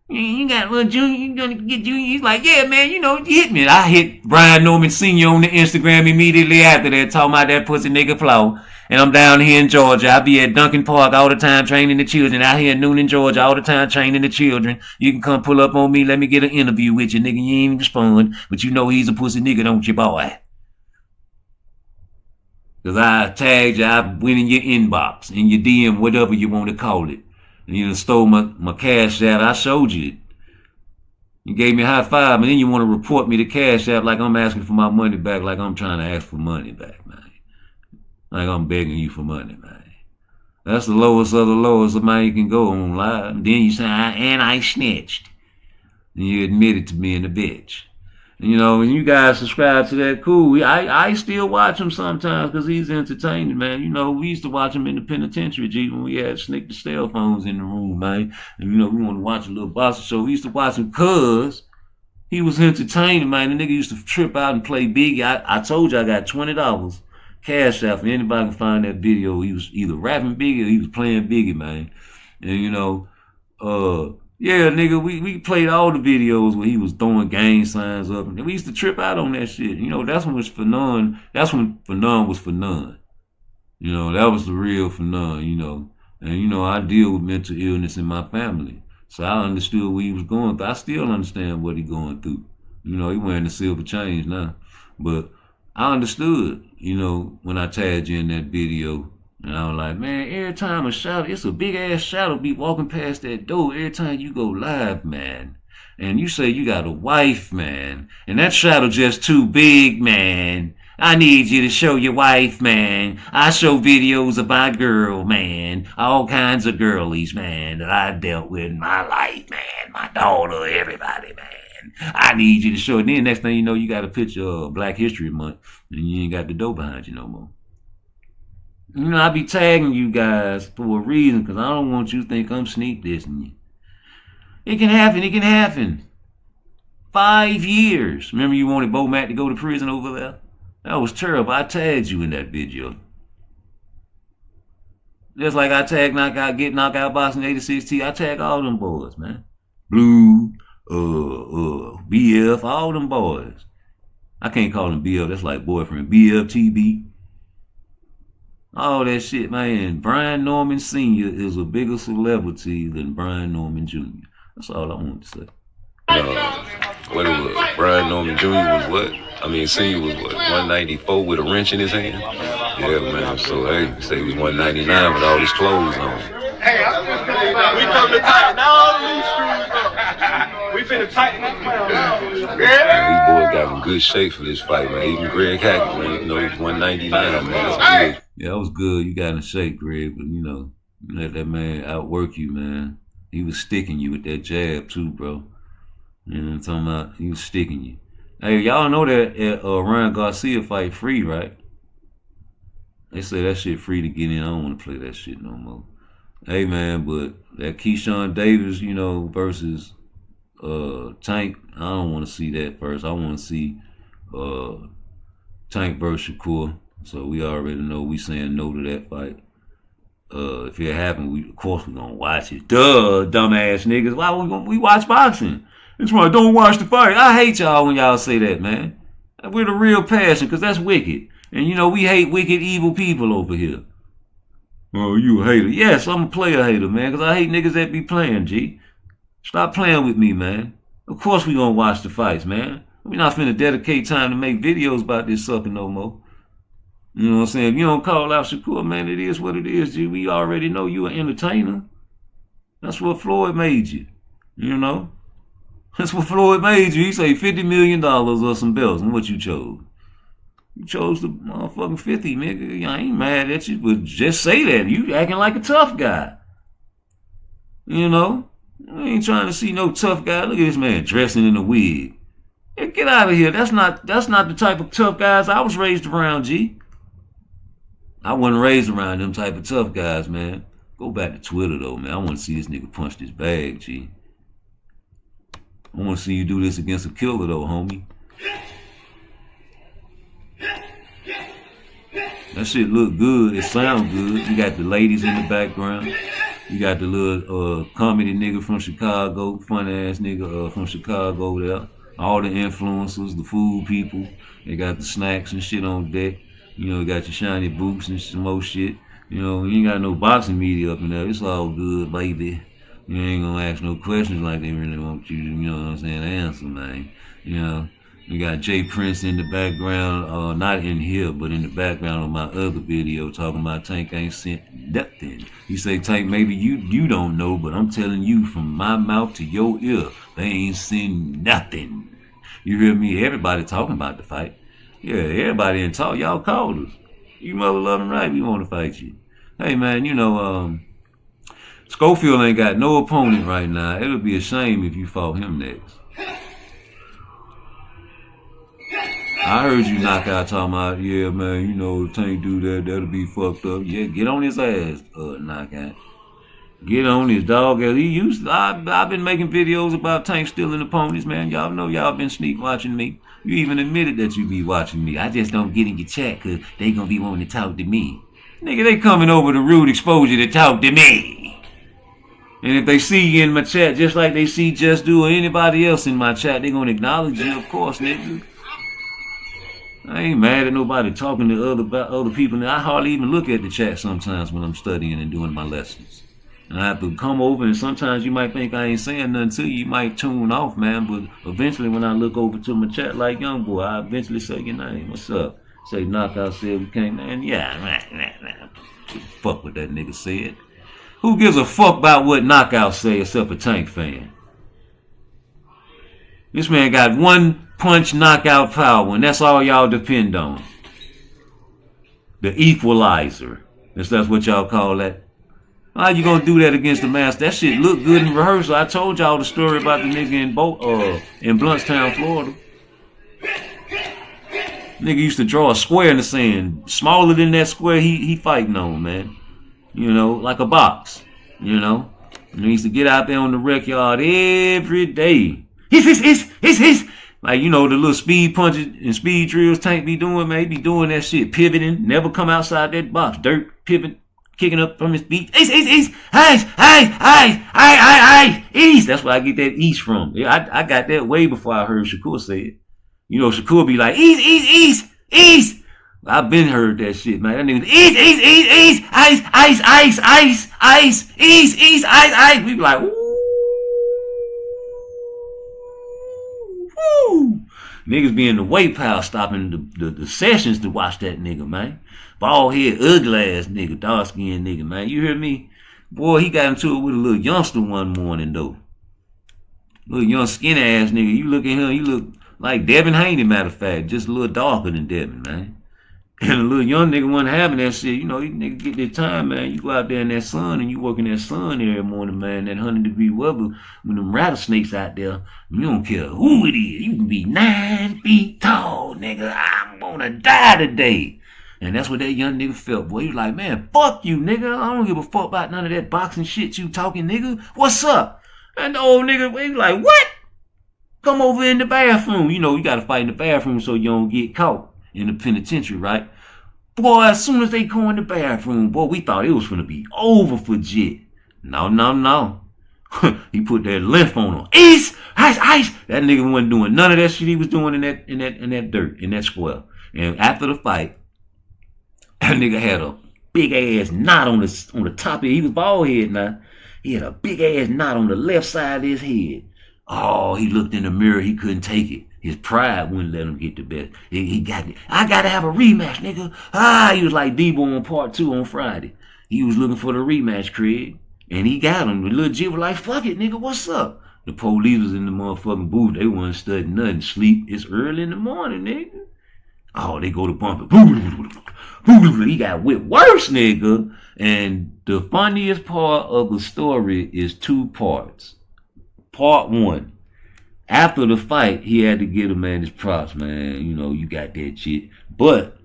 S1: You got little Junior, you gonna get Junior? He's like, yeah, man, you know, you hit me. And I hit Brian Norman Sr. on the Instagram immediately after that, talking about that pussy nigga flow. And I'm down here in Georgia. I be at Duncan Park all the time training the children. Out here in Noonan, Georgia, all the time training the children. You can come pull up on me. Let me get an interview with you, nigga. You ain't even respond. But you know he's a pussy nigga, don't you, boy? Because I tagged you. I went in your inbox, in your DM, whatever you want to call it. And you stole my cash out. I showed you it. You gave me a high five, and then you want to report me the cash app like I'm asking for my money back, like I'm trying to ask for money back, man. Like I'm begging you for money, man. That's the lowest of the lowest a man can go on live. And then you say, and I snitched. And you admitted to being a bitch. And you know, when you guys subscribe to that, cool. I still watch him sometimes because he's entertaining, man. You know, we used to watch him in the penitentiary, G, when we had sneak the cell phones in the room, man. And you know, we want to watch a little boxing show. We used to watch him because he was entertaining, man. The nigga used to trip out and play Biggie. I told you I got $20 cash out for anybody can find that video. He was either rapping Biggie or he was playing Biggie, man. And you know, yeah, nigga, we played all the videos where he was throwing gang signs up, and we used to trip out on that shit. You know, that's when it was for none. That's when for none was for none. You know, that was the real for none. You know, and you know, I deal with mental illness in my family, so I understood what he was going through. I still understand what he going through. You know, he wearing the silver chains now, but I understood. You know, when I tagged you in that video. And I was like, man, every time a shadow, it's a big ass shadow be walking past that door every time you go live, man. And you say you got a wife, man. And that shadow just too big, man. I need you to show your wife, man. I show videos of my girl, man. All kinds of girlies, man, that I dealt with in my life, man. My daughter, everybody, man. I need you to show it. Then next thing you know, you got a picture of Black History Month. And you ain't got the door behind you no more. You know, I be tagging you guys for a reason, because I don't want you to think I'm sneak dissing you. It can happen. It can happen. 5 years. Remember you wanted Bo Mac to go to prison over there? That was terrible. I tagged you in that video. Just like I tagged Knockout Boxing 86T. I tag all them boys, man. Blue, BF, all them boys. I can't call them BF. That's like boyfriend. BF, TB. All that shit, man. Brian Norman Sr. is a bigger celebrity than Brian Norman Jr. That's all I wanted to say. What it was? Brian Norman Jr. was what? I mean, Sr. was what? 194 with a wrench in his hand? Yeah, man. So, hey, say he was 199 with all his clothes on.
S25: Hey, we come to tighten all these screws up. We finna tighten this clown out.
S1: Yeah. These boys got in good shape for this fight, man. Even Greg Hackett, man. You know, he's 199, man. That's good. Yeah, that was good. You got in shape, Greg, but you know, you let that man outwork you, man. He was sticking you with that jab too, bro. You know what I'm talking about? He was sticking you. Hey, y'all know that Ryan Garcia fight free, right? They say that shit free to get in. I don't want to play that shit no more. Hey man, but that Keyshawn Davis, you know, versus Tank, I don't want to see that first. I want to see Tank versus Shakur. So we already know we saying no to that fight. If it happens, of course we gonna watch it. Duh, dumbass niggas. Why we watch boxing? That's why I don't watch the fight. I hate y'all when y'all say that, man. With a real passion, because that's wicked. And you know, we hate wicked, evil people over here. Oh, you a hater. Yes, I'm a player hater, man, because I hate niggas that be playing, G. Stop playing with me, man. Of course we gonna watch the fights, man. We not finna dedicate time to make videos about this sucker no more. You know what I'm saying? If you don't call out Shakur, man, it is what it is, G. We already know you an entertainer. That's what Floyd made you. You know? That's what Floyd made you. He say $50 million or some belts. And what you chose? You chose the motherfucking 50, nigga. I ain't mad at you, but just say that. You acting like a tough guy. You know? I ain't trying to see no tough guy. Look at this man dressing in a wig. Yeah, get out of here. That's not the type of tough guys I was raised around, G. I wasn't raised around them type of tough guys, man. Go back to Twitter, though, man. I want to see this nigga punch this bag, G. I want to see you do this against a killer, though, homie. That shit look good. It sound good. You got the ladies in the background. You got the little comedy nigga from Chicago, fun-ass nigga from Chicago there. All the influencers, the food people. They got the snacks and shit on deck. You know, got your shiny boots and some more shit. You know, you ain't got no boxing media up in there. It's all good, baby. You ain't gonna ask no questions like they really want you to, you know what I'm saying, answer, man. You know, we got Jay Prince in the background, not in here, but in the background of my other video talking about Tank ain't sent nothing. He say, Tank, maybe you don't know, but I'm telling you from my mouth to your ear, they ain't sent nothing. You hear me? Everybody talking about the fight. Yeah, everybody in talk. Y'all called us. You mother loving right, we want to fight you. Hey, man, you know, Schofield ain't got no opponent right now. It'll be a shame if you fought him next. I heard you knock out talking about, yeah, man, you know, Tank do that, that'll be fucked up. Yeah, get on his ass, knockout. Get on his dog. I've been making videos about Tank stealing opponents, man. Y'all know y'all been sneak watching me. You even admitted that you be watching me. I just don't get in your chat because they gonna be wanting to talk to me. Nigga, they coming over to Rude Exposure to talk to me. And if they see you in my chat, just like they see Just Do or anybody else in my chat, they gonna acknowledge you, of course, nigga. I ain't mad at nobody talking to other people. I hardly even look at the chat sometimes when I'm studying and doing my lessons. And I have to come over, and sometimes you might think I ain't saying nothing to you. You might tune off, man. But eventually when I look over to my chat like young boy, I eventually say your name. What's up? Say Knockout said we came, man. Yeah, nah. Fuck what that nigga said. Who gives a fuck about what Knockout say except a Tank fan? This man got one punch knockout power, and that's all y'all depend on. The equalizer. That's what y'all call that. How you gonna do that against the master? That shit look good in rehearsal. I told y'all the story about the nigga in Bluntstown, Florida. Nigga used to draw a square in the sand. Smaller than that square he fighting on, man. You know, like a box. You know? And he used to get out there on the rec yard every day. Hiss. Like, you know, the little speed punches and speed drills Tank be doing, man. He be doing that shit. Pivoting. Never come outside that box. Dirt. Pivot. Kicking up from his feet. East. That's where I get that east from. Yeah, I got that way before I heard Shakur say it. You know, Shakur be like, east. I've been heard that shit, man. That nigga, east, ice. We be like, woo. Niggas be in the weight pile stopping the sessions to watch that nigga, man. Bald head, ugly ass nigga, dark skinned nigga, man. You hear me? Boy, he got into it with a little youngster one morning, though. Little young skinny ass nigga. You look at him, you look like Devin Haney, matter of fact. Just a little darker than Devin, man. And a little young nigga wasn't having that shit. You know, you nigga get that time, man. You go out there in that sun and you work in that sun every morning, man. That 100-degree weather with them rattlesnakes out there. You don't care who it is. You can be 9 feet tall, nigga. I'm gonna die today.
S6: And that's what that young nigga felt, boy. He was like, man, fuck you, nigga. I don't give a fuck about none of that boxing shit you talking, nigga. What's up? And the old nigga, he was like, what? Come over in the bathroom. You know, you got to fight in the bathroom so you don't get caught in the penitentiary, right? Boy, as soon as they go in the bathroom, boy, we thought it was going to be over for Jit. No. He put that length on him. Ice. That nigga wasn't doing none of that shit he was doing in that dirt, in that square. And after the fight, that nigga had a big ass knot on the top of it. He was bald head now. He had a big ass knot on the left side of his head. Oh, he looked in the mirror. He couldn't take it. His pride wouldn't let him get the best. He got it. I got to have a rematch, nigga. He was like Debo on part 2 on Friday. He was looking for the rematch, Craig. And he got him. The little Jit was like, fuck it, nigga, what's up? The police was in the motherfucking booth. They wasn't studying nothing. Sleep. It's early in the morning, nigga. Oh, they go to bumper. He got whipped worse, nigga. And the funniest part of the story is 2 parts. Part 1. After the fight, he had to give the man his props, man. You know, you got that shit. But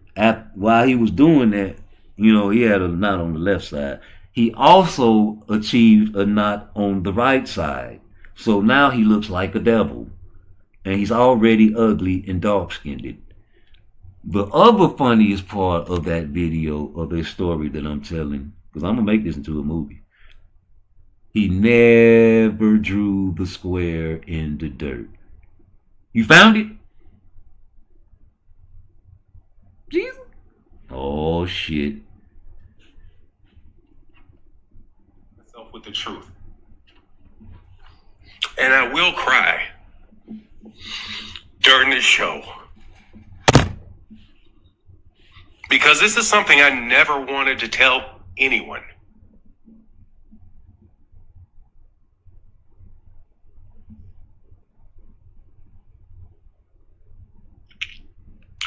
S6: while he was doing that, you know, he had a knot on the left side. He also achieved a knot on the right side. So now he looks like a devil. And he's already ugly and dark-skinned. The other funniest part of that video, of that story that I'm telling, because I'm going to make this into a movie, he never drew the square in the dirt. You found it? Jesus? Oh, shit.
S14: With the truth. And I will cry during this show. Because this is something I never wanted to tell anyone.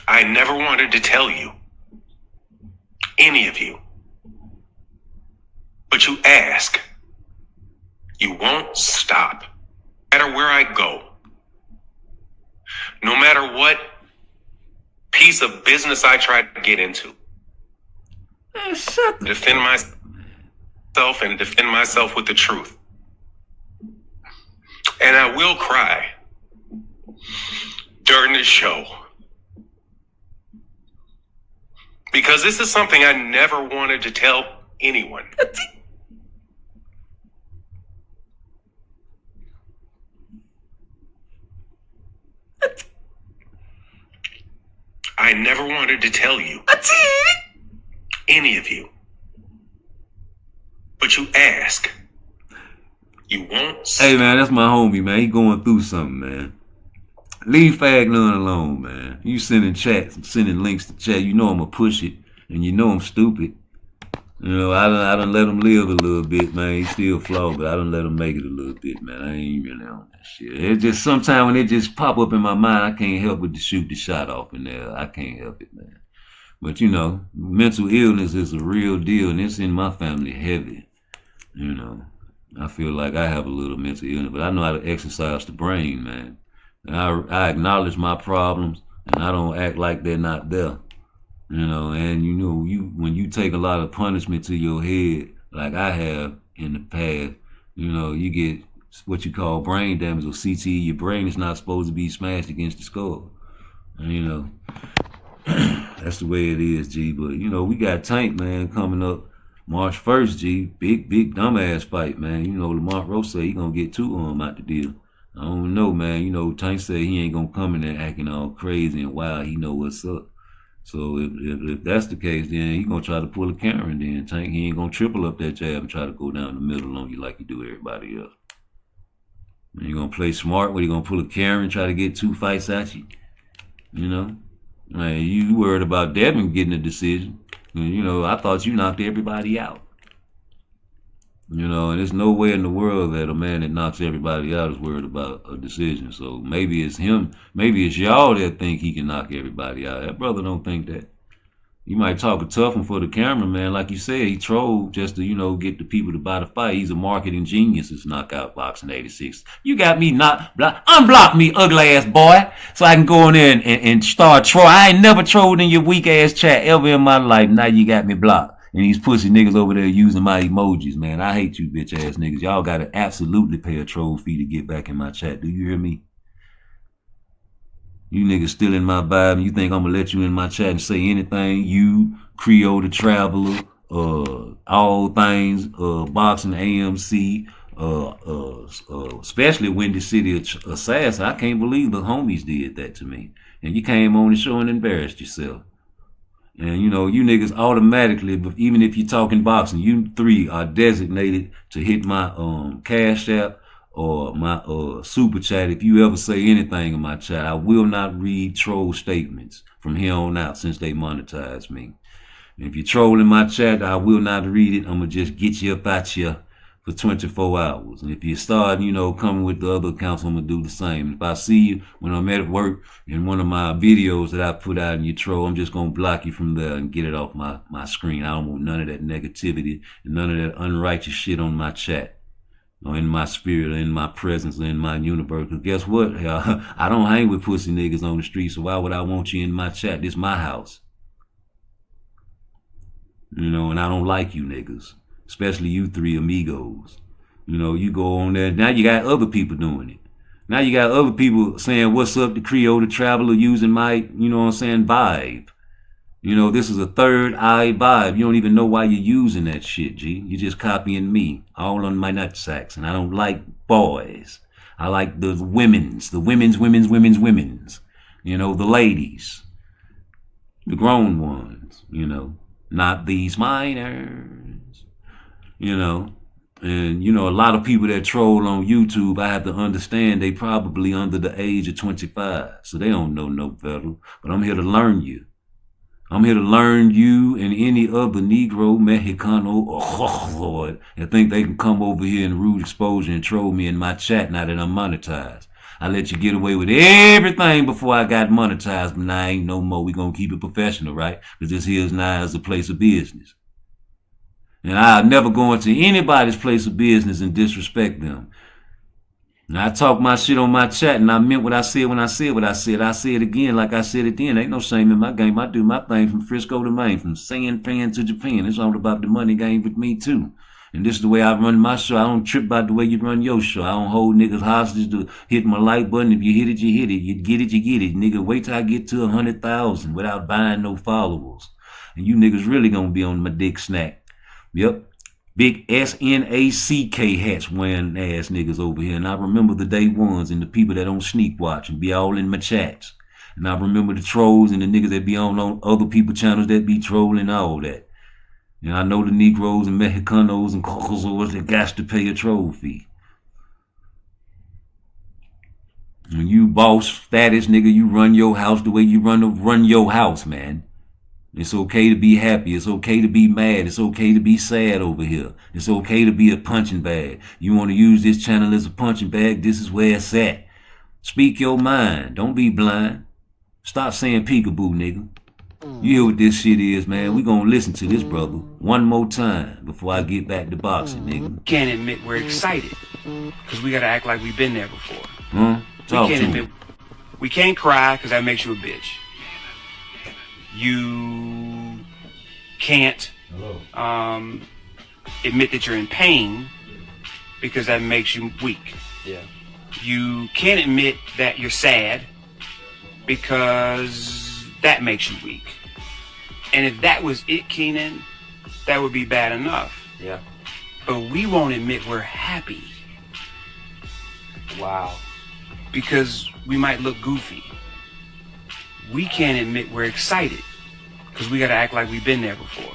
S14: I never wanted to tell you, any of you. But you ask. You won't stop. No matter where I go. No matter what piece of business I try to get into. Defend myself and defend myself with the truth. And I will cry during this show. Because this is something I never wanted to tell anyone. I never wanted to tell you, any of you, but you ask. You won't.
S6: Hey man, that's my homie, man. He going through something, man. Leave Fag None alone, man. You sending chats and sending links to chat. You know I'm gonna push it, and you know I'm stupid. You know, I done let him live a little bit, man. He's still flawed, but I done let him make it a little bit, man. I ain't really on that shit. It just sometimes when it just pop up in my mind, I can't help but to shoot the shot off in there. I can't help it, man. But you know, mental illness is a real deal, and it's in my family heavy. You know, I feel like I have a little mental illness, but I know how to exercise the brain, man. And I acknowledge my problems, and I don't act like they're not there. You know, and you know, when you take a lot of punishment to your head, like I have in the past, you know, you get what you call brain damage or CTE. Your brain is not supposed to be smashed against the skull. And, you know, that's the way it is, G. But, you know, we got Tank, man, coming up March 1st, G. Big dumbass fight, man. You know, Lamont Rose said he gonna get 2 of them out the deal. I don't know, man. You know, Tank said he ain't gonna come in there acting all crazy and wild. He know what's up. So if that's the case, then he gonna try to pull a Karen. Then Tank, he ain't gonna triple up that jab and try to go down the middle on you like he do everybody else. And you gonna play smart? What, you gonna pull a Karen, try to get 2 fights at you? You know, man, you worried about Devin getting a decision. You know, I thought you knocked everybody out. You know, and there's no way in the world that a man that knocks everybody out is worried about a decision. So maybe it's him, maybe it's y'all that think he can knock everybody out. That brother don't think that. You might talk a tough one for the camera, man. Like you said, he trolled just to, you know, get the people to buy the fight. He's a marketing genius. It's Knockout Boxing 86. You got me unblock me, ugly ass boy, so I can go in there and start troll. I ain't never trolled in your weak ass chat ever in my life. Now you got me blocked. And these pussy niggas over there using my emojis, man. I hate you bitch ass niggas. Y'all gotta absolutely pay a troll fee to get back in my chat. Do you hear me? You niggas still in my vibe. You think I'm gonna let you in my chat and say anything? You, Creole the Traveler, all things, boxing, AMC, especially Windy City Assassin. I can't believe the homies did that to me. And you came on the show and embarrassed yourself. And you know, you niggas automatically, even if you're talking boxing, you three are designated to hit my Cash App or my super chat. If you ever say anything in my chat, I will not read troll statements from here on out since they monetize me. And if you're trolling my chat, I will not read it. I'm gonna just get you up out here for 24 hours. And if you start, you know, coming with the other accounts, I'm gonna do the same. If I see you when I'm at work in one of my videos that I put out and you troll, I'm just gonna block you from there and get it off my screen. I don't want none of that negativity and none of that unrighteous shit on my chat, or in my spirit, or in my presence, or in my universe. Because guess what? I don't hang with pussy niggas on the street, so why would I want you in my chat? This my house. You know, and I don't like you niggas. Especially you three amigos. You know, you go on there. Now you got other people doing it. Now you got other people saying, what's up, the Creole the Traveler, using my, you know what I'm saying, vibe. You know, this is a third eye vibe. You don't even know why you're using that shit, G. You're just copying me, all on my nutsacks. And I don't like boys. I like the women's. You know, the ladies. The grown ones, you know. Not these minors. You know. And, you know, a lot of people that troll on YouTube, I have to understand they probably under the age of 25. So they don't know no better. But I'm here to learn you. I'm here to learn you and any other Negro, Mexicano, or Lord, that think they can come over here in rude exposure and troll me in my chat now that I'm monetized. I let you get away with everything before I got monetized, but now I ain't no more. We gonna keep it professional, right? Because this here is now as a place of business. And I'll never go into anybody's place of business and disrespect them. Now, I talk my shit on my chat, and I meant what I said when I said what I said. I say it again like I said it then. Ain't no shame in my game. I do my thing from Frisco to Maine, from San Fran to Japan. It's all about the money game with me, too. And this is the way I run my show. I don't trip about the way you run your show. I don't hold niggas hostage to hit my like button. If you hit it, you hit it. You get it, you get it. Nigga, wait till I get to 100,000 without buying no followers. And you niggas really gonna be on my dick snack. Yep. Big SNACK hats wearing ass niggas over here. And I remember the day ones and the people that don't sneak watch and be all in my chats. And I remember the trolls and the niggas that be on other people's channels that be trolling all that. And I know the Negroes and Mexicanos and Cocos that got to pay a troll fee. When you boss status, nigga, you run your house the way you run your house, man. It's okay to be happy. It's okay to be mad. It's okay to be sad over here. It's okay to be a punching bag. You want to use this channel as a punching bag? This is where it's at. Speak your mind. Don't be blind. Stop saying peekaboo, nigga. You hear what this shit is, man. We gonna listen to this brother one more time before I get back to boxing, nigga.
S4: Can't admit we're excited because we gotta act like we've been there before.
S6: Talk to me.
S4: We can't cry because that makes you a bitch. You can't admit that you're in pain because that makes you weak.
S13: Yeah.
S4: You can't admit that you're sad because that makes you weak. And if that was it, Keenan, that would be bad enough.
S13: Yeah.
S4: But we won't admit we're happy.
S13: Wow.
S4: Because we might look goofy. We can't admit we're excited because we got to act like we've been there before.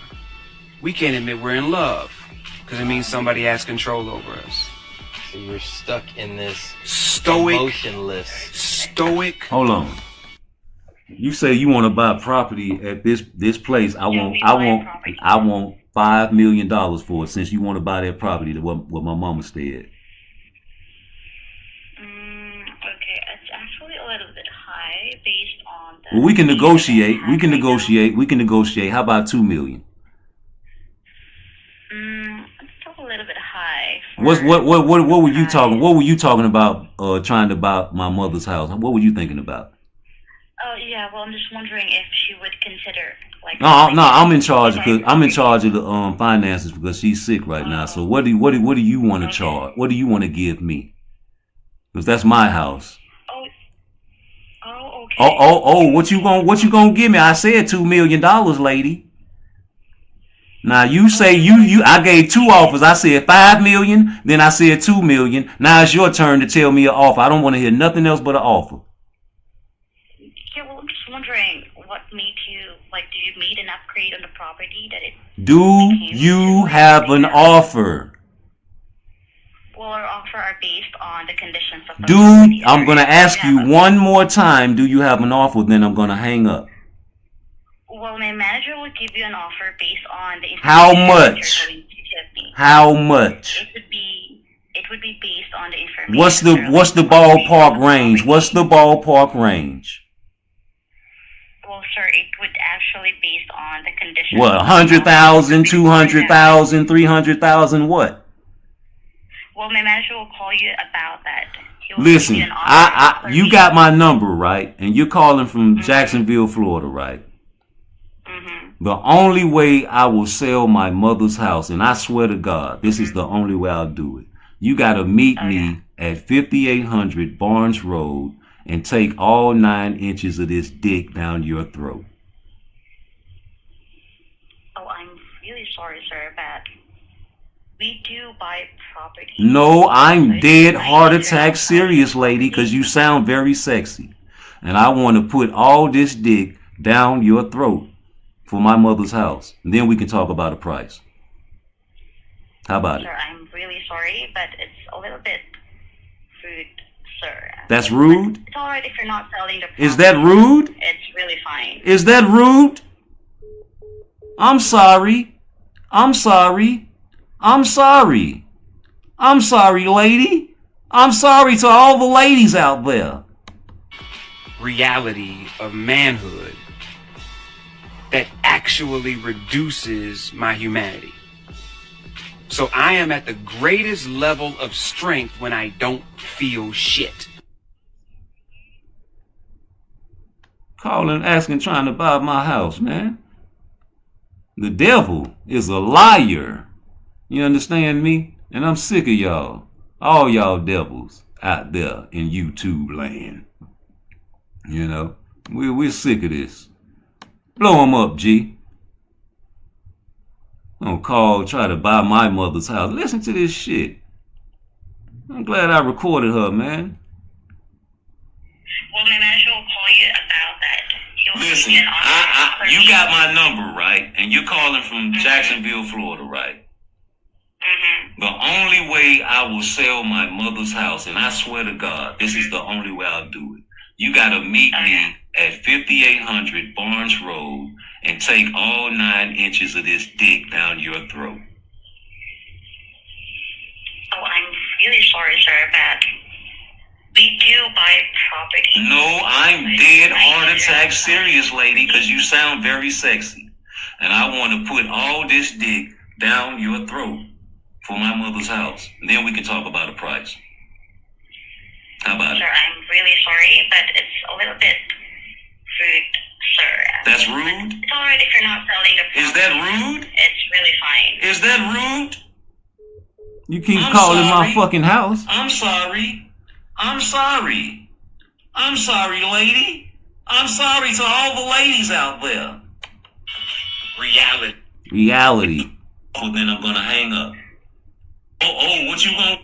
S4: We can't admit we're in love because it means somebody has control over us.
S17: So you're stuck in this
S4: stoic,
S17: emotionless.
S6: Hold on. You say you want to buy property at this place. I want $5 million for it since you want to buy that property that what my mama said.
S18: Okay,
S5: actually a little bit high based on the...
S6: Well, we can negotiate. We can negotiate. We can negotiate. How about $2 million?
S5: It's still a little bit high.
S6: What were you talking? What were you talking about? Trying to buy my mother's house. What were you thinking about?
S5: Oh yeah, well, I'm just wondering if she would consider like.
S6: No, I'm in charge because I'm in charge of the finances because she's sick right now. So what do you want to charge? What do you want to give me? Because that's my house.
S5: Oh, okay.
S6: Oh, what you gonna give me? I said $2 million, lady. Now you say I gave 2 offers. I said $5 million, then I said $2 million. Now it's your turn to tell me an offer. I don't want to hear nothing else but an offer.
S5: Yeah, well, I'm just wondering what made you like. Do you made an upgrade on the property that it?
S6: Do you have an offer?
S5: Well, our offer are based on the conditions of the property.
S6: I'm gonna ask you one more time. Do you have an offer? Then I'm gonna hang up.
S5: Well, my manager will give you an offer based on the information
S6: How
S5: that
S6: much?
S5: you're going to give me.
S6: How much?
S5: It would be based on the information.
S6: What's the ballpark range? What's the ballpark range?
S5: Well, sir, it would actually based on the conditions.
S6: What, 100,000, 200,000, 300,000, what?
S5: Well, my manager will call you about that.
S6: Listen, you got my number, right? And you're calling from Jacksonville, Florida, right? The only way I will sell my mother's house, and I swear to God, this is the only way I'll do it. You got to meet me at 5800 Barnes Road and take all 9 inches of this dick down your throat.
S5: Oh, I'm really sorry, sir, but we do buy property.
S6: No, I'm dead heart attack serious, lady, because you sound very sexy. And I want to put all this dick down your throat for my mother's house. And then we can talk about a price. How about it?
S5: Sir, I'm really sorry, but it's a little bit rude, sir.
S6: That's rude?
S5: It's alright if you're not selling the property.
S6: Is that rude?
S5: It's really fine.
S6: Is that rude? I'm sorry. I'm sorry. I'm sorry. I'm sorry, lady. I'm sorry to all the ladies out there.
S4: Reality of manhood that actually reduces my humanity. So I am at the greatest level of strength when I don't feel shit.
S6: Calling, asking, trying to buy my house, man. The devil is a liar. You understand me? And I'm sick of y'all. All y'all devils out there in YouTube land. You know, we're sick of this. Blow them up, G. Don't call, try to buy my mother's house. Listen to this shit. I'm glad I recorded her, man.
S5: Well, my manager will call you about that.
S6: Listen, you got my number, right? And you're calling from Jacksonville, Florida, right? The only way I will sell my mother's house, and I swear to God, this is the only way I'll do it. You got to meet me at 5800 Barnes Road and take all 9 inches of this dick down your throat.
S5: Oh, I'm really sorry, sir, but we do buy property.
S6: No, I'm dead heart attack serious, lady, because you sound very sexy. And I want to put all this dick down your throat for my mother's house. And then we can talk about a price. How about it?
S5: Sir, I'm really sorry, but it's a little bit rude, sir.
S6: That's rude?
S5: It's alright if you're not selling the property.
S6: Is that rude?
S5: It's really fine.
S6: Is that rude? You keep calling my fucking house. I'm sorry. I'm sorry. I'm sorry, lady. I'm sorry to all the ladies out there. Reality. Oh, then I'm gonna hang up. Oh, what you gonna...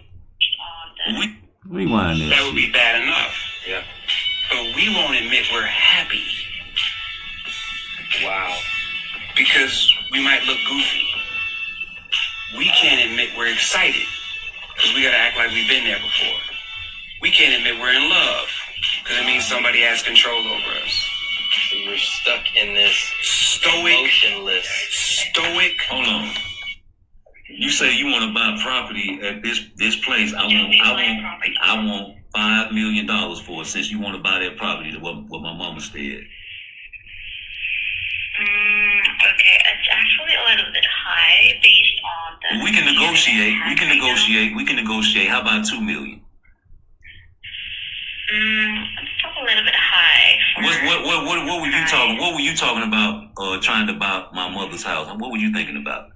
S6: Rewind this.
S4: That would be bad enough. Yeah. But we won't admit we're happy. Wow. Because we might look goofy. We can't admit we're excited. Because we gotta act like we've been there before. We can't admit we're in love. Because it means somebody has control over us.
S17: So you're stuck in this
S4: stoic,
S17: motionless.
S4: Stoic.
S6: Hold on. You say you want to buy property at this place. I want $5 million for it, since you want to buy that property to what my mama said.
S5: Okay, it's actually a little bit high based on the.
S6: We can negotiate. We can negotiate. How about $2 million?
S5: It's still a little bit high.
S6: What were you talking? What were you talking about? Trying to buy my mother's house. What were you thinking about?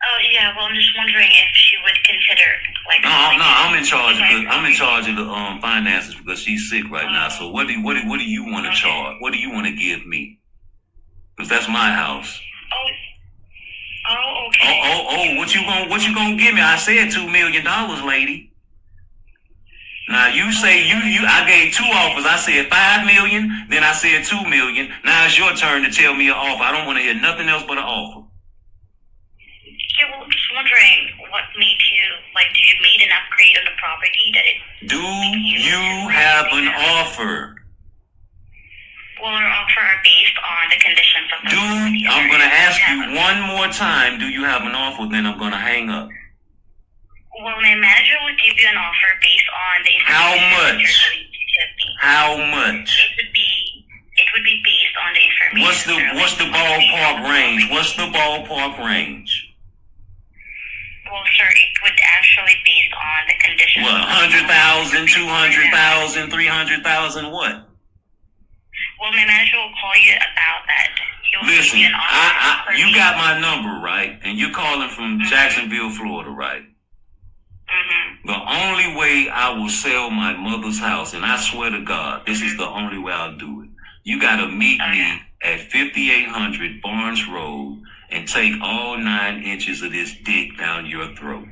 S5: Oh yeah, well I'm just wondering if she would consider like.
S6: No, I'm in charge. I'm in charge of the finances because she's sick right now. So what do you want to charge? What do you want to give me? Because that's my house.
S5: Oh, okay.
S6: What you gonna give me? I said $2 million, lady. Now you say I gave two offers. I said $5 million, then I said $2 million. Now it's your turn to tell me an offer. I don't want to hear nothing else but an offer.
S5: Yeah, well, I'm just wondering what made you do you made an upgrade on the property that it?
S6: Do you have an offer?
S5: Well, our offer are based on the conditions of the property.
S6: I'm gonna ask you one more time. Do you have an offer? Then I'm gonna hang up.
S5: Well, my manager would give you an offer based on the information you're going to give me.
S6: How much?
S5: It would be based on the information.
S6: What's the ballpark range? What's the ballpark range?
S5: Well, sir, it would actually based on the conditions.
S6: What, 100,000, 200,000, 300,000, what?
S5: Well, my manager will call you about that.
S6: Listen, you got my number, right? And you're calling from Jacksonville, Florida, right? The only way I will sell my mother's house, and I swear to God, this is the only way I'll do it. You gotta meet me at 5800 Barnes Road and take all 9 inches of this dick down your throat.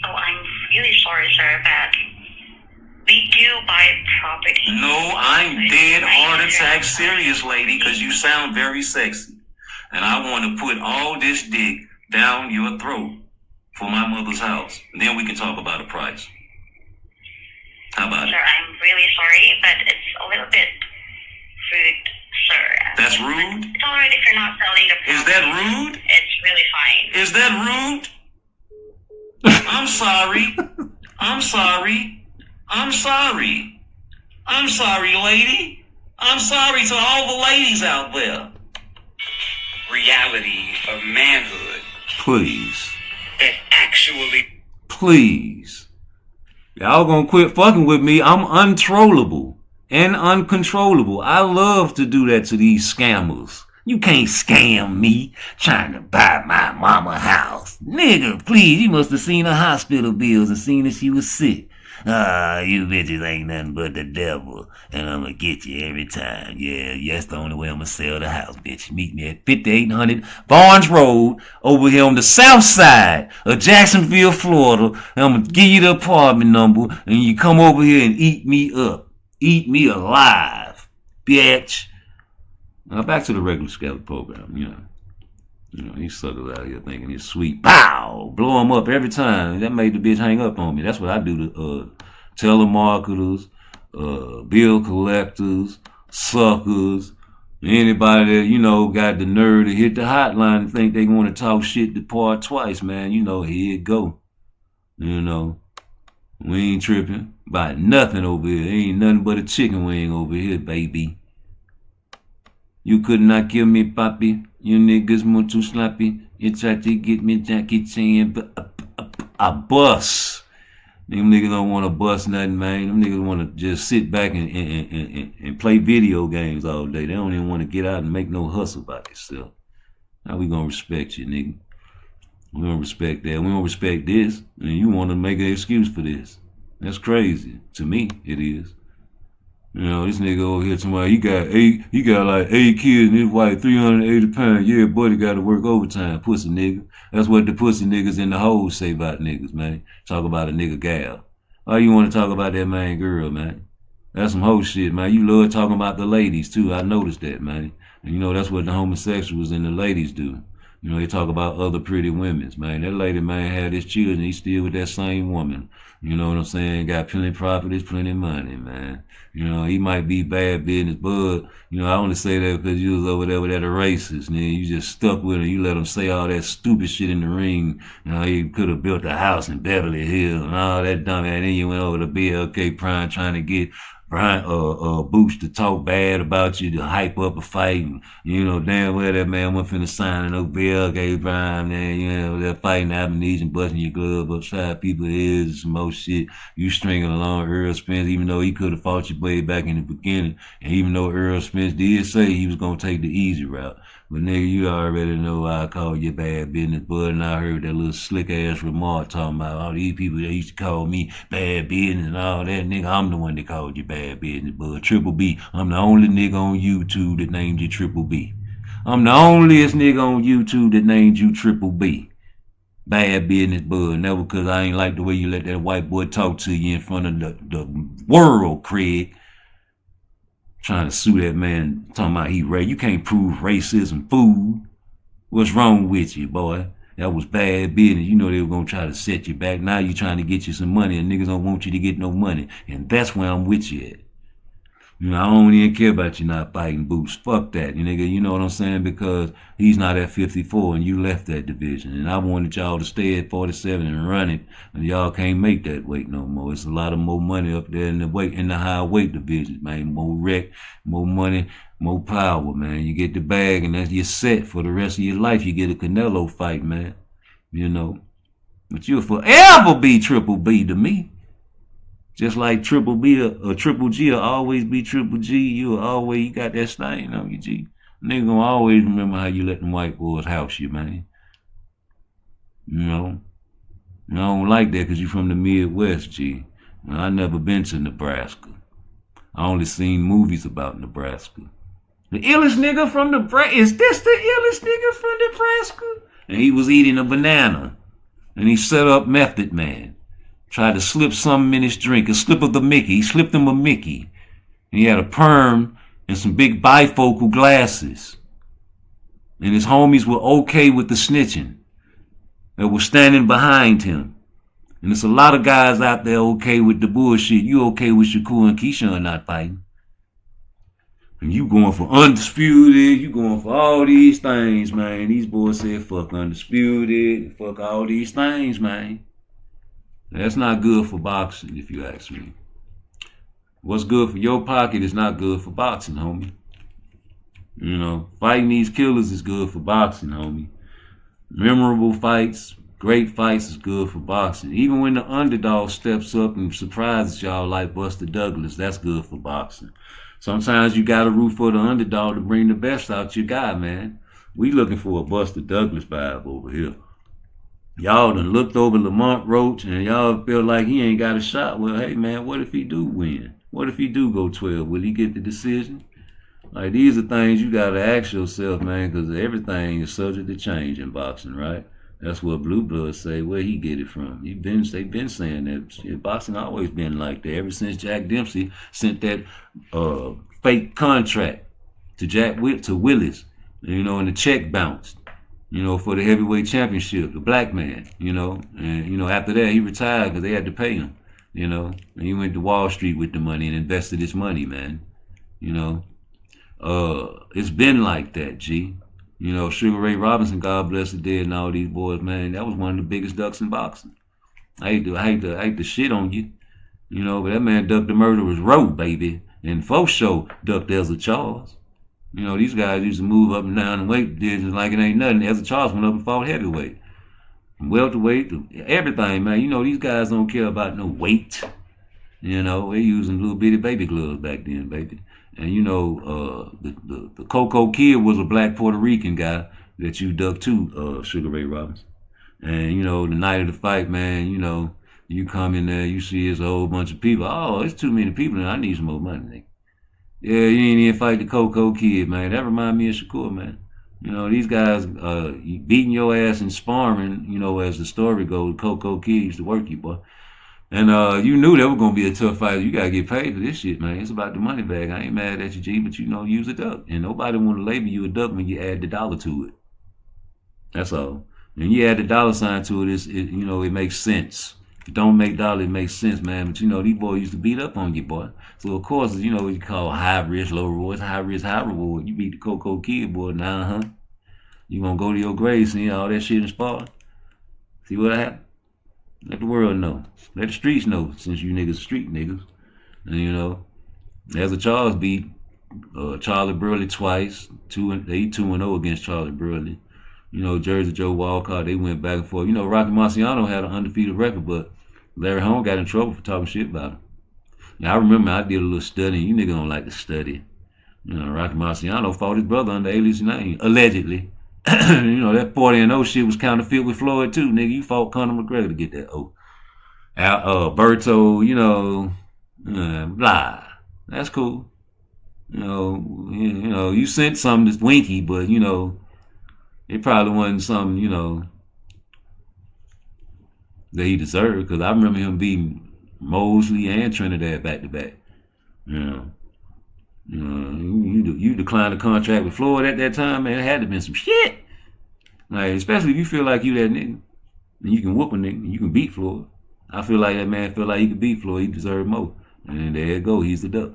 S5: Oh, I'm really sorry, sir, but we do buy property.
S6: No, I'm dead heart attack serious, lady, because you sound very sexy. And I want to put all this dick down your throat for my mother's house. And then we can talk about a price. How about it?
S5: Sir, I'm really sorry, but it's a little bit rude, sir.
S6: That's rude?
S5: It's alright if you're not selling the property.
S6: Is that rude?
S5: It's really fine.
S6: Is that rude? I'm sorry. I'm sorry. I'm sorry. I'm sorry, lady. I'm sorry to all the ladies out there.
S4: Reality of manhood.
S6: Please.
S4: That actually.
S6: Please. Y'all gonna quit fucking with me. I'm untrollable and uncontrollable. I love to do that to these scammers. You can't scam me trying to buy my mama house. Nigga, please, you must have seen her hospital bills and seen that she was sick. You bitches ain't nothing but the devil, and I'm gonna get you every time. Yeah, that's the only way I'm gonna sell the house, bitch. Meet me at 5800 Barnes Road over here on the south side of Jacksonville, Florida. And I'm gonna give you the apartment number, and you come over here and eat me up. Eat me alive, bitch. Now back to the regular schedule program, you know, these suckers out here thinking it's sweet. Pow! Blow them up every time. That made the bitch hang up on me. That's what I do to telemarketers, bill collectors, suckers, anybody that, you know, got the nerve to hit the hotline and think they want to talk shit to PARTTWICE, man. You know, here it go. You know, we ain't tripping about nothing over here. Ain't nothing but a chicken wing over here, baby. You could not kill me, papi. You niggas more too sloppy. You tried to get me jacket chain, but I bust. Them niggas don't want to bust nothing, man. Them niggas want to just sit back and play video games all day. They don't even want to get out and make no hustle by themselves. How we gonna respect you, nigga? We don't respect that. We don't respect this. And you want to make an excuse for this. That's crazy. To me, it is. You know, this nigga over here tomorrow, he got like 8 kids and his wife 380 pounds. Yeah, buddy got to work overtime, pussy nigga. That's what the pussy niggas in the hoes say about niggas, man. Talk about a nigga gal. Why you want to talk about that man girl, man? That's some hoe shit, man. You love talking about the ladies, too. I noticed that, man. And you know, that's what the homosexuals and the ladies do.
S1: You know, they talk about other pretty women, man. That lady, man, had his children. He's still with that same woman. You know what I'm saying? Got plenty of properties, plenty of money, man. You know, he might be bad business, but, you know, I only say that because you was over there with that racist, man. You just stuck with him. You let him say all that stupid shit in the ring. You know, he could have built a house in Beverly Hills and all that dumb ass. Then you went over to BLK Prime trying to get Brian, Boots to talk bad about you, to hype up a fight. And, you know, damn well that man went finna sign no BLK Prime, man. You know, they're fighting Abenesian, busting your glove upside people's heads and some more shit. You stringing along Earl Spence, even though he could have fought you way back in the beginning. And even though Earl Spence did say he was gonna take the easy route. But nigga, you already know I call you bad business, bud, and I heard that little slick ass remark talking about all these people that used to call me bad business and all that. Nigga, I'm the one that called you bad business, bud. Triple B. I'm the only nigga on YouTube that named you Triple B. I'm the onlyest nigga on YouTube that named you Triple B. Bad business, bud. Never because I ain't like the way you let that white boy talk to you in front of the world, Craig. Trying to sue that man, talking about he racist. You can't prove racism, fool. What's wrong with you, boy? That was bad business. You know they were gonna try to set you back. Now you trying to get you some money, and niggas don't want you to get no money. And that's where I'm with you at. You know, I don't even care about you not fighting Boots. Fuck that, you nigga. You know what I'm saying? Because he's not at 54 and you left that division. And I wanted y'all to stay at 47 and run it. And y'all can't make that weight no more. It's a lot of more money up there in the high weight division, man. More wreck, more money, more power, man. You get the bag and that's you're set for the rest of your life. You get a Canelo fight, man. You know. But you'll forever be Triple B to me. Just like Triple B or Triple G will always be Triple G, you got that stain on you, G. Nigga gonna always remember how you let them white boys house you, man. You know? I don't like that because you from the Midwest, G. I never been to Nebraska. I only seen movies about Nebraska. The illest nigga from Nebraska, is this the illest nigga from Nebraska? And he was eating a banana. And he set up Method Man. Tried to slip something in his drink, a slip of the Mickey. He slipped him a Mickey. And he had a perm and some big bifocal glasses. And his homies were okay with the snitching. They were standing behind him. And there's a lot of guys out there okay with the bullshit. You okay with Shakur and Keyshawn not fighting. And you going for undisputed. You going for all these things, man. These boys said fuck undisputed. Fuck all these things, man. That's not good for boxing, if you ask me. What's good for your pocket is not good for boxing, homie. You know, fighting these killers is good for boxing, homie. Memorable fights, great fights is good for boxing. Even when the underdog steps up and surprises y'all like Buster Douglas, that's good for boxing. Sometimes you gotta root for the underdog to bring the best out your guy, man. We looking for a Buster Douglas vibe over here. Y'all done looked over Lamont Roach and y'all feel like he ain't got a shot. Well, hey, man, what if he do win? What if he do go 12? Will he get the decision? Like, these are things you got to ask yourself, man, because everything is subject to change in boxing, right? That's what Blue Bloods say. Where he get it from? They've been saying that. Shit, boxing always been like that. Ever since Jack Dempsey sent that fake contract to Willis, you know, and the check bounced. You know, for the heavyweight championship, the black man, you know. And, you know, after that, he retired because they had to pay him, you know. And he went to Wall Street with the money and invested his money, man. You know. It's been like that, G. You know, Sugar Ray Robinson, God bless the dead, and all these boys, man, that was one of the biggest ducks in boxing. I hate to shit on you, you know, but that man ducked the murderer's rope, baby. And folks show ducked Ezra Charles. You know, these guys used to move up and down and weight divisions like it ain't nothing. Ezra Charles went up and fought heavyweight. From welterweight to everything, man. You know, these guys don't care about no weight. You know, they using little bitty baby gloves back then, baby. And you know, the Coco Kid was a black Puerto Rican guy that you ducked too, Sugar Ray Robinson. And you know, the night of the fight, man, you know, you come in there, you see it's a whole bunch of people. Oh, it's too many people, and I need some more money, nigga. Yeah, you ain't even fight the Coco Kid, man. That remind me of Shakur, man. You know, these guys beating your ass and sparring, you know, as the story goes, Coco Kid used to work you, boy. And you knew that was going to be a tough fight. You got to get paid for this shit, man. It's about the money bag. I ain't mad at you, G, but you know, use a duck. And nobody want to label you a duck when you add the dollar to it.
S6: That's all. And you add the dollar sign to it, you know, it makes sense. If it don't make dollar, it makes sense, man. But, you know, these boys used to beat up on you, boy. So, of course, you know what you call high risk, low reward. It's high risk, high reward. You beat the Coco Kid, boy, now, you gonna go to your grave, see all that shit in spar. See what happened? Let the world know. Let the streets know, since you niggas street niggas. And, you know, there's a Charles beat Charlie Burley twice. They 2-0 against Charlie Burley. You know, Jersey Joe Walcott, they went back and forth. You know, Rocky Marciano had an undefeated record, but Larry Holmes got in trouble for talking shit about him. Now, I remember I did a little studying. You niggas don't like to study. You know, Rocky Marciano fought his brother under alias name, allegedly. You know, that 40-0 shit was counterfeit with Floyd, too, nigga. You fought Conor McGregor to get that O. Berto, you know, blah. That's cool. You know, you sent something that's winky, but, you know, it probably wasn't something, you know, that he deserved, because I remember him Mosley and Trinidad back to back. You declined the contract with Floyd at that time, man. It had to have been some shit. Like, especially if you feel like you that nigga, and you can whoop a nigga, you can beat Floyd. I feel like that man felt like he could beat Floyd. He deserved more. And there you go. He's the duck.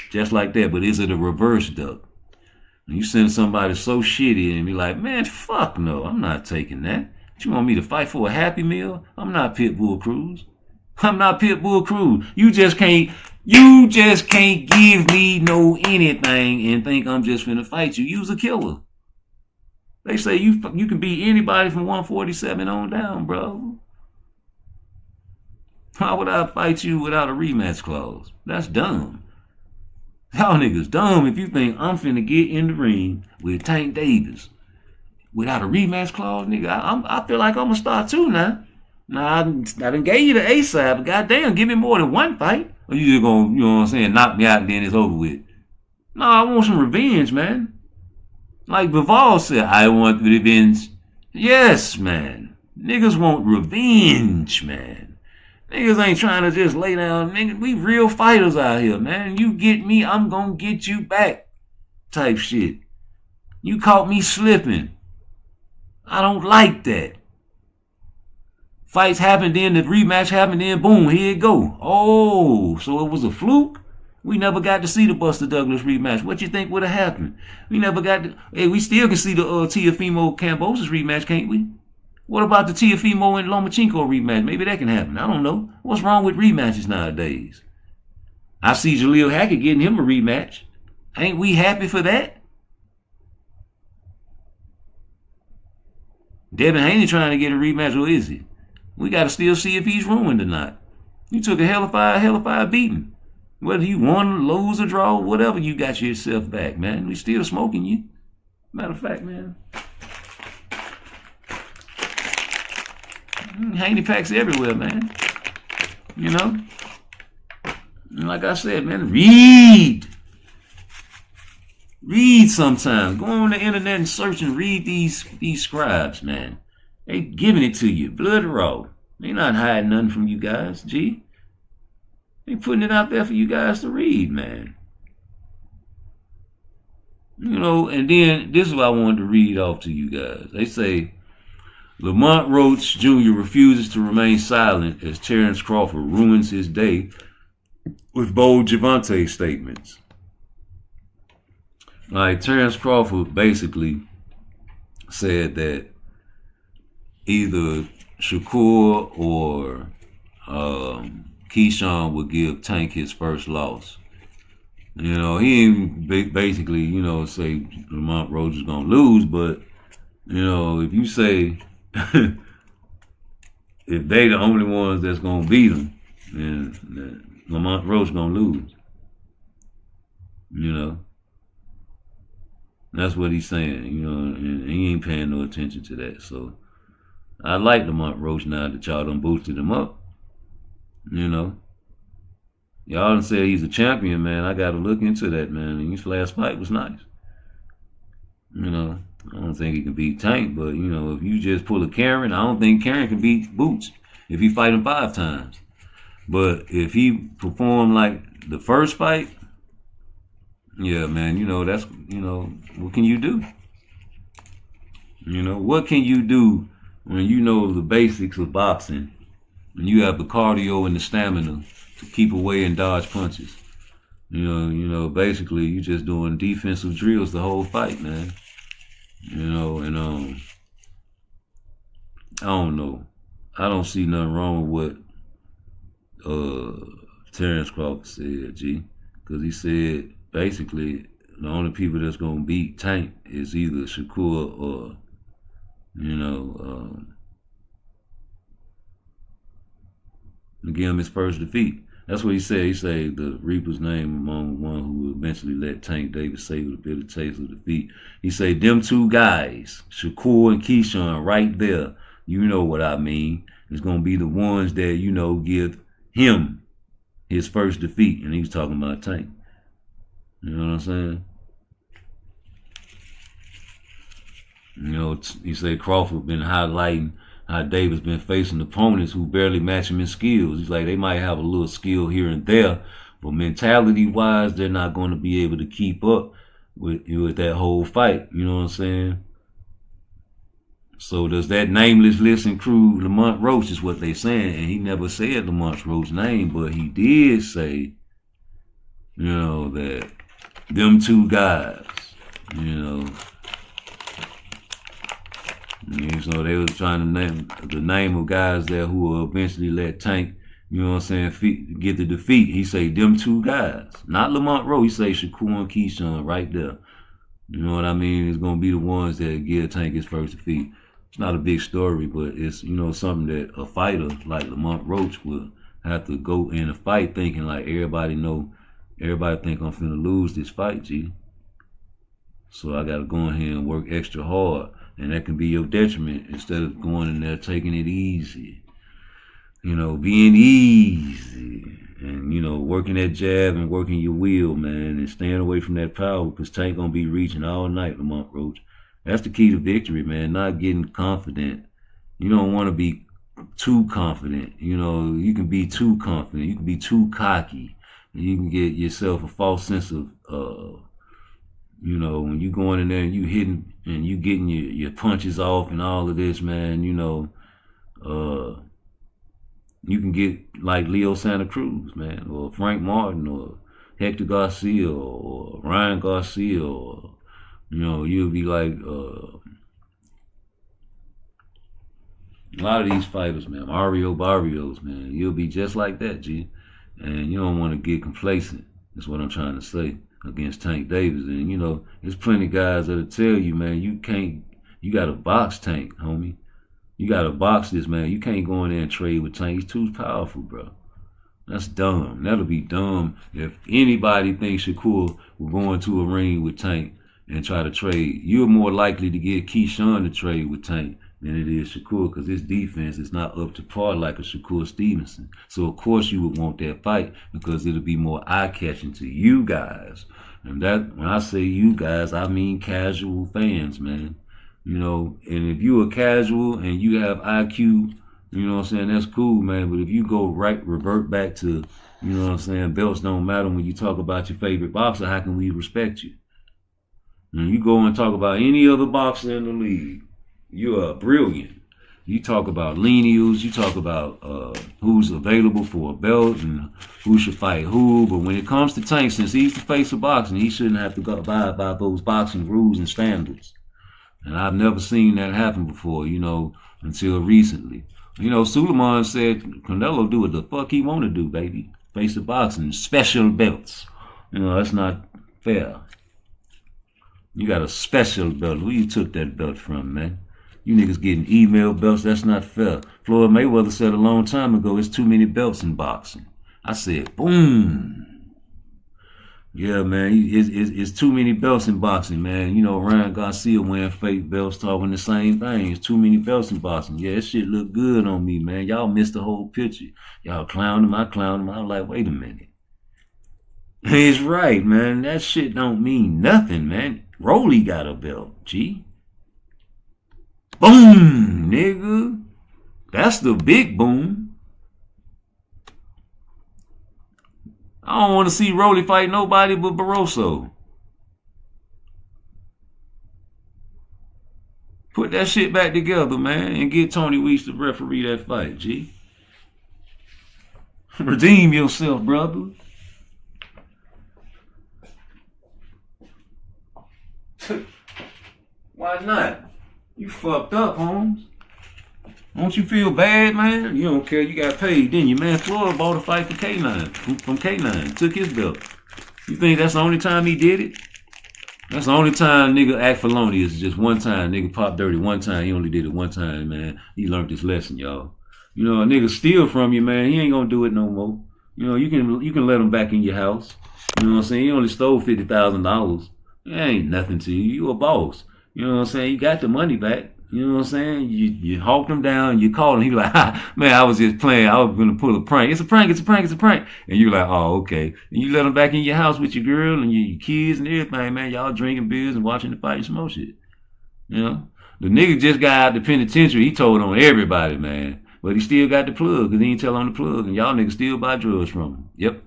S6: Just like that. But is it a reverse duck? You send somebody so shitty and be like, man, fuck no. I'm not taking that. You want me to fight for a Happy Meal? I'm not Pitbull Cruz. I'm not Pitbull Cruz. You just can't give me no anything and think I'm just finna fight you. You's a killer. They say you can beat anybody from 147 on down, bro. How would I fight you without a rematch clause? That's dumb. Y'all niggas dumb if you think I'm finna get in the ring with Tank Davis without a rematch clause, nigga. I feel like I'm gonna start too now. Now, I done gave you the A side, but goddamn, give me more than one fight. Or you just gonna, you know what I'm saying, knock me out and then it's over with. No, I want some revenge, man. Like Bivol said, I want revenge. Yes, man. Niggas want revenge, man. Niggas ain't trying to just lay down. Nigga, we real fighters out here, man. You get me, I'm gonna get you back type shit. You caught me slipping. I don't like that. Fights happen, then the rematch happened, then boom, here it go. Oh, so it was a fluke? We never got to see the Buster Douglas rematch. What you think would have happened? We never got to. Hey, we still can see the Teofimo Kambosos rematch, can't we? What about the Teofimo and Lomachenko rematch? Maybe that can happen. I don't know. What's wrong with rematches nowadays? I see Jaleel Hackett getting him a rematch. Ain't we happy for that? Devin Haney trying to get a rematch, or is he? We got to still see if he's ruined or not. You took a hell of a beating. Whether you won, lose, or draw, whatever, you got yourself back, man. We still smoking you. Matter of fact, man. Haney packs everywhere, man. You know? And like I said, man, read. Read sometimes. Go on the internet and search and read these scribes, man. They giving it to you, blood raw. They not hiding nothing from you guys, G. They putting it out there for you guys to read, man. You know, and then this is what I wanted to read off to you guys. They say, Lamont Roach Jr. refuses to remain silent as Terrence Crawford ruins his day with bold Gervonta statements. Like, Terrence Crawford basically said that either Shakur or Keyshawn would give Tank his first loss. You know, he ain't basically, you know, say Lamont Roach is going to lose, but, you know, if you say if they the only ones that's going to beat him, then Lamont Roach going to lose. You know? That's what he's saying, you know, and he ain't paying no attention to that. So I like Lamont Roach now that y'all done boosted him up. You know, y'all done said he's a champion, man. I got to look into that, man. And his last fight was nice. You know, I don't think he can beat Tank, but, you know, if you just pull a Karen, I don't think Karen can beat Boots if he fight him 5 times. But if he performed like the first fight, yeah, man, you know, that's, you know, what can you do? You know, what can you do when you know the basics of boxing and you have the cardio and the stamina to keep away and dodge punches? You know, basically you just doing defensive drills the whole fight, man. You know, and I don't know. I don't see nothing wrong with what Terrence Crawford said, G. Because he said basically the only people that's gonna beat Tank is either Shakur or, give him his first defeat. That's what he said. He said the Reaper's name among one who will eventually let Tank Davis savor the bitter taste of defeat. He said them two guys, Shakur and Keyshawn, right there, you know what I mean, is going to be the ones that, give him his first defeat. And he was talking about Tank. You know what I'm saying? He said Crawford been highlighting how Davis been facing opponents who barely match him in skills. He's like, they might have a little skill here and there, but mentality-wise, they're not going to be able to keep up with that whole fight. You know what I'm saying? So does that nameless list include Lamont Roach is what they saying, and he never said Lamont Roach's name, but he did say, that them two guys, so they was trying to name the name of guys there who will eventually let Tank, get the defeat. He say them two guys, not Lamont Rowe. He say Shakur and Keyshawn right there. You know what I mean? It's gonna be the ones that give Tank his first defeat. It's not a big story, but it's something that a fighter like Lamont Roach will have to go in a fight thinking like everybody think I'm finna lose this fight, G. So I gotta go in here and work extra hard. And that can be your detriment instead of going in there taking it easy. Being easy. And, working that jab and working your wheel, man. And staying away from that power because Tank gonna be reaching all night, Lamont Roach. That's the key to victory, man. Not getting confident. You don't want to be too confident. You can be too confident. You can be too cocky. And you can get yourself a false sense of, when you going in there and you hitting and you getting your punches off and all of this, man, you can get like Leo Santa Cruz, man, or Frank Martin, or Hector Garcia, or Ryan Garcia, or, you'll be like, a lot of these fighters, man, Mario Barrios, man, you'll be just like that, G. And you don't want to get complacent. That's what I'm trying to say. Against Tank Davis. And there's plenty of guys that'll tell you, man, you gotta box Tank, homie. You gotta box this, man. You can't go in there and trade with Tank. He's too powerful, bro. That's dumb. That'll be dumb if anybody thinks Shakur will go into a ring with Tank and try to trade. You're more likely to get Keyshawn to trade with Tank than it is Shakur, because his defense is not up to par like a Shakur Stevenson. So of course you would want that fight because it'll be more eye-catching to you guys. And that, when I say you guys, I mean casual fans, man. And if you are casual and you have IQ, that's cool, man. But if you go revert back to, belts don't matter when you talk about your favorite boxer, how can we respect you? And you go and talk about any other boxer in the league, you are brilliant. You talk about lineals, you talk about who's available for a belt and who should fight who. But when it comes to Tank, since he's the face of boxing, he shouldn't have to go abide by those boxing rules and standards. And I've never seen that happen before, until recently. Suleiman said Canelo do what the fuck he want to do, baby. Face of boxing, special belts. That's not fair. You got a special belt. Who you took that belt from, man? You niggas getting email belts, that's not fair. Floyd Mayweather said a long time ago, it's too many belts in boxing. I said, boom. Yeah, man, it's too many belts in boxing, man. Ryan Garcia wearing fake belts talking the same thing. It's too many belts in boxing. Yeah, that shit look good on me, man. Y'all missed the whole picture. Y'all clown him, I clown him. I was like, wait a minute. He's right, man. That shit don't mean nothing, man. Rolly got a belt, G. Boom, nigga. That's the big boom. I don't want to see Rolly fight nobody but Barroso. Put that shit back together, man, and get Tony Weeks to referee that fight, G. Redeem yourself, brother. Why not? You fucked up, Holmes. Don't you feel bad, man? You don't care. You got paid, didn't you, man? Floyd bought a fight for K9, from K9. Took his belt. You think that's the only time he did it? That's the only time nigga act felonious. Just one time. Nigga pop dirty one time. He only did it one time, man. He learned his lesson, y'all. You know, a nigga steal from you, man. He ain't gonna do it no more. You know, you can let him back in your house. You know what I'm saying? He only stole $50,000. It ain't nothing to you. You a boss. You know what I'm saying? You got the money back. You know what I'm saying? You hawked him down, you called him, he like, ha, man, I was just playing, I was gonna pull a prank. It's a prank, it's a prank, it's a prank. And you're like, oh, okay. And you let him back in your house with your girl and your kids and everything, man. Y'all drinking beers and watching the fight and smoke shit. You know? The nigga just got out the penitentiary, he told on everybody, man. But he still got the plug, cause he ain't tell on the plug, and y'all niggas still buy drugs from him. Yep.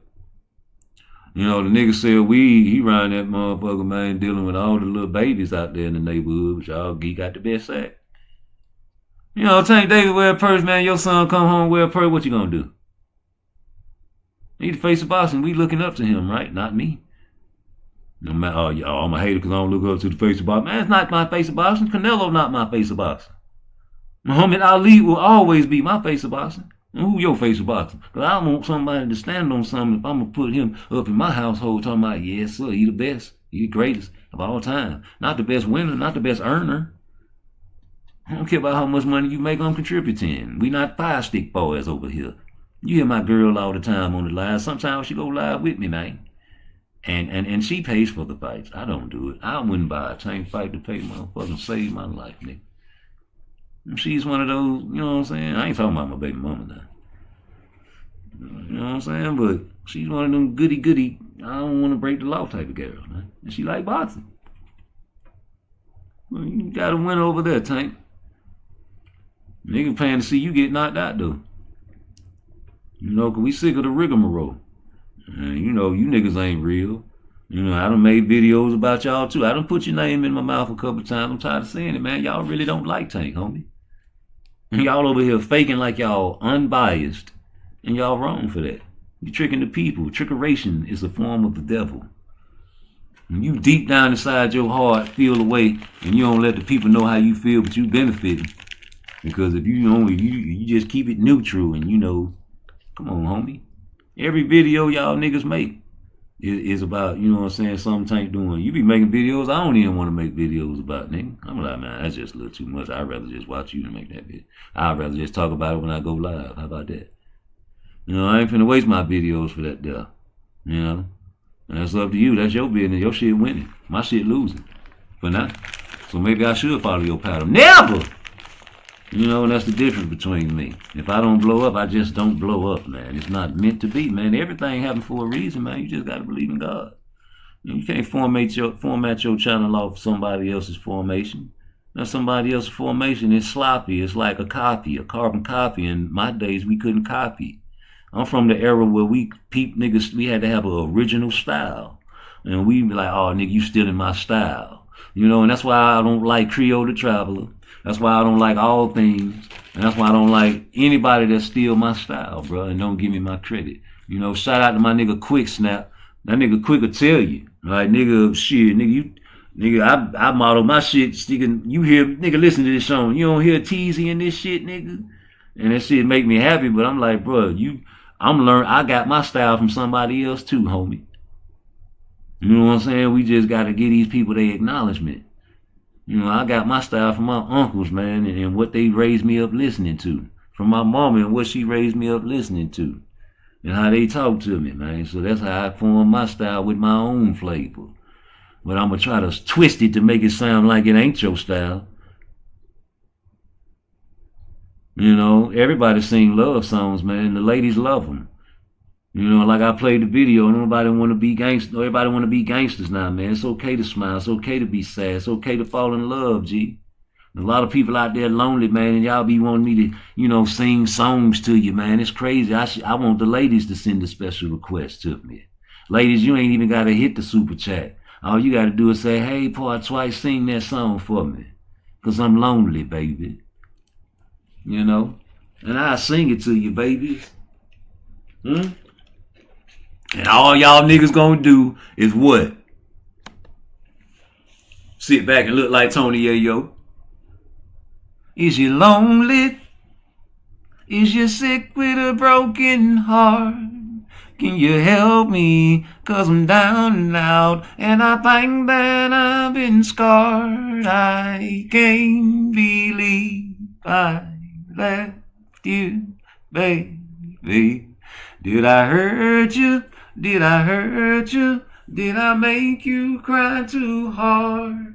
S6: You know, the nigga sell weed, he round that motherfucker, man, dealing with all the little babies out there in the neighborhood, which y'all geek got the best sack. You know, Tank David wear a purse, man, your son come home wear a purse, what you gonna do? He the face of boxing, we looking up to him, right? Not me. No matter, I'm a hater because I don't look up to the face of boxing. Man, it's not my face of boxing. Canelo not my face of boxing. Muhammad Ali will always be my face of boxing. And who your face of boxing? Because I want somebody to stand on something if I'm going to put him up in my household talking about, yes, sir, he the best. He the greatest of all time. Not the best winner, not the best earner. I don't care about how much money you make, I'm contributing. We not fire stick boys over here. You hear my girl all the time on the live. Sometimes she go live with me, man. And she pays for the fights. I don't do it. I wouldn't buy a tank fight to pay motherfucking save my life, nigga. She's one of those, you know what I'm saying? I ain't talking about my baby mama now. You know what I'm saying? But she's one of them goody, I don't want to break the law type of girls, man. And she like boxing. Well, you got to win over there, Tank. Nigga paying to see you get knocked out, though. You know, because we sick of the rigmarole. And you know, you niggas ain't real. You know, I done made videos about y'all, too. I done put your name in my mouth a couple times. I'm tired of saying it, man. Y'all really don't like Tank, homie. Y'all over here faking like y'all unbiased. And y'all wrong for that. You tricking the people. Trickeration is a form of the devil. When you deep down inside your heart feel the way and you don't let the people know how you feel, but you benefiting. Because if you just keep it neutral and you know, come on, homie. Every video y'all niggas make is about, you know what I'm saying, something Tank doing. You be making videos I don't even want to make videos about, nigga. I'm like, man, that's just a little too much. I'd rather just watch you to make that video. I'd rather just talk about it when I go live. How about that? You know, I ain't finna waste my videos for that there. You know? And that's up to you. That's your business. Your shit winning. My shit losing. For now. So maybe I should follow your pattern. Never! You know, and that's the difference between me. If I don't blow up, I just don't blow up, man. It's not meant to be, man. Everything happened for a reason, man. You just got to believe in God. You can't format your channel off somebody else's formation. Now, somebody else's formation is sloppy. It's like a carbon copy. In my days, we couldn't copy. I'm from the era where we had to have an original style. And we be like, oh, nigga, you stealing my style. You know, and that's why I don't like Creole the Traveler. That's why I don't like All Things. And that's why I don't like anybody that steal my style, bro, and don't give me my credit. You know, shout out to my nigga Quick Snap. That nigga Quick will tell you. Like, nigga, shit, nigga, I model my shit. You hear, nigga, listen to this song. You don't hear Teasy in this shit, nigga? And that shit make me happy, but I'm like, bro, I got my style from somebody else too, homie. You know what I'm saying? We just got to give these people their acknowledgement. You know, I got my style from my uncles, man, and what they raised me up listening to. From my mama and what she raised me up listening to. And how they talk to me, man. So that's how I form my style with my own flavor. But I'm going to try to twist it to make it sound like it ain't your style. You know, everybody sing love songs, man. The ladies love them. You know, like I played the video, nobody want to be gangsters. Everybody want to be gangsters now, man. It's okay to smile. It's okay to be sad. It's okay to fall in love, G. A lot of people out there lonely, man, and y'all be wanting me to, you know, sing songs to you, man. It's crazy. I want the ladies to send a special request to me. Ladies, you ain't even got to hit the super chat. All you got to do is say, hey, PARTTWICE, sing that song for me. 'cause I'm lonely, baby. You know? And I sing it to you, babies. And all y'all niggas gonna do is what? Sit back and look like Tony Yayo. Is you lonely? Is you sick with a broken heart? Can you help me? 'Cause I'm down and out, and I think that I've been scarred. I can't believe I left you, baby. Did I hurt you? Did I hurt you? Did I make you cry too hard?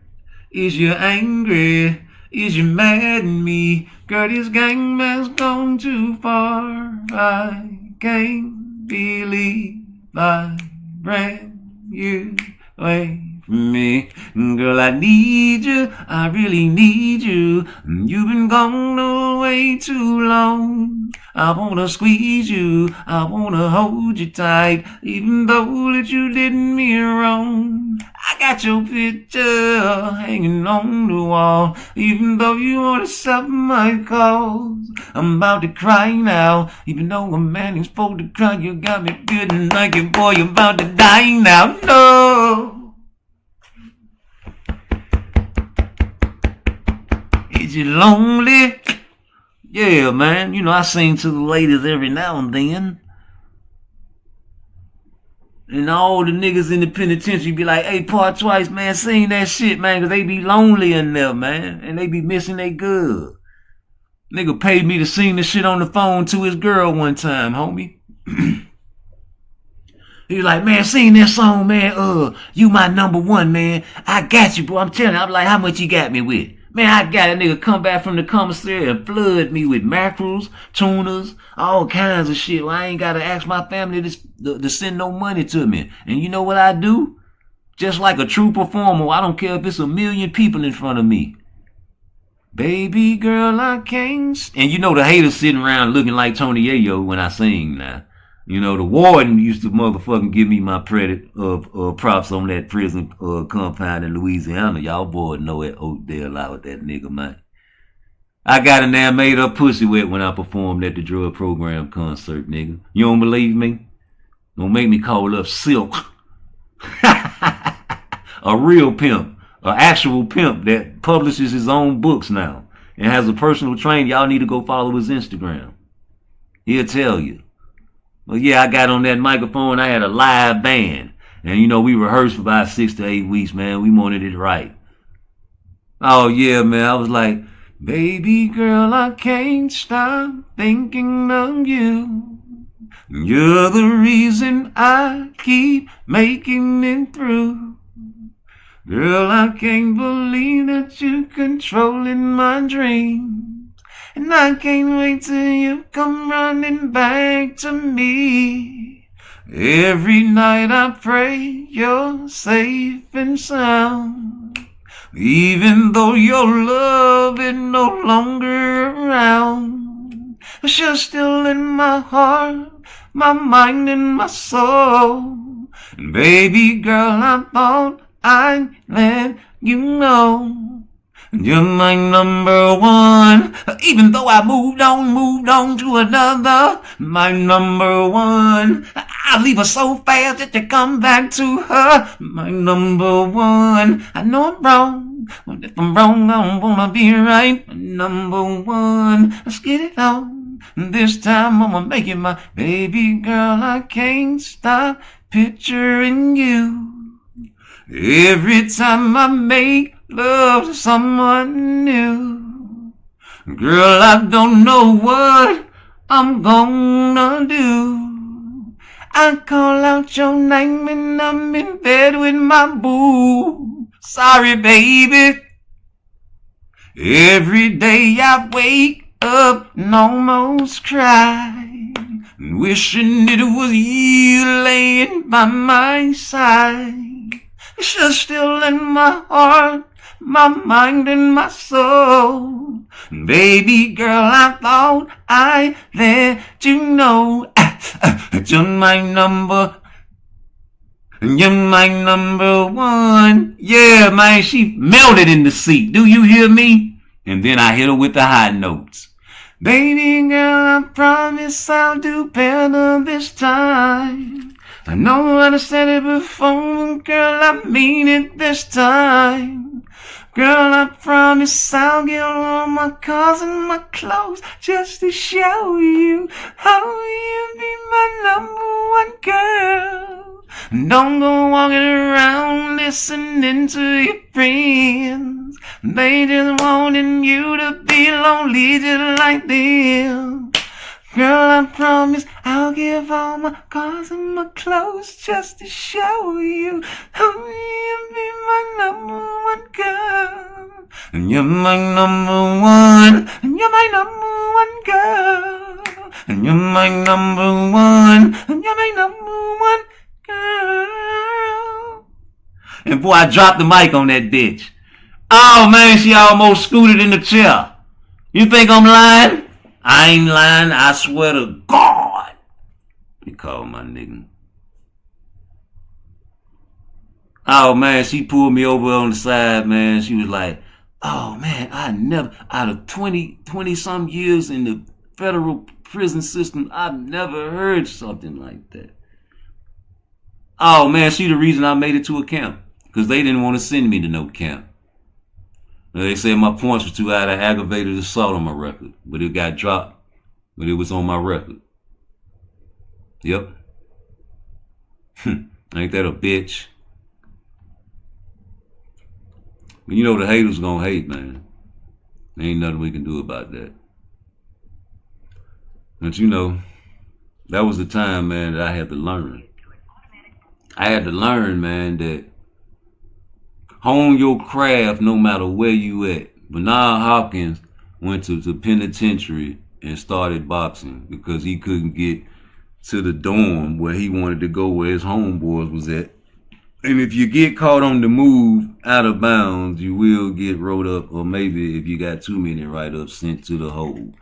S6: Is you angry? Is you mad at me? Girl, this game has gone too far. I can't believe I ran you away from me. Girl, I need you. I really need you. You've been gone away too long. I wanna squeeze you. I wanna hold you tight, even though that you did me wrong. I got your picture hanging on the wall, even though you wanna stop my calls. I'm about to cry now, even though a man is supposed to cry. You got me feeling like it, boy, you're about to die now. No. Is you lonely? Yeah, man. You know, I sing to the ladies every now and then. And all the niggas in the penitentiary be like, hey, PARTTWICE, man, sing that shit, man, 'cause they be lonely in there, man. And they be missing their girl. Nigga paid me to sing this shit on the phone to his girl one time, homie. He was like, man, sing that song, man. You my number one, man. I got you, bro. I'm telling you. I'm like, how much you got me with? Man, I got a nigga come back from the commissary and flood me with mackerels, tunas, all kinds of shit. Well, I ain't got to ask my family to send no money to me. And you know what I do? Just like a true performer, I don't care if it's 1 million people in front of me. Baby girl, I can't. And you know the haters sitting around looking like Tony Yayo when I sing now. You know, the warden used to motherfucking give me my credit of props on that prison compound in Louisiana. Y'all boys know it. Oakdale out with that nigga, man. I got in there and made her pussy wet when I performed at the drug program concert, nigga. You don't believe me? Don't make me call up Silk. A real pimp. An actual pimp that publishes his own books now and has a personal trainer. Y'all need to go follow his Instagram. He'll tell you. Well, yeah, I got on that microphone. I had a live band. And, you know, we rehearsed for about 6 to 8 weeks, man. We wanted it right. Oh, yeah, man. I was like, baby girl, I can't stop thinking of you. You're the reason I keep making it through. Girl, I can't believe that you're controlling my dreams. And I can't wait till you come running back to me. Every night I pray you're safe and sound. Even though your love is no longer around. But you're still in my heart, my mind and my soul. And baby girl, I thought I'd let you know. You're my number one, even though I moved on to another. My number one, I leave her so fast that you come back to her. My number one, I know I'm wrong, but if I'm wrong, I don't wanna be right. My number one, let's get it on. This time I'ma make it my baby girl. I can't stop picturing you. Every time I make love to someone new. Girl, I don't know what I'm gonna do. I call out your name and I'm in bed with my boo. Sorry, baby. Every day I wake up and almost cry, wishing it was you laying by my side. You're still in my heart, my mind and my soul. Baby girl, I thought I'd let you know. You're my number one. Yeah, man, she melted in the seat. Do you hear me? And then I hit her with the high notes. Baby girl, I promise I'll do better this time. I know I said it before, girl, I mean it this time. Girl, I promise I'll get all my cars and my clothes just to show you how you be my number one girl. Don't go walking around listening to your friends. They just wanting you to be lonely just like them. Girl, I promise I'll give all my cars and my clothes just to show you how you be my number one girl. And you're my number one, and you're my number one girl. And you're my number one, and you're my number one girl. And boy, I dropped the mic on that bitch. Oh man, she almost scooted in the chair. You think I'm lying? I ain't lying, I swear to God. He called my nigga. Oh man, she pulled me over on the side, man. She was like, oh man, I never, out of 20 some years in the federal prison system, I've never heard something like that. Oh man, she the reason I made it to a camp. Because they didn't want to send me to no camp. They said my points were too high to aggravated assault on my record. But it got dropped. But it was on my record. Yep. Ain't that a bitch? But you know the haters gonna hate, man. There ain't nothing we can do about that. But you know, that was the time, man, that I had to learn. I had to learn, man, that hone your craft no matter where you at. Bernard Hopkins went to the penitentiary and started boxing because he couldn't get to the dorm where he wanted to go, where his homeboys was at. And if you get caught on the move out of bounds, you will get rolled up, or maybe if you got too many write-ups, sent to the hole.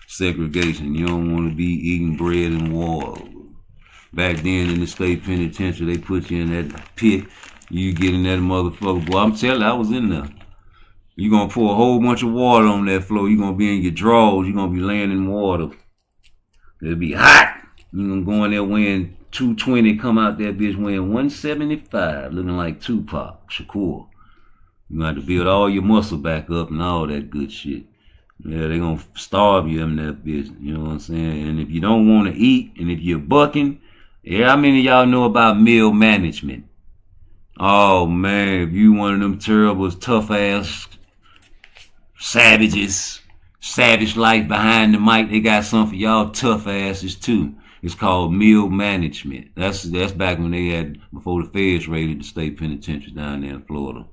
S6: Segregation. You don't want to be eating bread and water. Back then in the state penitentiary, they put you in that pit. You get in that motherfucker. Boy, I'm telling you, I was in there. You're going to pour a whole bunch of water on that floor. You're going to be in your drawers. You're going to be laying in water. It'll be hot. You're going to go in there weighing 220, come out that bitch weighing 175, looking like Tupac Shakur. You're going to have to build all your muscle back up and all that good shit. Yeah, they're going to starve you in that bitch. You know what I'm saying? And if you don't want to eat, and if you're bucking, yeah, how many of y'all know about meal management? Oh man, if you one of them terrible, tough ass savages, savage life behind the mic, they got something for y'all tough asses too. It's called meal management. That's back when they had, before the feds raided the state penitentiary down there in Florida.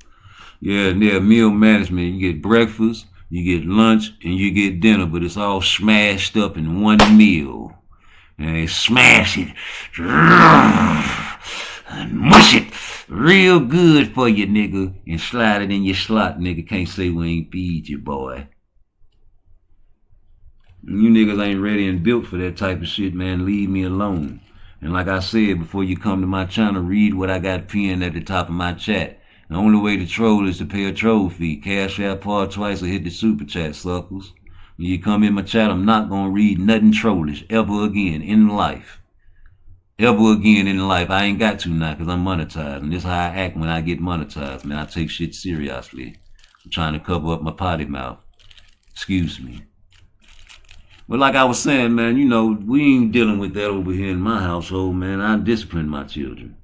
S6: Yeah, meal management. You get breakfast, you get lunch, and you get dinner, but it's all smashed up in one meal. And they smash it and mush it real good for you, nigga, and slide it in your slot, nigga. Can't say we ain't feed you, boy. You niggas ain't ready and built for that type of shit, man. Leave me alone. And like I said, before you come to my channel, read what I got pinned at the top of my chat. The only way to troll is to pay a troll fee. Cash out PARTTWICE or hit the super chat, suckers. When you come in my chat, I'm not gonna read nothing trollish ever again in life. Ever again in life. I ain't got to now because I'm monetized. And this is how I act when I get monetized, man. I take shit seriously. I'm trying to cover up my potty mouth. Excuse me. But like I was saying, man, you know, we ain't dealing with that over here in my household, man. I discipline my children.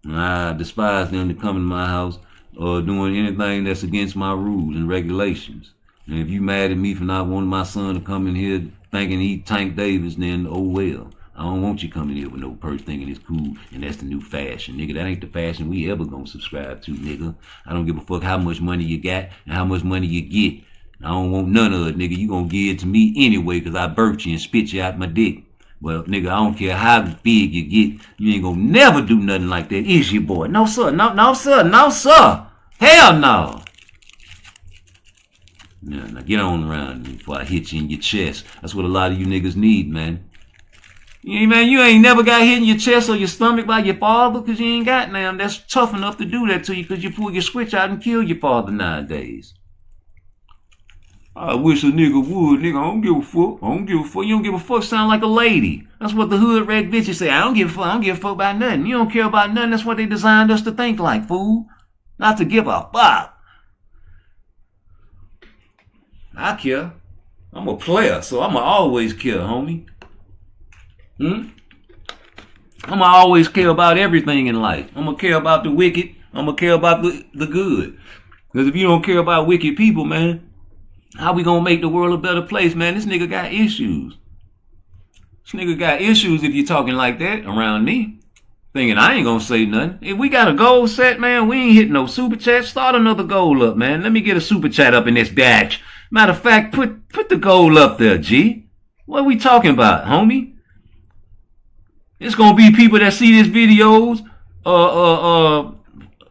S6: And I despise them to come in my house or doing anything that's against my rules and regulations. And if you mad at me for not wanting my son to come in here thinking he Tank Davis, then oh well. I don't want you coming here with no purse thinking it's cool and that's the new fashion. Nigga, that ain't the fashion we ever gonna subscribe to, nigga. I don't give a fuck how much money you got and how much money you get. I don't want none of it, nigga. You gonna give it to me anyway because I birthed you and spit you out my dick. Well, nigga, I don't care how big you get. You ain't gonna never do nothing like that, is you, boy? No, sir. No, sir. No, sir. Hell no. Now get on around me before I hit you in your chest. That's what a lot of you niggas need, man. Man, you ain't never got hit in your chest or your stomach by your father because you ain't got none. That's tough enough to do that to you because you pull your switch out and kill your father nowadays. I wish a nigga would, nigga. I don't give a fuck. I don't give a fuck. You don't give a fuck sound like a lady. That's what the hood rat bitches say. I don't give a fuck. I don't give a fuck about nothing. You don't care about nothing. That's what they designed us to think like, fool. Not to give a fuck. I care. I'm a player, so I'ma always care, homie. I'ma always care about everything in life. I'ma care about the wicked. I'ma care about the good. Because if you don't care about wicked people, man, how we gonna make the world a better place, man? This nigga got issues. This nigga got issues if you're talking like that around me. Thinking I ain't gonna say nothing. If we got a goal set, man, we ain't hitting no super chat. Start another goal up, man. Let me get a super chat up in this batch. Matter of fact, put the goal up there, G. What are we talking about, homie? It's gonna be people that see these videos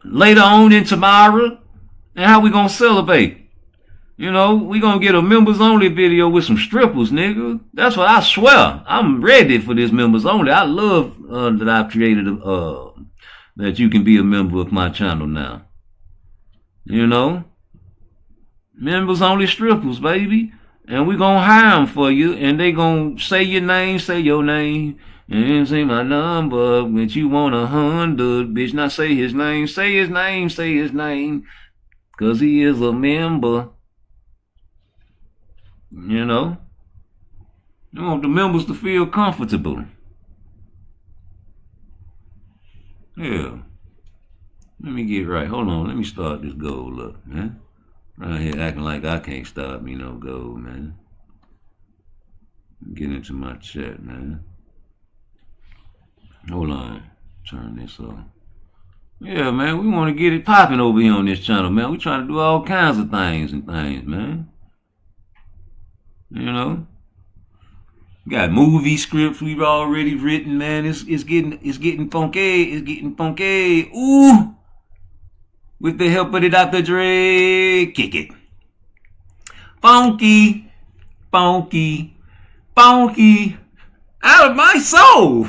S6: later on in tomorrow. And how we gonna celebrate? You know, we gonna get a members only video with some strippers, nigga. That's what I swear. I'm ready for this members only. I love that I've created that you can be a member of my channel now. You know? Members only strippers, baby. And we gonna hire them for you. And they gonna say your name, and say my number. But you want 100, bitch. Not say his name, say his name, say his name. Cause he is a member. You know? You want the members to feel comfortable. Yeah. Let me get right. Hold on. Let me start this goal up, man. Right here acting like I can't stop me no goal, man. Get into my chat, man. Hold on. Turn this off. Yeah, man, we want to get it popping over here on this channel, man. We trying to do all kinds of things, man. You know? Got movie scripts we've already written, man. It's getting funky. It's getting funky. Ooh! With the help of the Dr. Dre. Kick it. Funky. Funky. Funky. Out of my soul.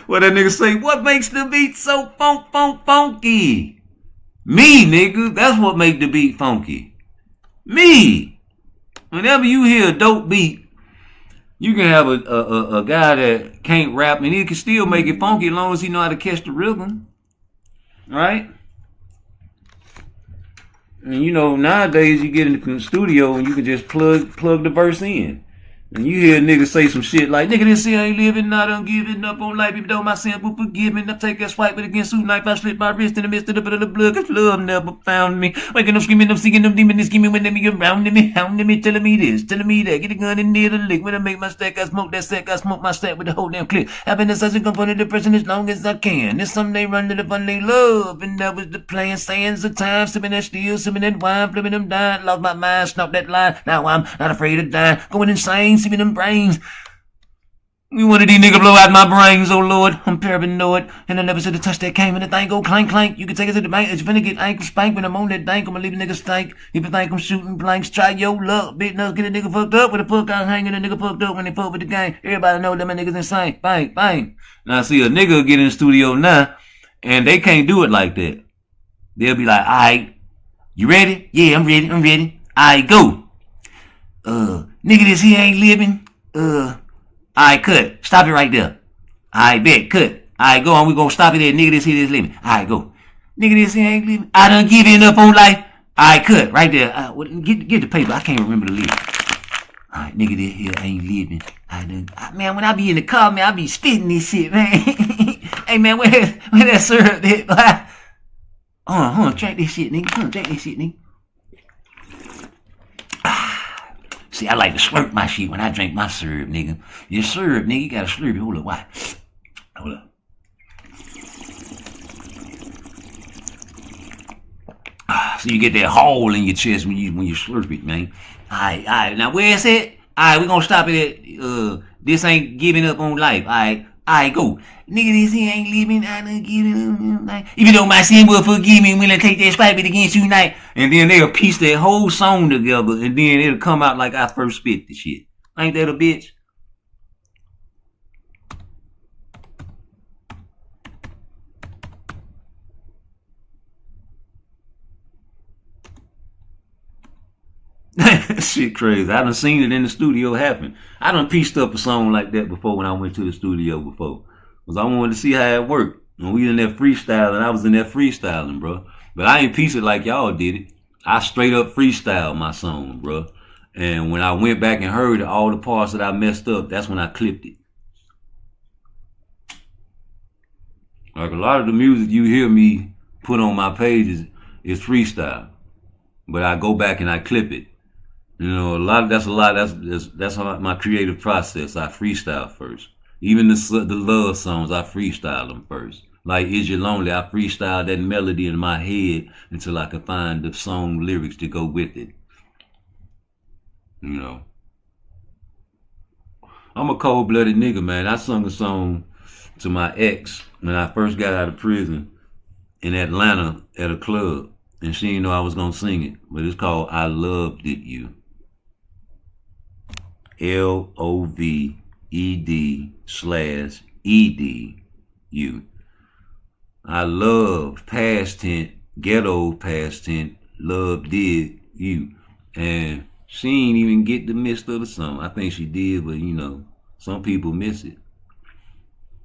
S6: What that nigga say? What makes the beat so funky? Me, nigga. That's what make the beat funky. Me. Whenever you hear a dope beat, you can have a guy that can't rap and he can still make it funky as long as he know how to catch the rhythm. Right? And you know, nowadays you get in the studio and you can just plug the verse in. And you hear niggas say some shit like, nigga, this shit ain't living, I done giving up on life, even though my sin will forgive me. I take that swipe, but against suit knife, I slip my wrist in the midst of the blood, cause love never found me. Waking up screaming, I'm seeking them demons, scheming when they be around me, hounding me, telling me this, telling me that. Get a gun in near the lick. When I make my stack, I smoke that sack, I smoke my stack with the whole damn clip. Happiness as a component of depression as long as I can. There's some they run to the fun they love, and that was the plan. Sands of time, sipping that steel, sipping that wine, flipping them dying. Lost my mind, snuck that line. Now I'm not afraid of dying, going insane, sipping them brains. We wanted these niggas blow out my brains, oh Lord. I'm paranoid, and I never said to touch that cane when the thing go clank clank. You can take it to the bank, it's finna get ankle spank when I'm on that dank. I'ma leave a nigga stank. If you think I'm shooting blanks, try your luck. Big nuts get a nigga fucked up with a fuck out hanging. A nigga fucked up when they fuck with the gang. Everybody know that my niggas insane. Bang, bang. Now I see a nigga get in the studio now, and they can't do it like that. They'll be like, alright, you ready? Yeah, I'm ready. Alright, go. Nigga, this here ain't living. Alright, cut. Stop it right there. Alright, bet. Cut. Alright, go on. We gonna stop it there. Nigga, this here is living. Alright, go. Nigga, this here ain't living. I done giving up on life. Alright, cut. Right there. Get the paper. I can't remember the lyrics. Alright, nigga, this here ain't living. Man, when I be in the car, man, I be spitting this shit, man. Hey, man, where that syrup at? Hold on. Drink this shit, nigga. See, I like to slurp my shit when I drink my syrup, nigga. Your syrup, nigga, you gotta slurp it. Hold up, why? Hold up. So you get that hole in your chest when you slurp it, man. Alright. Now where is it? Alright, we gonna stop it at this ain't giving up on life. Alright, go. Nigga, this here ain't living, I done giving up on life. Even though my sin will forgive me when I take that spite against you tonight. And then they'll piece that whole song together, and then it'll come out like I first spit the shit. Ain't that a bitch? Shit crazy. I done seen it in the studio happen. I done pieced up a song like that before when I went to the studio before. Because I wanted to see how it worked. And we in there freestyling. I was in there freestyling, bro. But I ain't piece it like y'all did it. I straight up freestyled my song, bro. And when I went back and heard it, all the parts that I messed up, that's when I clipped it. Like a lot of the music you hear me put on my pages is freestyle. But I go back and I clip it. You know, that's my creative process. I freestyle first. Even the love songs, I freestyle them first. Like Is You Lonely, I freestyle that melody in my head until I can find the song lyrics to go with it. You know. I'm a cold-blooded nigga, man. I sung a song to my ex when I first got out of prison in Atlanta at a club. And she didn't know I was going to sing it. But it's called I Loved It You. LOVED/EDU. I love, past tense, ghetto past tense, love did you. And she ain't even get the midst of the song. I think she did, but you know, some people miss it.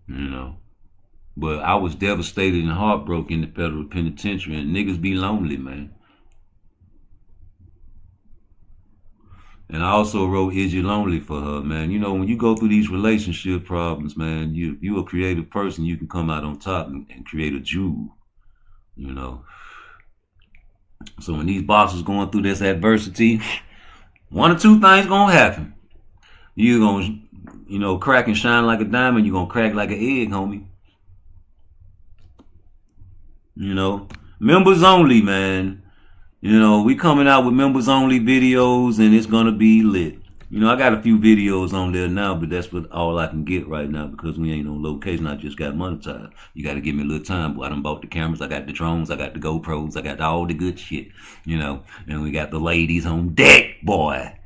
S6: You know. But I was devastated and heartbroken in the federal penitentiary, and niggas be lonely, man. And I also wrote Is You Lonely for her, man. You know, when you go through these relationship problems, man, you a creative person, you can come out on top and create a jewel, you know. So when these bosses going through this adversity, one or two things gonna happen. You're gonna, you know, crack and shine like a diamond, you're gonna crack like an egg, homie. You know, members only, man. You know, we coming out with members only videos and it's gonna be lit. You know, I got a few videos on there now, but that's all I can get right now because we ain't on location. I just got monetized. You gotta give me a little time, boy. I done bought the cameras, I got the drones, I got the GoPros, I got all the good shit, you know. And we got the ladies on deck, boy.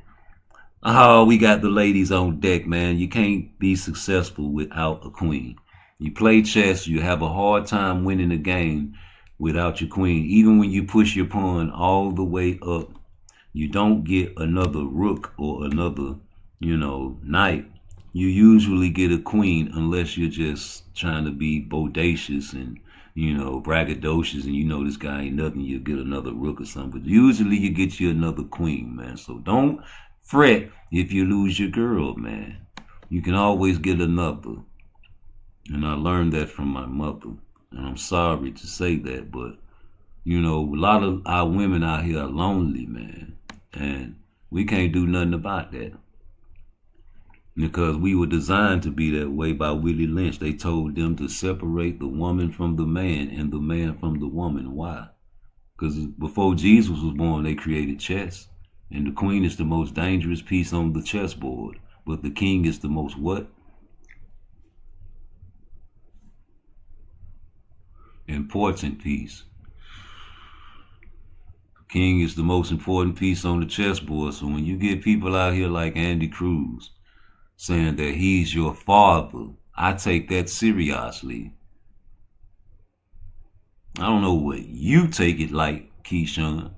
S6: Oh, we got the ladies on deck, man. You can't be successful without a queen. You play chess, you have a hard time winning a game without your queen. Even when you push your pawn all the way up, you don't get another rook or another, you know, knight. You usually get a queen unless you're just trying to be bodacious and, you know, braggadocious and you know this guy ain't nothing, you'll get another rook or something. But usually you get you another queen, man. So don't fret if you lose your girl, man. You can always get another. And I learned that from my mother. And I'm sorry to say that, but, you know, a lot of our women out here are lonely, man. And we can't do nothing about that. Because we were designed to be that way by Willie Lynch. They told them to separate the woman from the man and the man from the woman. Why? Because before Jesus was born, they created chess. And the queen is the most dangerous piece on the chessboard. But the king is the most what? Important piece. King is the most important piece on the chessboard. So when you get people out here like Andy Cruz saying that he's your father, I take that seriously. I don't know what you take it like, Keyshawn,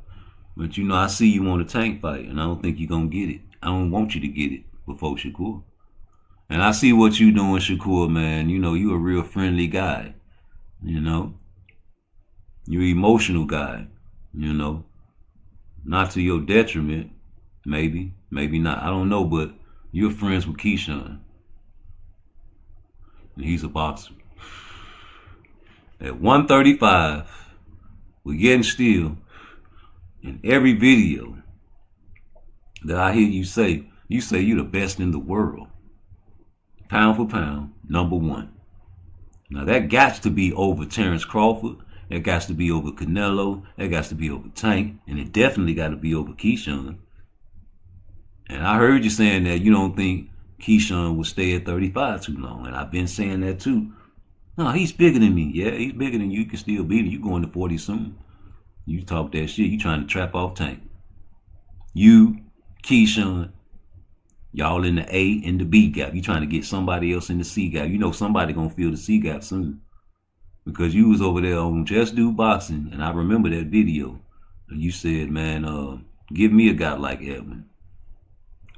S6: but you know, I see you want a tank fight and I don't think you're gonna get it. I don't want you to get it before Shakur. And I see what you doing, Shakur, man. You know, you a real friendly guy. You know, you're an emotional guy, you know, not to your detriment, maybe not. I don't know, but you're friends with Keyshawn. And he's a boxer. At 135, we're getting still. In every video that I hear you say you're the best in the world. Pound for pound, #1. Now that got to be over Terrence Crawford. That got to be over Canelo. That got to be over Tank. And it definitely got to be over Keyshawn. And I heard you saying that you don't think Keyshawn will stay at 35 too long. And I've been saying that too. No, he's bigger than me. Yeah, he's bigger than you. You can still beat him. You going to 40 soon. You talk that shit. You trying to trap off Tank. You, Keyshawn, y'all in the A and the B gap. You trying to get somebody else in the C gap. You know somebody gonna fill the C gap soon. Because you was over there on Just Do Boxing, and I remember that video. And you said, man, Give me a guy like Edwin.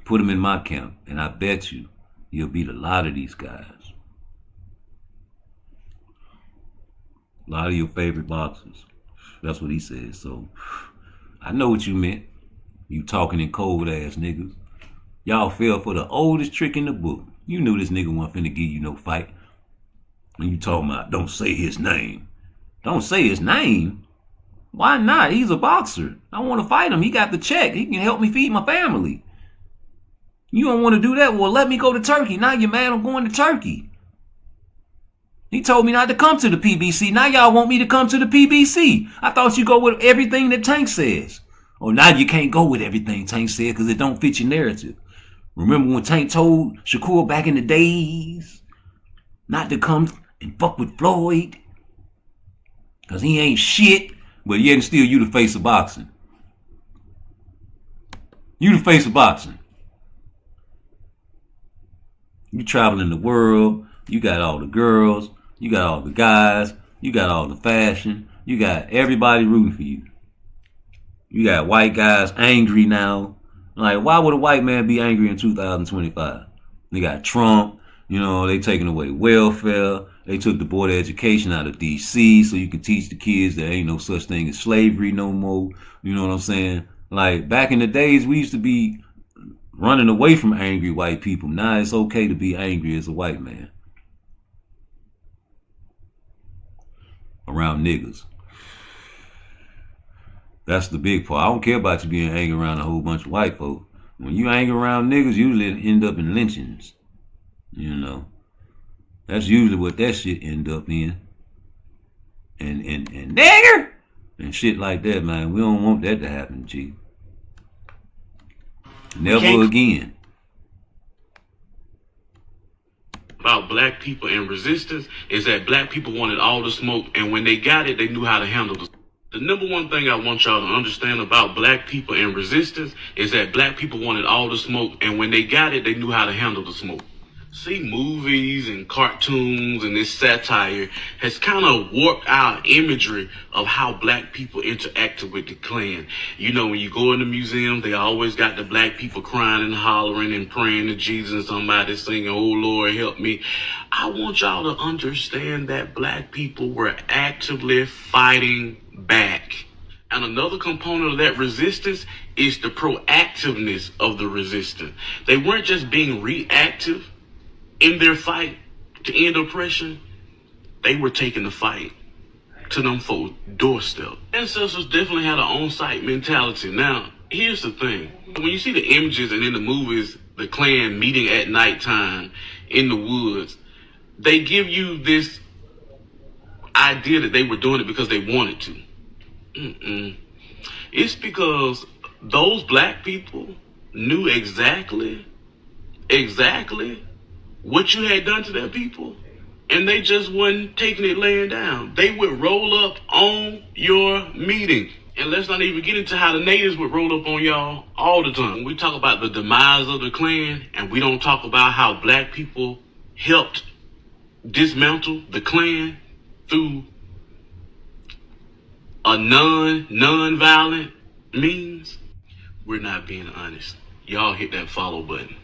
S6: Put him in my camp, and I bet you'll beat a lot of these guys. A lot of your favorite boxers. That's what he said. So, I know what you meant. You talking in cold ass niggas. Y'all fell for the oldest trick in the book. You knew this nigga wasn't finna give you no fight. And you talking about, don't say his name. Don't say his name? Why not? He's a boxer. I want to fight him. He got the check. He can help me feed my family. You don't want to do that? Well, let me go to Turkey. Now you're mad I'm going to Turkey. He told me not to come to the PBC. Now y'all want me to come to the PBC. I thought you go with everything that Tank says. Oh, now you can't go with everything Tank said because it don't fit your narrative. Remember when Tank told Shakur back in the days not to come and fuck with Floyd? Because he ain't shit. But yet and still you the face of boxing. You the face of boxing. You traveling the world. You got all the girls. You got all the guys. You got all the fashion. You got everybody rooting for you. You got white guys angry now. Like, why would a white man be angry in 2025? They got Trump. You know, they taking away welfare. They took the board of education out of D.C. so you can teach the kids there ain't no such thing as slavery no more. You know what I'm saying? Like, back in the days, we used to be running away from angry white people. Now it's okay to be angry as a white man. Around niggas. That's the big part. I don't care about you being angry around a whole bunch of white folk. When you angry around niggas, you usually end up in lynchings. You know. That's usually what that shit end up in. And nigger! And shit like that, man. We don't want that to happen, G. Never again.
S2: About black people and resistance is that black people wanted all the smoke, and when they got it, they knew how to handle the. The number one thing I want y'all to understand about black people and resistance is that black people wanted all the smoke, and when they got it, they knew how to handle the smoke. See, movies and cartoons and this satire has kind of warped our imagery of how black people interacted with the Klan. You know, when you go in the museum, they always got the black people crying and hollering and praying to Jesus, and somebody singing, "Oh Lord, help me." I want y'all to understand that black people were actively fighting back. And another component of that resistance is the proactiveness of the resistance. They weren't just being reactive in their fight to end oppression. They were taking the fight to them folks' doorstep. Ancestors definitely had an on-site mentality. Now, here's the thing. When you see the images and in the movies, the Klan meeting at nighttime in the woods, they give you this idea that they were doing it because they wanted to. It's because those black people knew exactly what you had done to their people, and they just wasn't taking it laying down. They would roll up on your meeting. And let's not even get into how the natives would roll up on y'all all the time. When we talk about the demise of the Klan, and we don't talk about how black people helped dismantle the Klan through a non-violent means, we're not being honest. Y'all hit that follow button.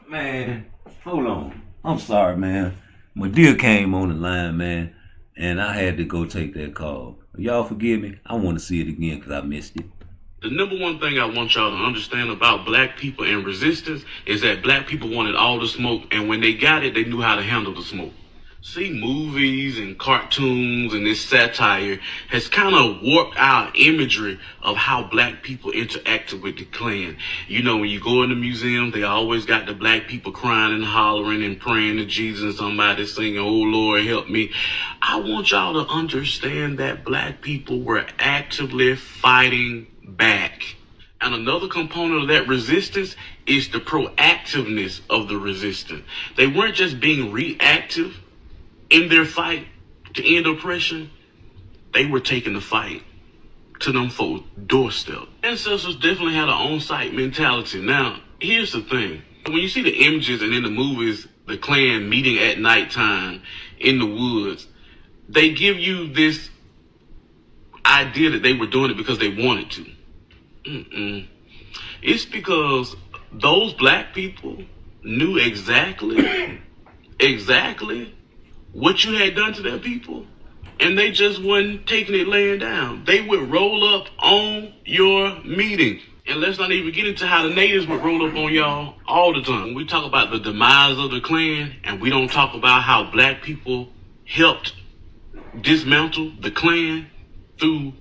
S6: Man, hold on. I'm sorry, man. My deal came on the line, man, and I had to go take that call. Y'all forgive me? I want to see it again because I missed it.
S2: The number one thing I want y'all to understand about black people and resistance is that black people wanted all the smoke, and when they got it, they knew how to handle the smoke. See, movies and cartoons and this satire has kind of warped our imagery of how black people interacted with the Klan. You know, when you go in the museum, they always got the black people crying and hollering and praying to Jesus, and somebody singing, "Oh Lord, help me." I want y'all to understand that black people were actively fighting back. And another component of that resistance is the proactiveness of the resistance. They weren't just being reactive in their fight to end oppression. They were taking the fight to them folks' doorstep. Ancestors definitely had an on-site mentality. Now, here's the thing. When you see the images and in the movies, the Klan meeting at nighttime in the woods, they give you this idea that they were doing it because they wanted to. It's because those black people knew exactly what you had done to their people, and they just wasn't taking it laying down. They would roll up on your meeting. And let's not even get into how the natives would roll up on y'all all the time. When we talk about the demise of the Klan, and we don't talk about how black people helped dismantle the Klan through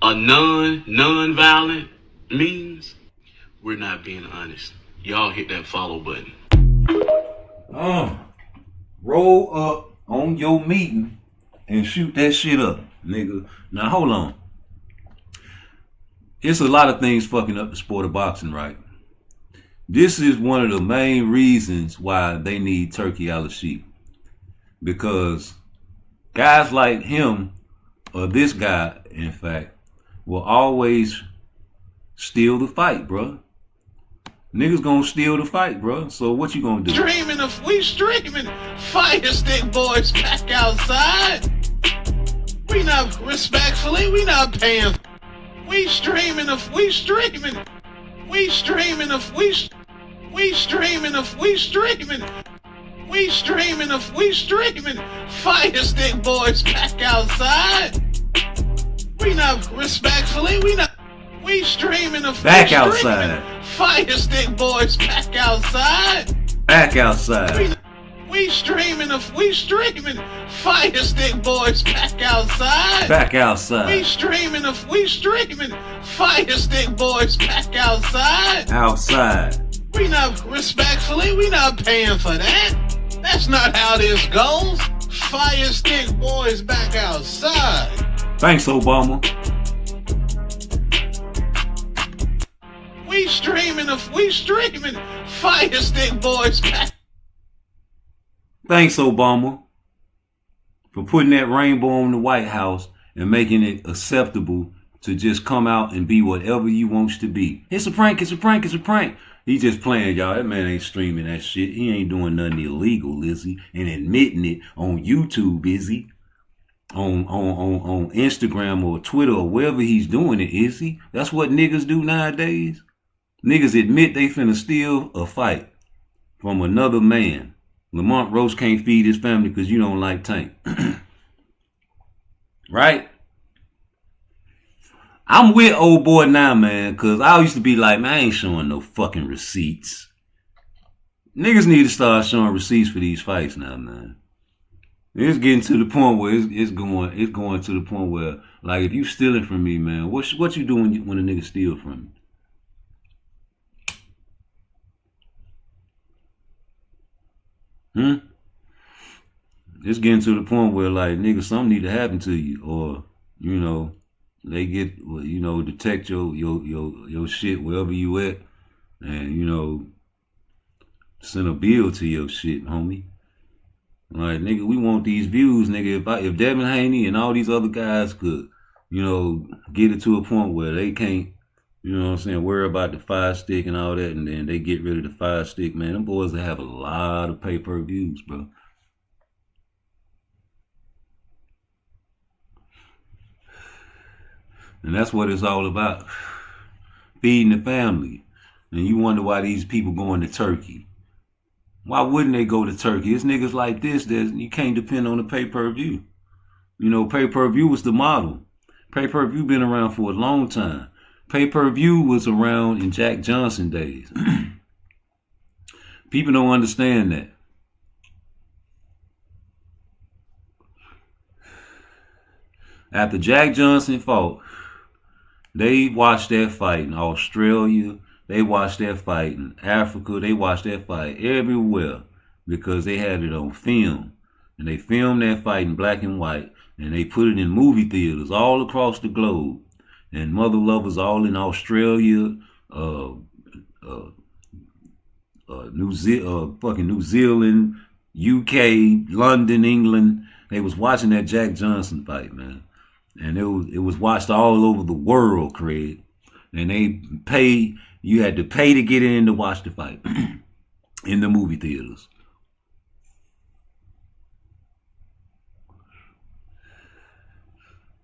S2: a non-violent means, we're not being honest. Y'all hit that follow button.
S6: Roll up on your meeting and shoot that shit up, nigga. Now hold on. It's a lot of things fucking up the sport of boxing, right? This is one of the main reasons why they need Turkey Al-Sheikh. Because guys like him, or this guy, in fact, will always steal the fight, bro. Niggas gonna steal the fight, bro. So what you gonna do?
S24: We streaming. Fire stick boys back outside. We not respectfully, we not paying. We streaming. Fire stick boys back outside. We not respectfully, we streaming.
S6: Back outside.
S24: Fire stick boys back outside.
S6: Back outside.
S24: We streaming. Fire stick boys back outside.
S6: Back outside.
S24: We streaming. Fire stick boys back outside.
S6: Outside.
S24: We not respectfully, we not paying for that. That's not how this goes. Fire stick boys back outside.
S6: Thanks, Obama.
S24: We streaming. Fire stick boys back.
S6: Thanks, Obama, for putting that rainbow in the White House and making it acceptable to just come out and be whatever you wants to be. It's a prank, it's a prank, it's a prank. He just playing, y'all. That man ain't streaming that shit. He ain't doing nothing illegal, Lizzie, and admitting it on YouTube, is he? On Instagram or Twitter or wherever he's doing it, is he? That's what niggas do nowadays. Niggas admit they finna steal a fight from another man. Lamont Roach can't feed his family because you don't like Tank. Right? I'm with old boy now, man, because I used to be like, man, I ain't showing no fucking receipts. Niggas need to start showing receipts for these fights now, man. It's getting to the point where it's going to the point where, like, if you stealing from me, man, what you doing when a nigga steal from you? It's getting to the point where, like, nigga, something need to happen to you, or, you know, they get, you know, detect your shit wherever you at, and, you know, send a bill to your shit, homie. Like, nigga, we want these views, nigga. If Devin Haney and all these other guys could, you know, get it to a point where they can't, you know what I'm saying, worry about the Fire Stick and all that, and then they get rid of the Fire Stick, man, them boys will have a lot of pay-per-views, bro. And that's what it's all about. Feeding the family. And you wonder why these people going to Turkey. Why wouldn't they go to Turkey? It's niggas like this that you can't depend on the pay-per-view. You know, pay-per-view was the model.
S1: Pay-per-view been around for a long time. Pay-per-view was around in Jack Johnson days. People don't understand that. After Jack Johnson fought, they watched that fight in Australia. They watched that fight in Africa. They watched that fight everywhere because they had it on film. And they filmed that fight in black and white. And they put it in movie theaters all across the globe. And mother lovers all in Australia, New Zealand, UK, London, England. They was watching that Jack Johnson fight, man. And it was watched all over the world, Craig. And you had to pay to get in to watch the fight in the movie theaters.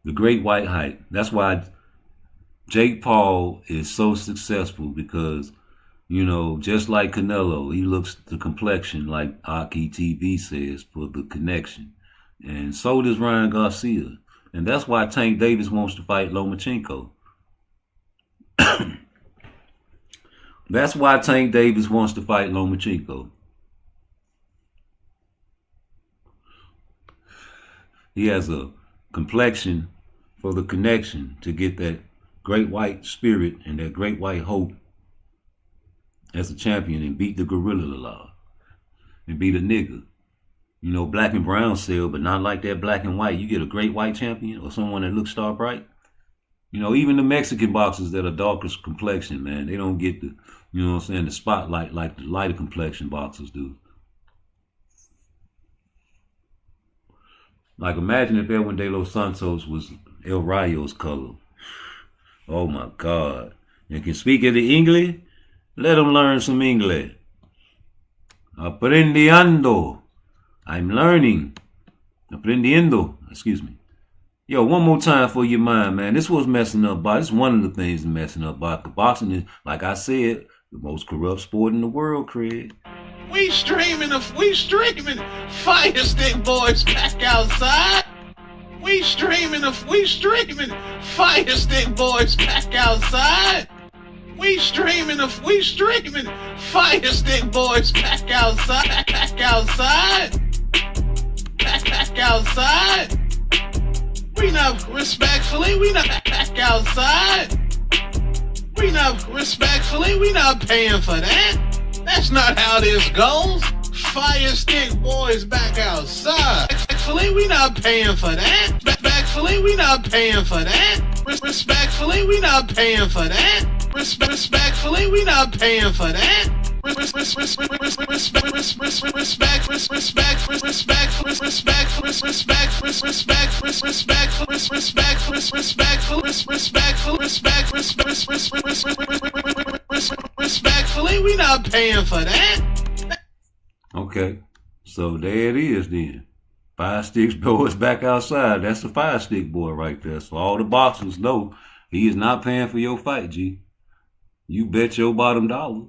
S1: The Great White Hype. That's why Jake Paul is so successful because, you know, just like Canelo, he looks the complexion like Aki TV says for the connection. And so does Ryan Garcia. And that's why Tank Davis wants to fight Lomachenko. That's why Tank Davis wants to fight Lomachenko. He has a complexion for the connection to get that great white spirit and that great white hope as a champion and beat the gorilla law and beat a nigga. You know, black and brown sell, but not like that black and white. You get a great white champion or someone that looks star bright. You know, even the Mexican boxers that are darker complexion, man, they don't get the, you know what I'm saying, the spotlight like the lighter complexion boxers do. Like, imagine if Edwin De Los Santos was El Rayo's color. Oh my God. You can speak any English? Let him learn some English. Aprendiendo. I'm learning. Aprendiendo. Excuse me. Yo, one more time for your mind, man. This was messing up, Bob. This is one of the things that's messing up, Bob. Boxing is, like I said, the most corrupt sport in the world, Craig.
S24: We streaming. Fire Stick Boys back outside. We streaming. Fire Stick Boys back outside. We streaming. Fire Stick Boys back outside. Back outside. Back outside. We not respectfully. We not back outside. We not respectfully. We not paying for that. That's not how this goes. Fire Stick Boys back outside. Respectfully, we not paying for that. Respectfully, we not paying for that. Respectfully, we not paying for that. Respectfully, we not paying for that. Respectfully, we not paying for that.
S1: Okay, so there it is then. Fire Stick Boys back outside. That's the Fire Stick Boy right there. So all the boxers know he is not paying for your fight, G. You bet your bottom dollar.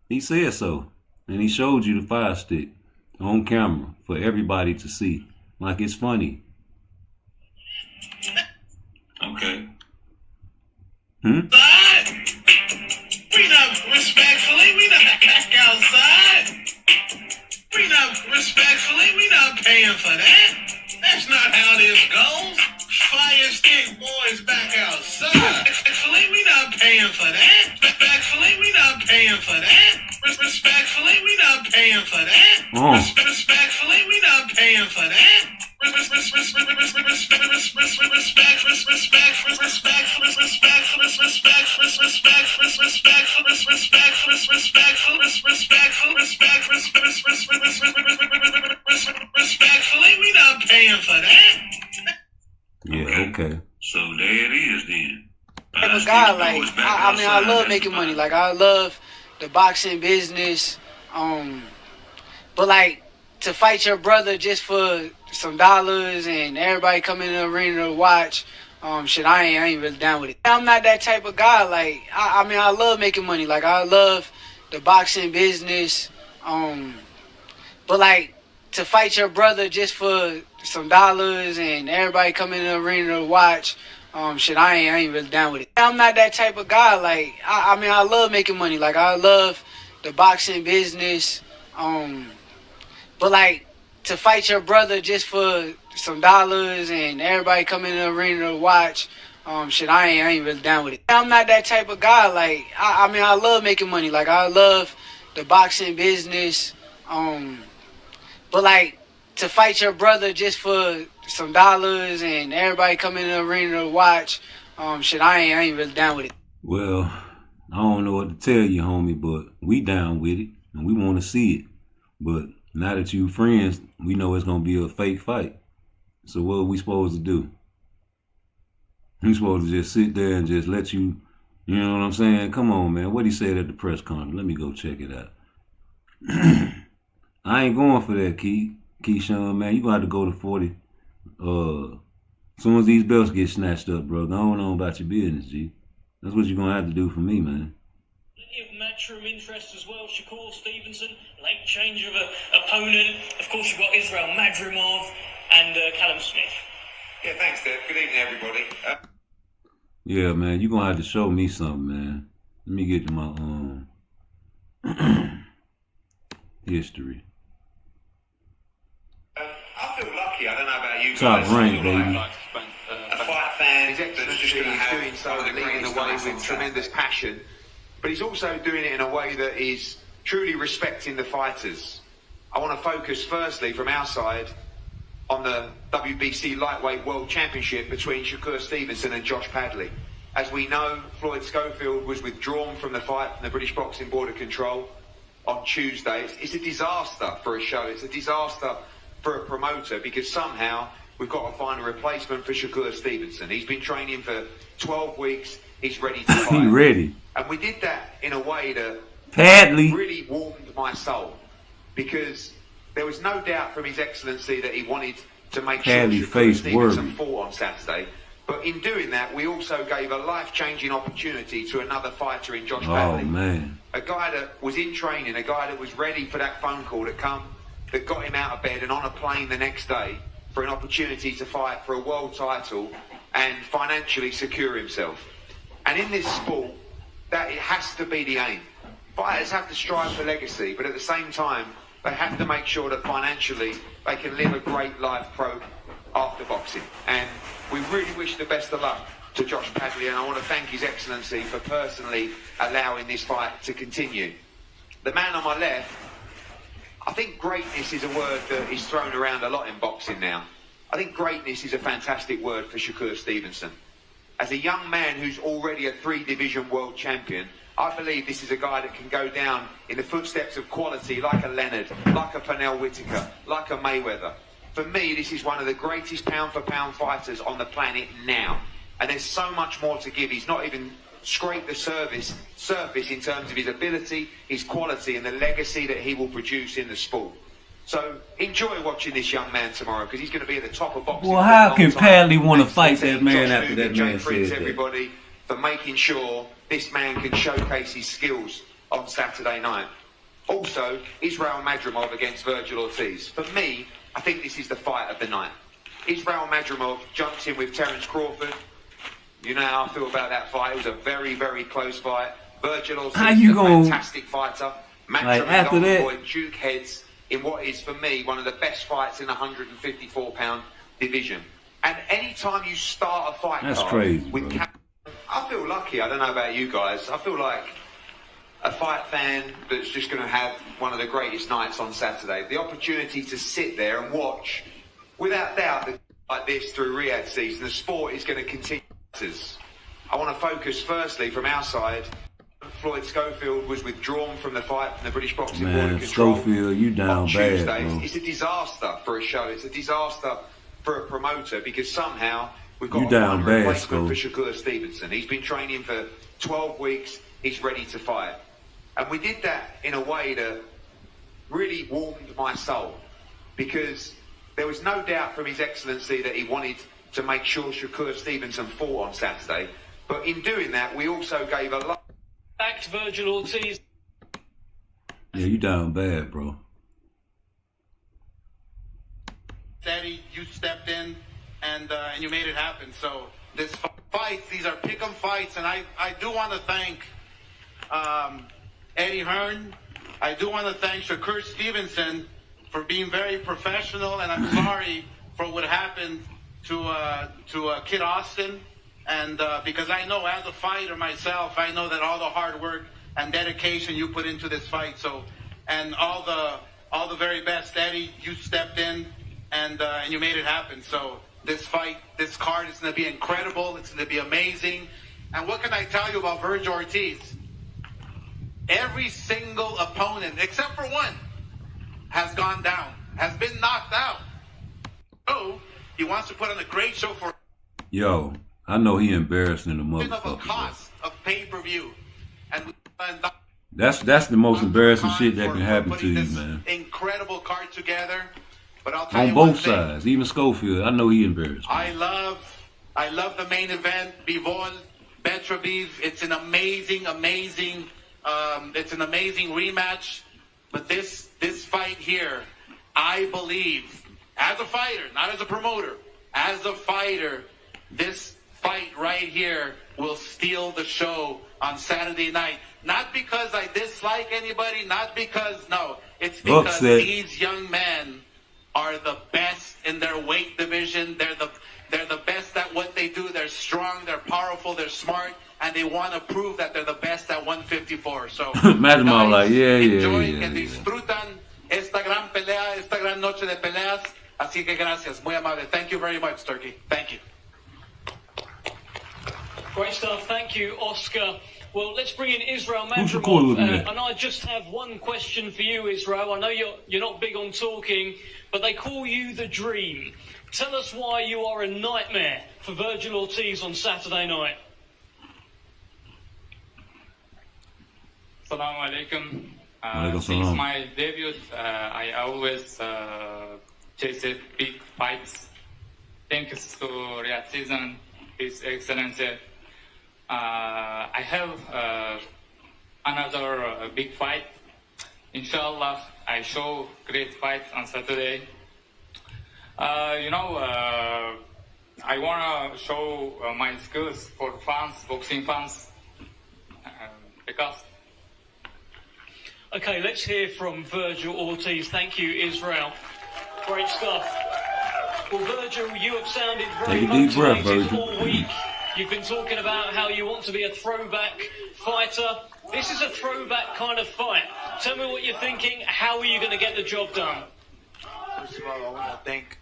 S1: He said so. And he showed you the Fire Stick on camera for everybody to see. Like it's funny. Okay.
S24: We not respectfully, we not back outside. We not respectfully, we not paying for that. That's not how this goes. Fire Stick Boys back outside. Respectfully, we not paying for that. Respectfully, we not paying for that. Respectfully, we not paying for that. Respectfully, we not paying for that. Respectfully, we not paying for that.
S1: Yeah, okay.
S24: So there it is then.
S9: I'm a guy, like, I mean, I love making money. Like, I love the boxing business. But, like, to fight your brother just for some dollars and everybody come in the arena to watch, shit, I ain't really down with it. I'm not that type of guy. Like, I mean, I love making money. Like, I love the boxing business. But, like, to fight your brother just for some dollars and everybody come in the arena to watch, shit, I ain't really down with it. I'm not that type of guy. Like, I mean, I love making money. Like, I love the boxing business. But like, to fight your brother just for some dollars and everybody come in the arena to watch, shit, I ain't really down with it. I'm not that type of guy. Like, I mean, I love making money. Like, I love the boxing business. But like, to fight your brother just for some dollars and everybody come in the arena to watch, shit, I ain't really down with it.
S1: Well, I don't know what to tell you, homie, but we down with it and we want to see it. But now that you friends, we know it's gonna be a fake fight. So what are we supposed to do? We supposed to just sit there and just let you, you know what I'm saying? Come on, man. What he said at the press conference. Let me go check it out. I ain't going for that, Keyshawn, man. You gonna have to go to 40. As soon as these belts get snatched up, bro, go on about your business, G. That's what you're gonna have to do for me, man.
S10: Of matchroom interest as well. Shakur Stevenson, late change of opponent. Of course, you've got Israel Madrimov and Callum Smith.
S14: Yeah, thanks, Dave. Good evening, everybody.
S1: Yeah, man, you're gonna have to show me something, man. Let me get to my history.
S14: I feel lucky. I don't know about you guys.
S1: Top rank, baby.
S14: A fight fan
S11: His Excellency is doing so, leading the way with tremendous passion, but he's also doing it in a way that is truly respecting the fighters. I want to focus firstly from our side on the WBC Lightweight World Championship between Shakur Stevenson and Josh Padley. As we know, Floyd Schofield was withdrawn from the fight from the British Boxing Board of Control on Tuesday. It's a disaster for a show. It's a disaster for a promoter because somehow we've got to find a replacement for Shakur Stevenson. He's been training for 12 weeks. He's ready to fight.
S1: He ready.
S11: And we did that in a way that
S1: Padley
S11: really warmed my soul because there was no doubt from His Excellency that he wanted to make
S1: Padley
S11: sure Shakur
S1: faced
S11: Stevenson
S1: worthy.
S11: fought on Saturday. But in doing that, we also gave a life-changing opportunity to another fighter in Josh Padley.
S1: Oh, man.
S11: A guy that was in training, a guy that was ready for that phone call to come, that got him out of bed and on a plane the next day for an opportunity to fight for a world title and financially secure himself. And in this sport, that it has to be the aim. Fighters have to strive for legacy, but at the same time, they have to make sure that financially they can live a great life after boxing. And we really wish the best of luck to Josh Padley, and I want to thank His Excellency for personally allowing this fight to continue. The man on my left, I think greatness is a word that is thrown around a lot in boxing now. I think greatness is a fantastic word for Shakur Stevenson. As a young man who's already a 3-division world champion, I believe this is a guy that can go down in the footsteps of quality like a Leonard, like a Pernell Whitaker, like a Mayweather. For me, this is one of the greatest pound-for-pound fighters on the planet now. And there's so much more to give. He's not even scraped the surface in terms of his ability, his quality, and the legacy that he will produce in the sport. So enjoy watching this young man tomorrow because he's going to be at the top of boxing.
S1: Well, how can Padley want to fight that man after that man said that?
S11: Everybody for making sure this man can showcase his skills on Saturday night. Also, Israel Madrimov against Virgil Ortiz. For me, I think this is the fight of the night. Israel Madrimov jumps in with Terence Crawford. You know how I feel about that fight. It was a very, very close fight. Virgil Ortiz is a fantastic fighter.
S1: Like after that,
S11: boy, Duke heads in what is, for me, one of the best fights in the 154-pound division. And any time you start a fight
S1: that's
S11: card
S1: crazy,
S11: with I feel lucky. I don't know about you guys. I feel like a fight fan that's just going to have one of the greatest nights on Saturday. The opportunity to sit there and watch, without doubt, like this through Riyadh season. The sport is going to continue. I want to focus firstly from our side. Floyd Schofield was withdrawn from the fight from the British Boxing Board of Control.
S1: Schofield, you down bad, bro.
S11: It's a disaster for a show. It's a disaster for a promoter because somehow we've got
S1: you
S11: to find a
S1: bad,
S11: replacement for Shakur Stevenson. He's been training for 12 weeks. He's ready to fight. And we did that in a way that really warmed my soul because there was no doubt from His Excellency that he wanted to make sure Shakur Stevenson fought on Saturday. But in doing that, we also gave a lot.
S10: Back to Virgil Ortiz.
S1: Yeah, you down bad, bro.
S24: Steady, you stepped in and you made it happen. So
S7: this fight. These are pick'em fights, and I do want to thank Eddie Hearn. I do want to thank Shakur Stevenson for being very professional, and I'm sorry for what happened to Kid Austin. And because I know, as a fighter myself, I know that all the hard work and dedication you put into this fight. So, and all the very best, Eddie. You stepped in and you made it happen. So this fight, this card is going to be incredible. It's going to be amazing. And what can I tell you about Vergil Ortiz? Every single opponent, except for one, has gone down, has been knocked out. So he wants to put on a great show for.
S1: Yo, I know he embarrassing the
S7: of a cost of pay-per-view, and
S1: that's the most embarrassing shit that can happen to you, man.
S7: Incredible card together, but I'll tell
S1: on
S7: you
S1: both sides, even Schofield. I know he embarrassed.
S7: I love the main event, Bivol, Betrabiv. It's an amazing rematch. But this fight here, I believe, as a fighter, not as a promoter, as a fighter, this fight right here will steal the show on Saturday night. Not because I dislike anybody, not because, no. It's because these young men are the best in their weight division. They're the best at what they do. They're strong, they're powerful, they're smart, and they want to prove that they're the best at 154. So,
S1: imagine all like,
S7: enjoy and disfrutan esta gran pelea, esta gran noche de peleas. Así que gracias, muy amable. Thank you very much, Turkey. Thank you.
S10: Great stuff. Thank you, Oscar. Well, let's bring in Israel Madrimov. And I just have one question for you, Israel. I know you're not big on talking, but they call you the Dream. Tell us why you are a nightmare for Vergil Ortiz on Saturday night.
S18: Assalamu alaikum. Since my debut, I always chased big fights. Thanks to Riyadh season, His Excellency. I have another big fight. Inshallah, I show great fight on Saturday. I want to show my skills for fans, boxing fans, because.
S10: Okay, let's hear from Vergil Ortiz. Thank you, Israel. Great stuff. Well, Vergil, you have sounded very motivated all week. You've been talking about how you want to be a throwback fighter. This is a throwback kind of fight. Tell me what you're thinking. How are you going to get the job done?
S19: First of all, I want to thank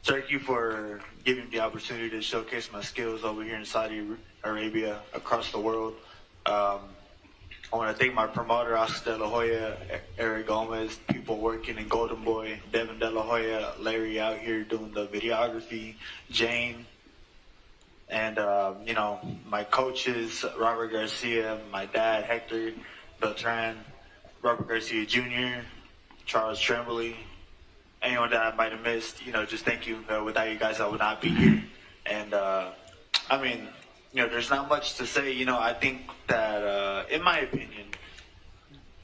S19: Turkey for giving me the opportunity to showcase my skills over here in Saudi Arabia, across the world. I want to thank my promoter, Oscar De La Hoya, Eric Gomez, people working in Golden Boy, Devin De La Hoya, Larry out here doing the videography, Jane, and, my coaches, Robert Garcia, my dad, Hector Beltran, Robert Garcia Jr., Charles Tremblay, anyone that I might have missed, just thank you. Without you guys, I would not be here. And, there's not much to say. I think that, in my opinion,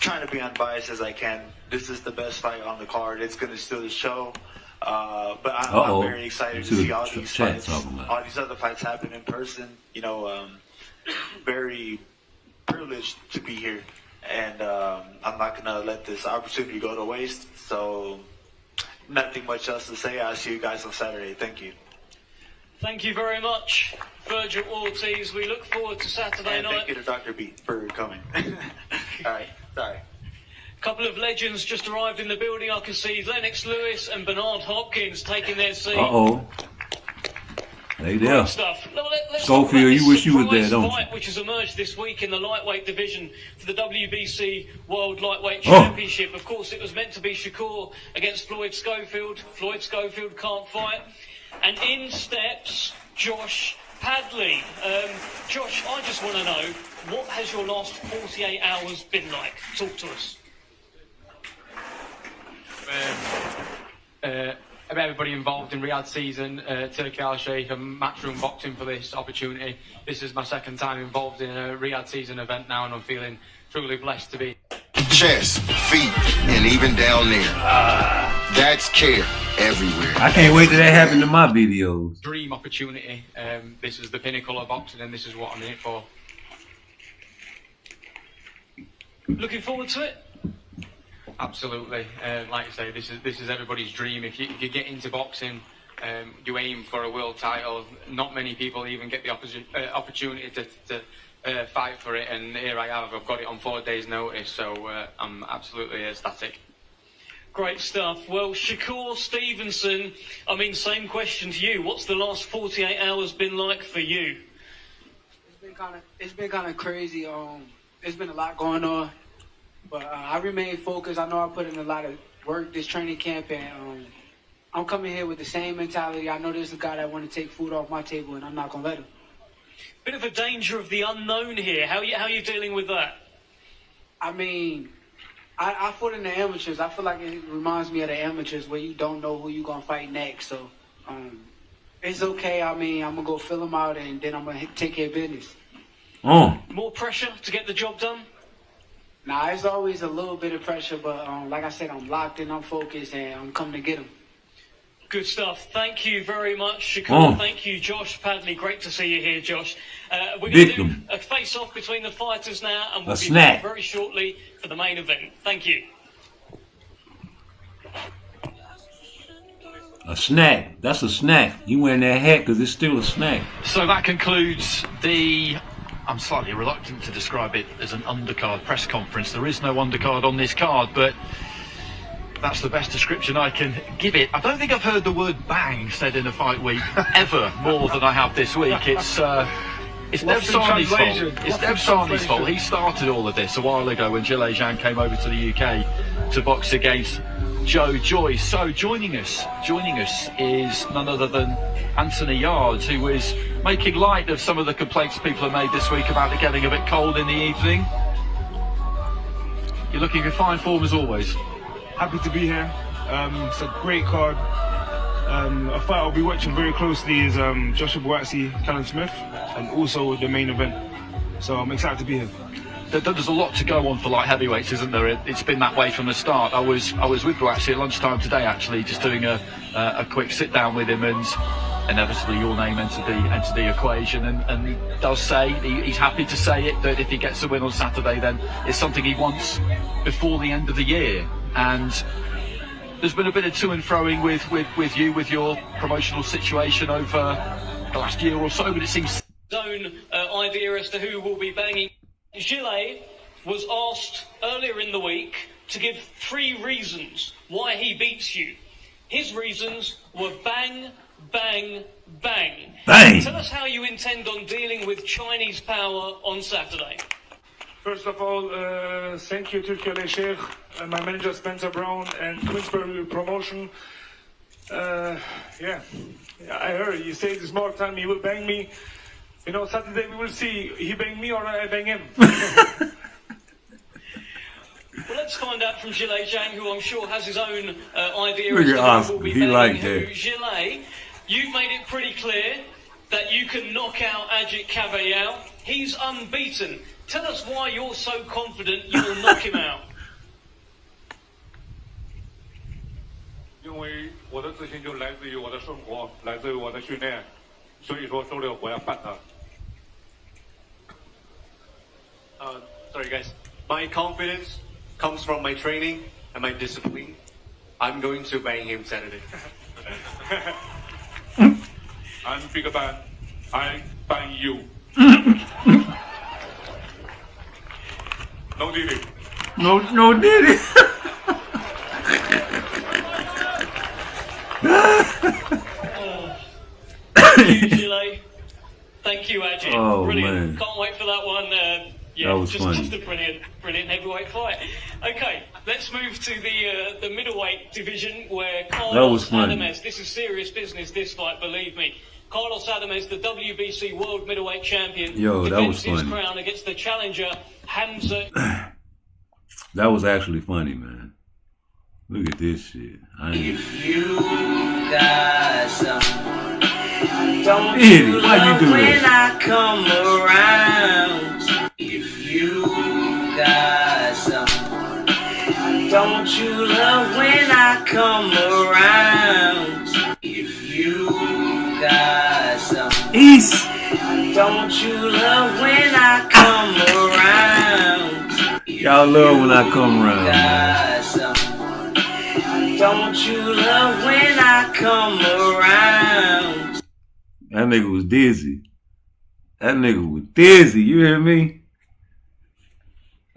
S19: trying to be unbiased as I can, this is the best fight on the card. It's going to steal the show. But I'm very excited to see all these fights, all these other fights happen in person. Very privileged to be here. And I'm not going to let this opportunity go to waste. So nothing much else to say. I'll see you guys on Saturday. Thank you.
S10: Thank you very much, Vergil Ortiz. We look forward to Saturday night.
S19: Thank you to Dr. B for coming. All right, sorry.
S10: A couple of legends just arrived in the building. I can see Lennox Lewis and Bernard Hopkins taking their seat.
S1: Hey there.
S10: Great stuff.
S1: Schofield, you wish you were there, don't you?
S10: Which has emerged this week in the lightweight division for the WBC World Lightweight Championship. Of course, it was meant to be Shakur against Floyd Schofield. Floyd Schofield can't fight. And in steps Josh Padley. Josh, I just want to know, what has your last 48 hours been like? Talk to us.
S18: Everybody involved in Riyadh season, Turkey Al Sheikh and Matchroom Boxing for this opportunity. This is my second time involved in a Riyadh season event now, and I'm feeling truly blessed to be.
S21: Chest, feet, and even down there. That's care.
S15: everywhere.
S6: I can't wait till that happen to my videos.
S18: Dream opportunity. This is the pinnacle of boxing, and this is what I'm in it for. Looking forward to it? Absolutely. Like I say, this is everybody's dream. If you get into boxing, you aim for a world title. Not many people even get the opportunity to fight for it, and here I have. I've got it on 4 days' notice, so I'm absolutely ecstatic. Great stuff. Well, Shakur Stevenson, I mean, same question to you. What's the last 48 hours been like for you?
S9: It's been kind of crazy. There's been a lot going on, but I remain focused. I know I put in a lot of work this training camp, and I'm coming here with the same mentality. I know there's a guy that want to take food off my table, and I'm not gonna let him.
S10: Bit of a danger of the unknown here. How are you dealing with that?
S9: I mean, I fought in the amateurs. I feel like it reminds me of the amateurs where you don't know who you're gonna fight next. So it's okay. I mean, I'm gonna go fill them out, and then I'm gonna take care of business.
S10: More pressure to get the job done?
S9: Nah, it's always a little bit of pressure, but like I said, I'm locked in, I'm focused, and I'm coming to get them.
S10: Good stuff. Thank you very much, Shakur. Thank you, Josh Padley. Great to see you here, Josh. We're going to do a face-off between the fighters now, and we'll be back very shortly for the main event. Thank you.
S6: A snack. That's a snack. You wearing that hat because it's still a snack.
S3: So that concludes the... I'm slightly reluctant to describe it as an undercard press conference. There is no undercard on this card, but that's the best description I can give it. I don't think I've heard the word bang said in a fight week ever more than I have this week. It's Dev Sarni's fault. It's Dev Sarni's fault. He started all of this a while ago when Zhilei Zhang came over to the UK to box against Joe Joyce. So joining us is none other than Anthony Yards, who was making light of some of the complaints people have made this week about it getting a bit cold in the evening. You're looking in fine form as always.
S16: Happy to be here. It's a great card. A fight I'll be watching very closely is Joshua Buatsi, Callum Smith, and also the main event. So I'm excited to be here.
S3: There's a lot to go on for light heavyweights, isn't there? It's been that way from the start. I was with Buatsi at lunchtime today, actually, just doing a quick sit down with him, and inevitably your name entered the equation, and he does say he's happy to say it that if he gets a win on Saturday, then it's something he wants before the end of the year. And there's been a bit of to and froing with you, with your promotional situation over the last year or so, but it seems...
S10: Own idea as to who will be banging. Zhilei was asked earlier in the week to give 3 reasons why he beats you. His reasons were bang, bang, bang.
S6: Bang!
S10: Tell us how you intend on dealing with Chinese power on Saturday.
S16: First of all, thank you to Turkey Sheikh, my manager Spencer Brown, and Queensbury Promotion. Yeah, I heard you say this more time he will bang me. You know, Saturday we will see he bang me or I bang him.
S10: Well, let's find out from Zhilei Zhang, who I'm sure has his own idea as to who will be banging who. Zhilei, you've made it pretty clear that you can knock out Ajit Kabayel. He's unbeaten. Tell us why you're so confident you will knock him out.
S16: 因为我的自信就来自于我的生活，来自于我的训练，所以说周六我要办他。
S21: Sorry guys, my confidence comes from my training and my discipline. I'm going to bang him Saturday.
S16: I'm bigger than I bang you. No diddy.
S6: No diddy.
S10: Thank you, Zhilei. Thank you, Ajit.
S6: Oh,
S10: brilliant.
S6: man.
S10: Can't wait for that one. Yeah,
S6: that was
S10: just a brilliant heavyweight fight. Okay, let's move to the middleweight division where Carlos Adames. This is serious business. This fight, believe me. Carlos Adames, the WBC World Middleweight Champion, defends his crown against the challenger Hamza.
S6: That was actually funny, man. Look at this shit.
S8: If you got someone, don't
S6: Eddie,
S8: you
S6: why you
S8: love
S6: do
S8: when
S6: this?
S8: I come around? If you got someone, don't you love when I come around? Don't you love when I come around?
S1: Y'all love when I come around, man.
S8: Don't you love when I come around?
S1: That nigga was dizzy. That nigga was dizzy. You hear me?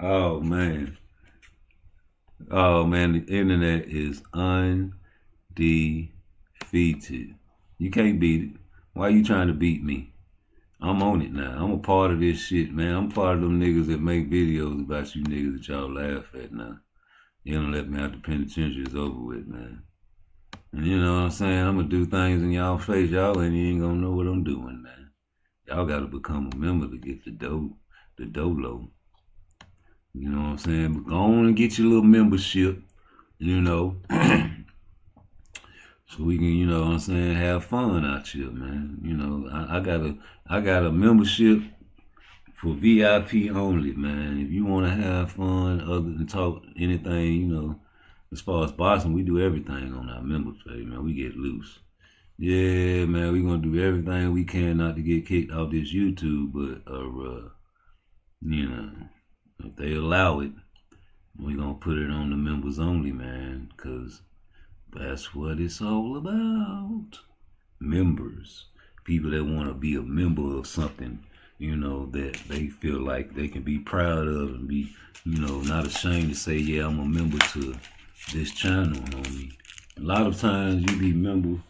S1: Oh, man. Oh, man. The internet is undefeated. You can't beat it. Why you trying to beat me? I'm on it now. I'm a part of this shit, man. I'm part of them niggas that make videos about you niggas that y'all laugh at now. You don't let me out the penitentiary. It's over with, man. And you know what I'm saying? I'm going to do things in y'all face. Y'all ain't going to know what I'm doing, man. Y'all got to become a member to get the dolo. You know what I'm saying? But go on and get your little membership, you know. So we can, you know what I'm saying, have fun out here, man. You know, I got a membership for VIP only, man. If you want to have fun other than talk anything, you know, as far as boxing, we do everything on our member page, man. We get loose. Yeah, man, we going to do everything we can not to get kicked off this YouTube, but, you know, if they allow it, we going to put it on the members only, man, because that's what it's all about. Members. People that want to be a member of something, you know, that they feel like they can be proud of and be, you know, not ashamed to say, yeah, I'm a member to this channel, homie. A lot of times you be member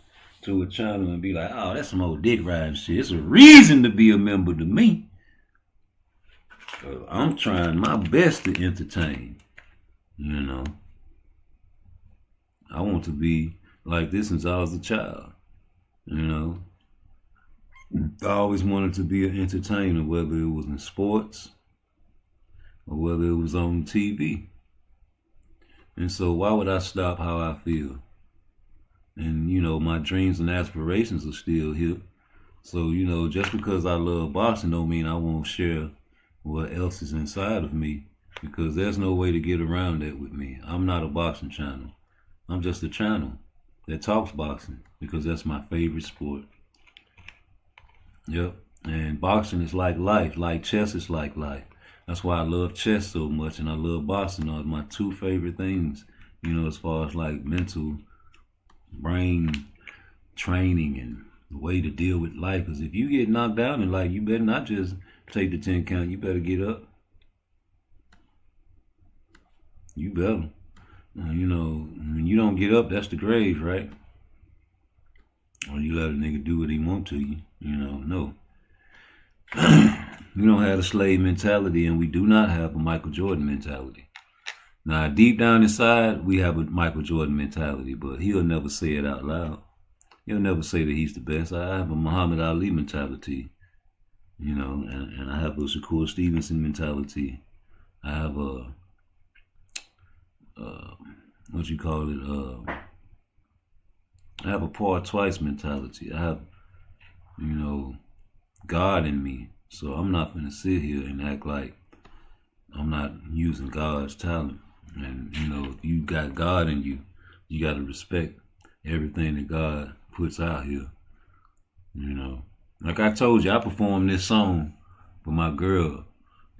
S1: to a channel and be like, oh, that's some old dick riding shit. It's a reason to be a member to me. I'm trying my best to entertain, you know. I want to be like this since I was a child, you know. I always wanted to be an entertainer, whether it was in sports or whether it was on TV. And so why would I stop how I feel? And, you know, my dreams and aspirations are still here. So, you know, just because I love boxing don't mean I won't share what else is inside of me, because there's no way to get around that with me. I'm not a boxing channel. I'm just a channel that talks boxing because that's my favorite sport. Yep. And boxing is like life. Like chess is like life. That's why I love chess so much and I love boxing. Are my two favorite things, you know, as far as like mental brain training and the way to deal with life. Because if you get knocked down in life, you better not just take the 10 count. You better get up. You better. You know, when you don't get up, that's the grave, right? Or you let a nigga do what he want to you, you know, no. We don't have a slave mentality, and we do not have a Michael Jordan mentality. Now, deep down inside, we have a Michael Jordan mentality, but he'll never say it out loud. He'll never say that he's the best. I have a Muhammad Ali mentality, you know, and I have a Shakur Stevenson mentality. I have a what you call it, I have a PARTTWICE mentality. I have, you know, God in me. So I'm not gonna sit here and act like I'm not using God's talent. And, you know, if you got God in you, you gotta respect everything that God puts out here. You know, like I told you, I performed this song for my girl,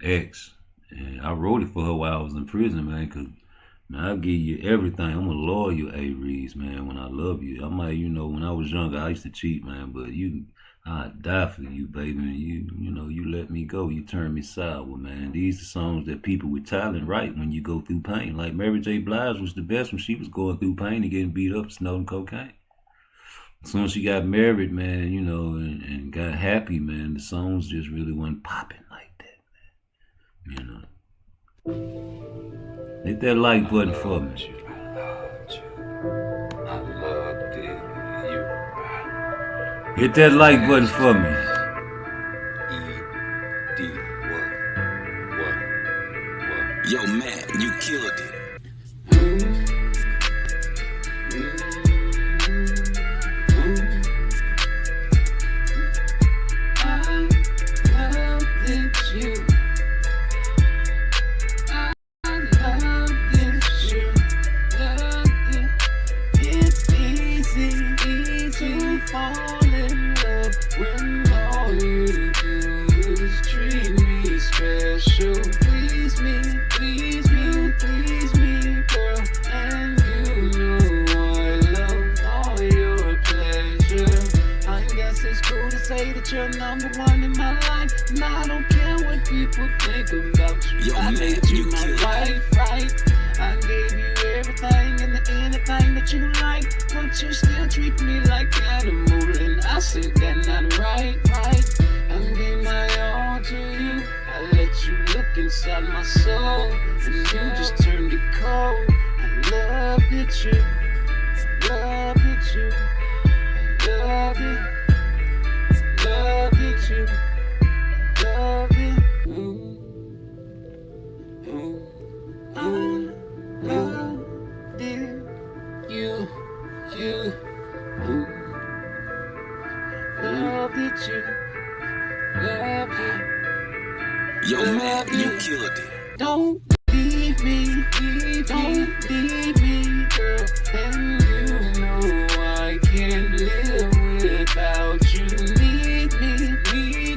S1: X, and I wrote it for her while I was in prison, man, because man, I'll give you everything. I'm a loyal A-Rees, man, when I love you. I might, you know, when I was younger, I used to cheat, man, but I'd die for you, baby. And you know, you let me go. You turned me sour, man. These are songs that people with talent write when you go through pain. Like Mary J. Blige was the best when she was going through pain and getting beat up, snorting cocaine. As soon as she got married, man, you know, and got happy, man, the songs just really wasn't popping like that, man. You know. Hit that like button for me. Hit that like button for me.
S12: Yo, man, you killed it.
S8: Fall in love when all you do number one in my life, and I don't care what people think about you. I made you my wife, right? I gave you everything and anything that you like, but you still treat me like animal, and I said that not right, right? I gave my all to you. I let you look inside my soul, and you just turned it cold. I loved it, you. Loved it, you. Loved it. Loved it, you. Loved it. Loved it. You. Loved it, you. Loved it.
S12: Yo, man, you killed it.
S8: Don't leave me, don't leave me, girl. And you know I can't live without you. Need me,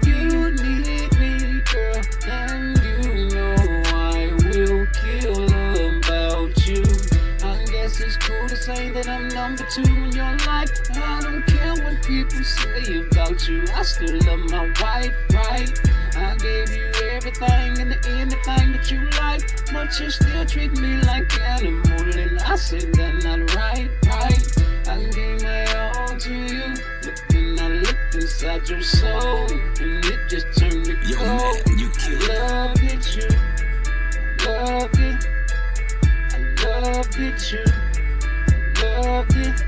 S8: you need me, girl. And you know I will kill about you. I guess it's cool to say that I'm number 2 in your life. I don't care what people say about you. I still love my wife, right? I gave you everything and anything that you like, but you still treat me like animal, and I said that not right, right? I gave my all to you, but then I looked inside your soul, and it just turned to cold. Loved it, you. Loved it. I loved it, you. Loved it.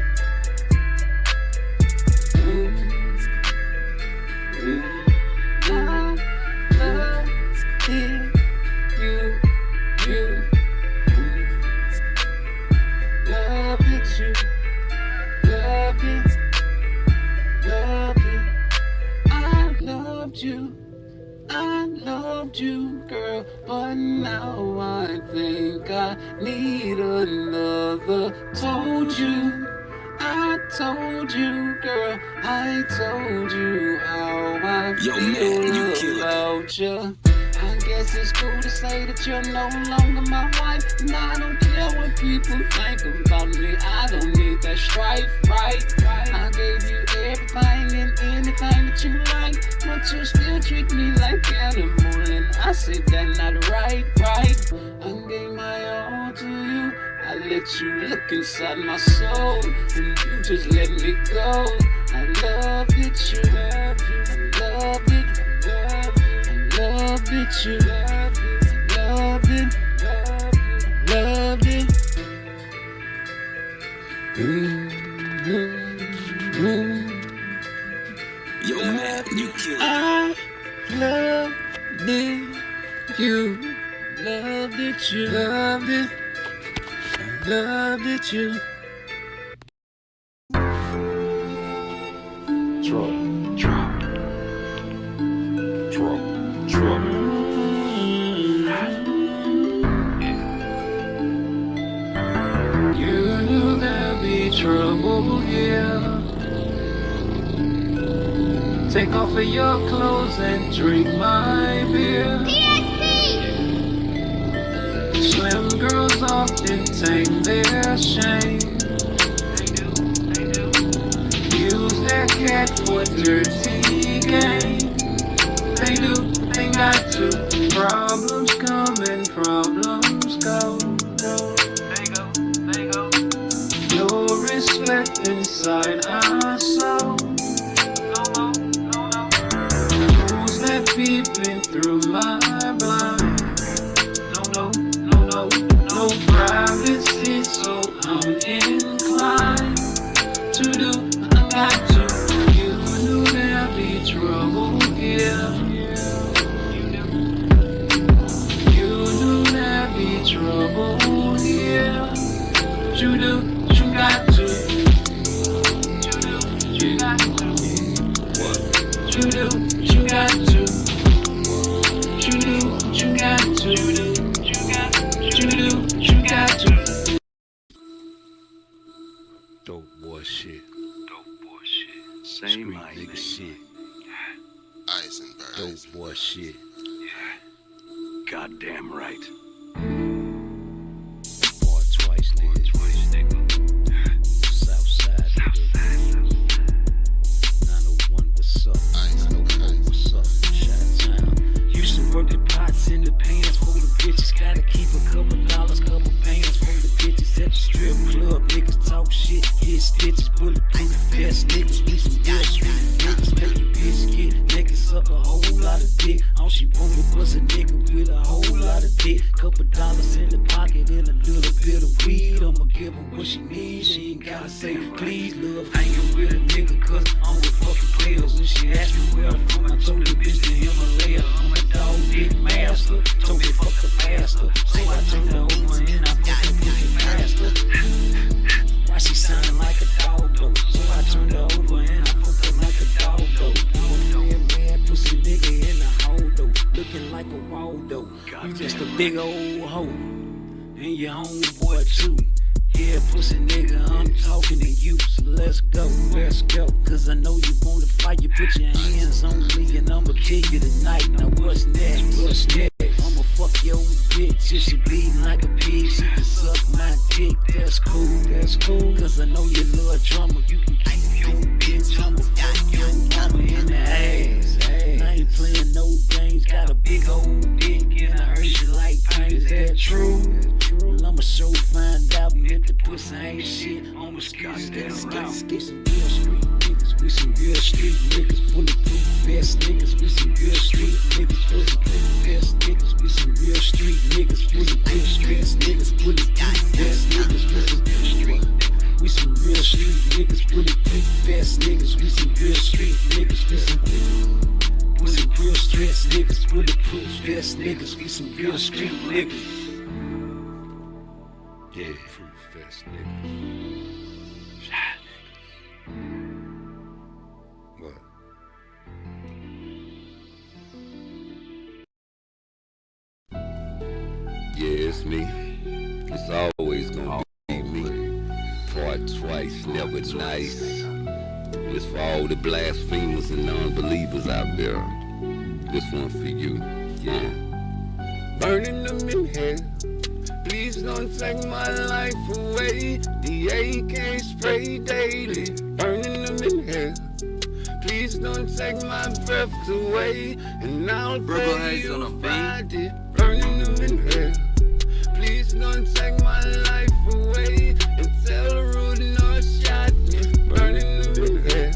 S8: I loved you, girl, but now I think I need another. I told you, girl, I told you how I feel about you. I guess it's cool to say that you're no longer my wife, and I don't care what people think about me. I don't need that strife, right? I gave you everything and anything that you like, but you still treat me like animal, and I said that not right, right? I gave my all to you. I let you look inside my soul, and you just let me go. I loved it, you. I loved it. Loved it, you. Loved it. Loved it.
S12: Yo, man, you killed it.
S8: I loved it, you. Loved it, you. Loved it. Loved it, you. Trouble here. Take off of your clothes and drink my beer. Slim girls often tame their shame. They do. Use their cat for dirty game. They do, they got to. Problems come and problems go. They go. No respect inside our soul. No. Who's that peeping through my blind? No privacy, so I'm inclined to do. I got to. You knew there'd be trouble here. You knew there'd be trouble here. You do. You got to. You got to. What? You do. You got to. You do. You got to. You got to.
S13: Dope boy shit. Same street nigga shit.
S20: Eisenberg.
S13: Dope boy shit.
S20: Goddamn right.
S13: PARTTWICE nigga. Southside nigga. 901, what's up? 904.
S8: in the pants for the bitches. Gotta keep a couple dollars, couple bands for the bitches. At the strip club, niggas talk shit, get stitches, bulletproof vest. Niggas be some real street niggas. Make your bitch get naked, suck a whole lot of dick. All she wanted was a nigga with a whole lot of dick. Couple dollars in the pocket and a little bit of weed. I'ma give her what she needs. She ain't gotta say please. Love hanging with a nigga cause I'm with fucking players. When she asked me where I'm from, I told the bitch the Himalaya. I'm a dog big master. Told me fuck the faster. So I turned her over and I fucking pussy faster. Why she sounding like a dog though? So I turned her over and I fucked her like a dog though. I'm a mad pussy nigga in the hole though. Looking like a Waldo. You just a big old hoe. And your homeboy too. Yeah, pussy nigga, I'm talking to you. So let's go. Cause I know you wanna fight. You put your hands on me and I'ma kill you tonight. Now what's next? I'ma fuck your bitch. If she bleeding like a pig, she can suck my dick. That's cool. Cause I know you love drama. You can keep your bitch. I'ma fuck your mama in the ass. I ain't playing no games. Got a big old dick and I heard you like pain. Is that true? Well, I'ma show find out if the pussy ain't shit. I'ma skis that around. Get some real street niggas. We some real street niggas. Bulletproof vest niggas. We some real street niggas. Bulletproof vest niggas. We some real street niggas. Bulletproof vest niggas. Bulletproof vest niggas. We some real street niggas. Bulletproof vest niggas. We some real street niggas. We some real stress niggas. Bulletproof vest niggas. We some real street niggas.
S13: Yeah, proof vest nigga. What? Yeah, it's me. It's always gonna be me. Part twice, never nice. It's for all the blasphemers and non-believers out there. This one for you, yeah. Burning them in hell. Please don't take my life away. The AK spray daily, burning them in hell. Please don't take my breath away, and I'll pay you Friday. Burning them in hell. Please don't take my life away, and tell Rude no shot me. Burning them in hell.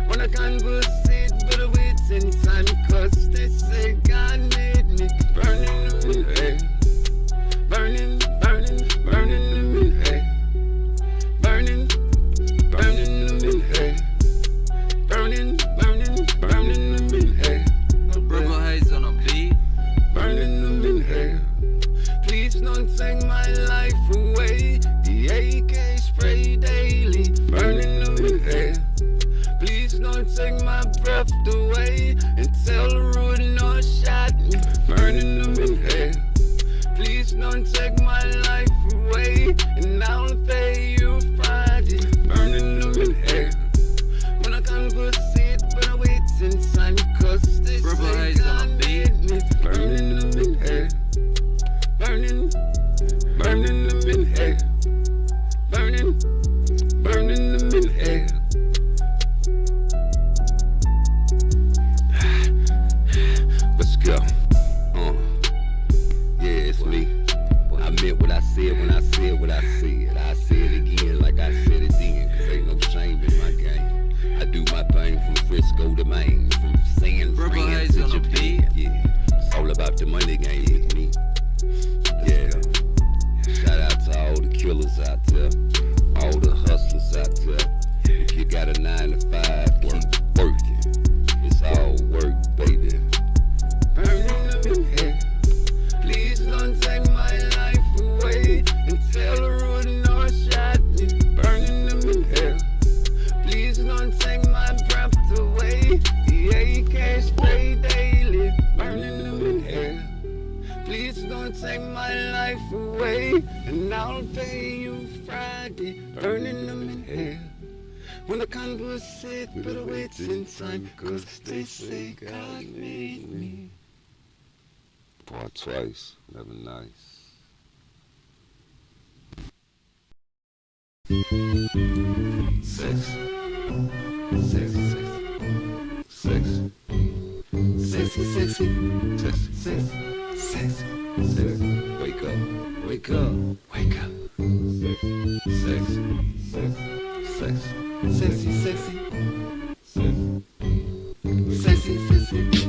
S13: When I conversate, but I wait in time, cause they say God made me. Burning them in hell. Burning them in hell. Burning them in hell. Burning them in hell.
S17: Purple haze on a beat.
S13: Burning them in hell. Please don't take my life away. The AK spray daily. Burning them in hell. Please don't take my breath away, and tell Rude no shot me. Burning them in hell. Please don't take my life away, and I'll pay you Friday. Burning them in hell. When I conversate, but I wait in time, cause they say God made me. Burning them in hell. Burning them in hell. Burning them in hell. Let's go. Yeah, it's me. I meant what I said when I said what I said. I say it again like I said it then, cause ain't no shame in my game. I do my thing from Frisco to Maine, from San Fran to Japan. Yeah, it's all about the money game with me. Yeah, shout out to all the killers out there, all the hustlers out there. If you got a 9 to 5, keep working. It's all work, baby. Burning them in hell. Please don't take my life away, and tell Rude no shot me. Burning them in hell. Please don't take my breath away. The AK spray daily. Burning them in hell. Please don't take my life away, and I'll pay you Friday. Burning them in hell. When I conversate, but I wait in time, cause they say God made me. Part twice, never nice. Sex. Sexy. Sexy, sexy. Wake up, wake up, wake up. Sexy, sexy, sexy, sexy, sexy, sexy, sexy.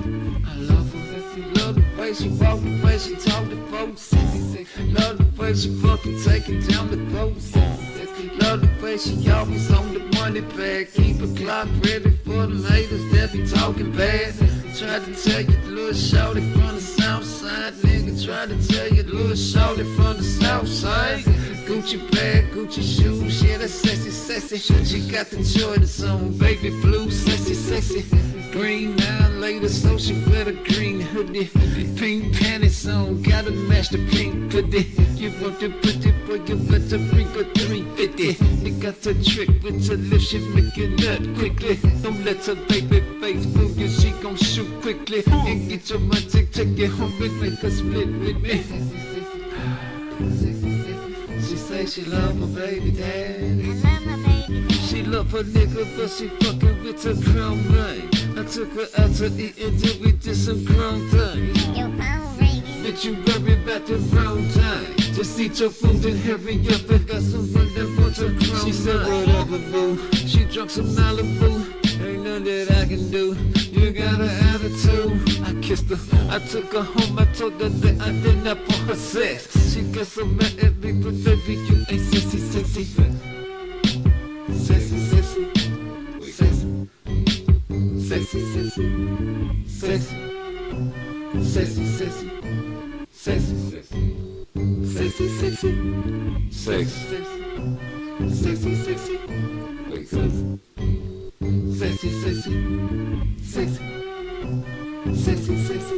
S13: I love her, sexy. Love the way she walk, the way she talk to folks. Sexy, sexy. Love the way she fucking taking down the throat. Sexy, sexy. Love the way she always on the money bag. Keep a clock ready for the haters that be talking bad. Tried to tell you, little shorty from the south side. Nigga tried to tell you, little shorty from the south side. Gucci bag, Gucci shoes, yeah, that's sexy, sexy. She got the Jordans on, baby blue, sexy, sexy. Green now later, so she wear the green hoodie. Pink panties on, gotta match the pink hoodie. You want to put it, boy, you better bring a 350. You got the trick with her lips, she make it nut quickly. Don't let her baby face fool you, she gon' shoot quickly. And get your money, take it home and make her split with me. She say she love her baby daddy. She love her nigga, but she fucking with her grown man. I took her out to eat and then we did some grown things. Bitch, you worry about the wrong time. Just eat your food and hurry up and got someone that wants a grown. She said whatever boo. She drunk some Malibu. Ain't nothing that I can do. You got an attitude. I kissed her, I took her home. I told her that I did not want her sex. She got so mad at me, but baby, you ain't sexy, sexy. Sexy, sexy, sexy, sexy, sexy, sexy, sexy, sexy, sexy, sexy, sexy, sexy, sexy, sexy, wake up. Sexy, sexy, sexy, sexy, sexy,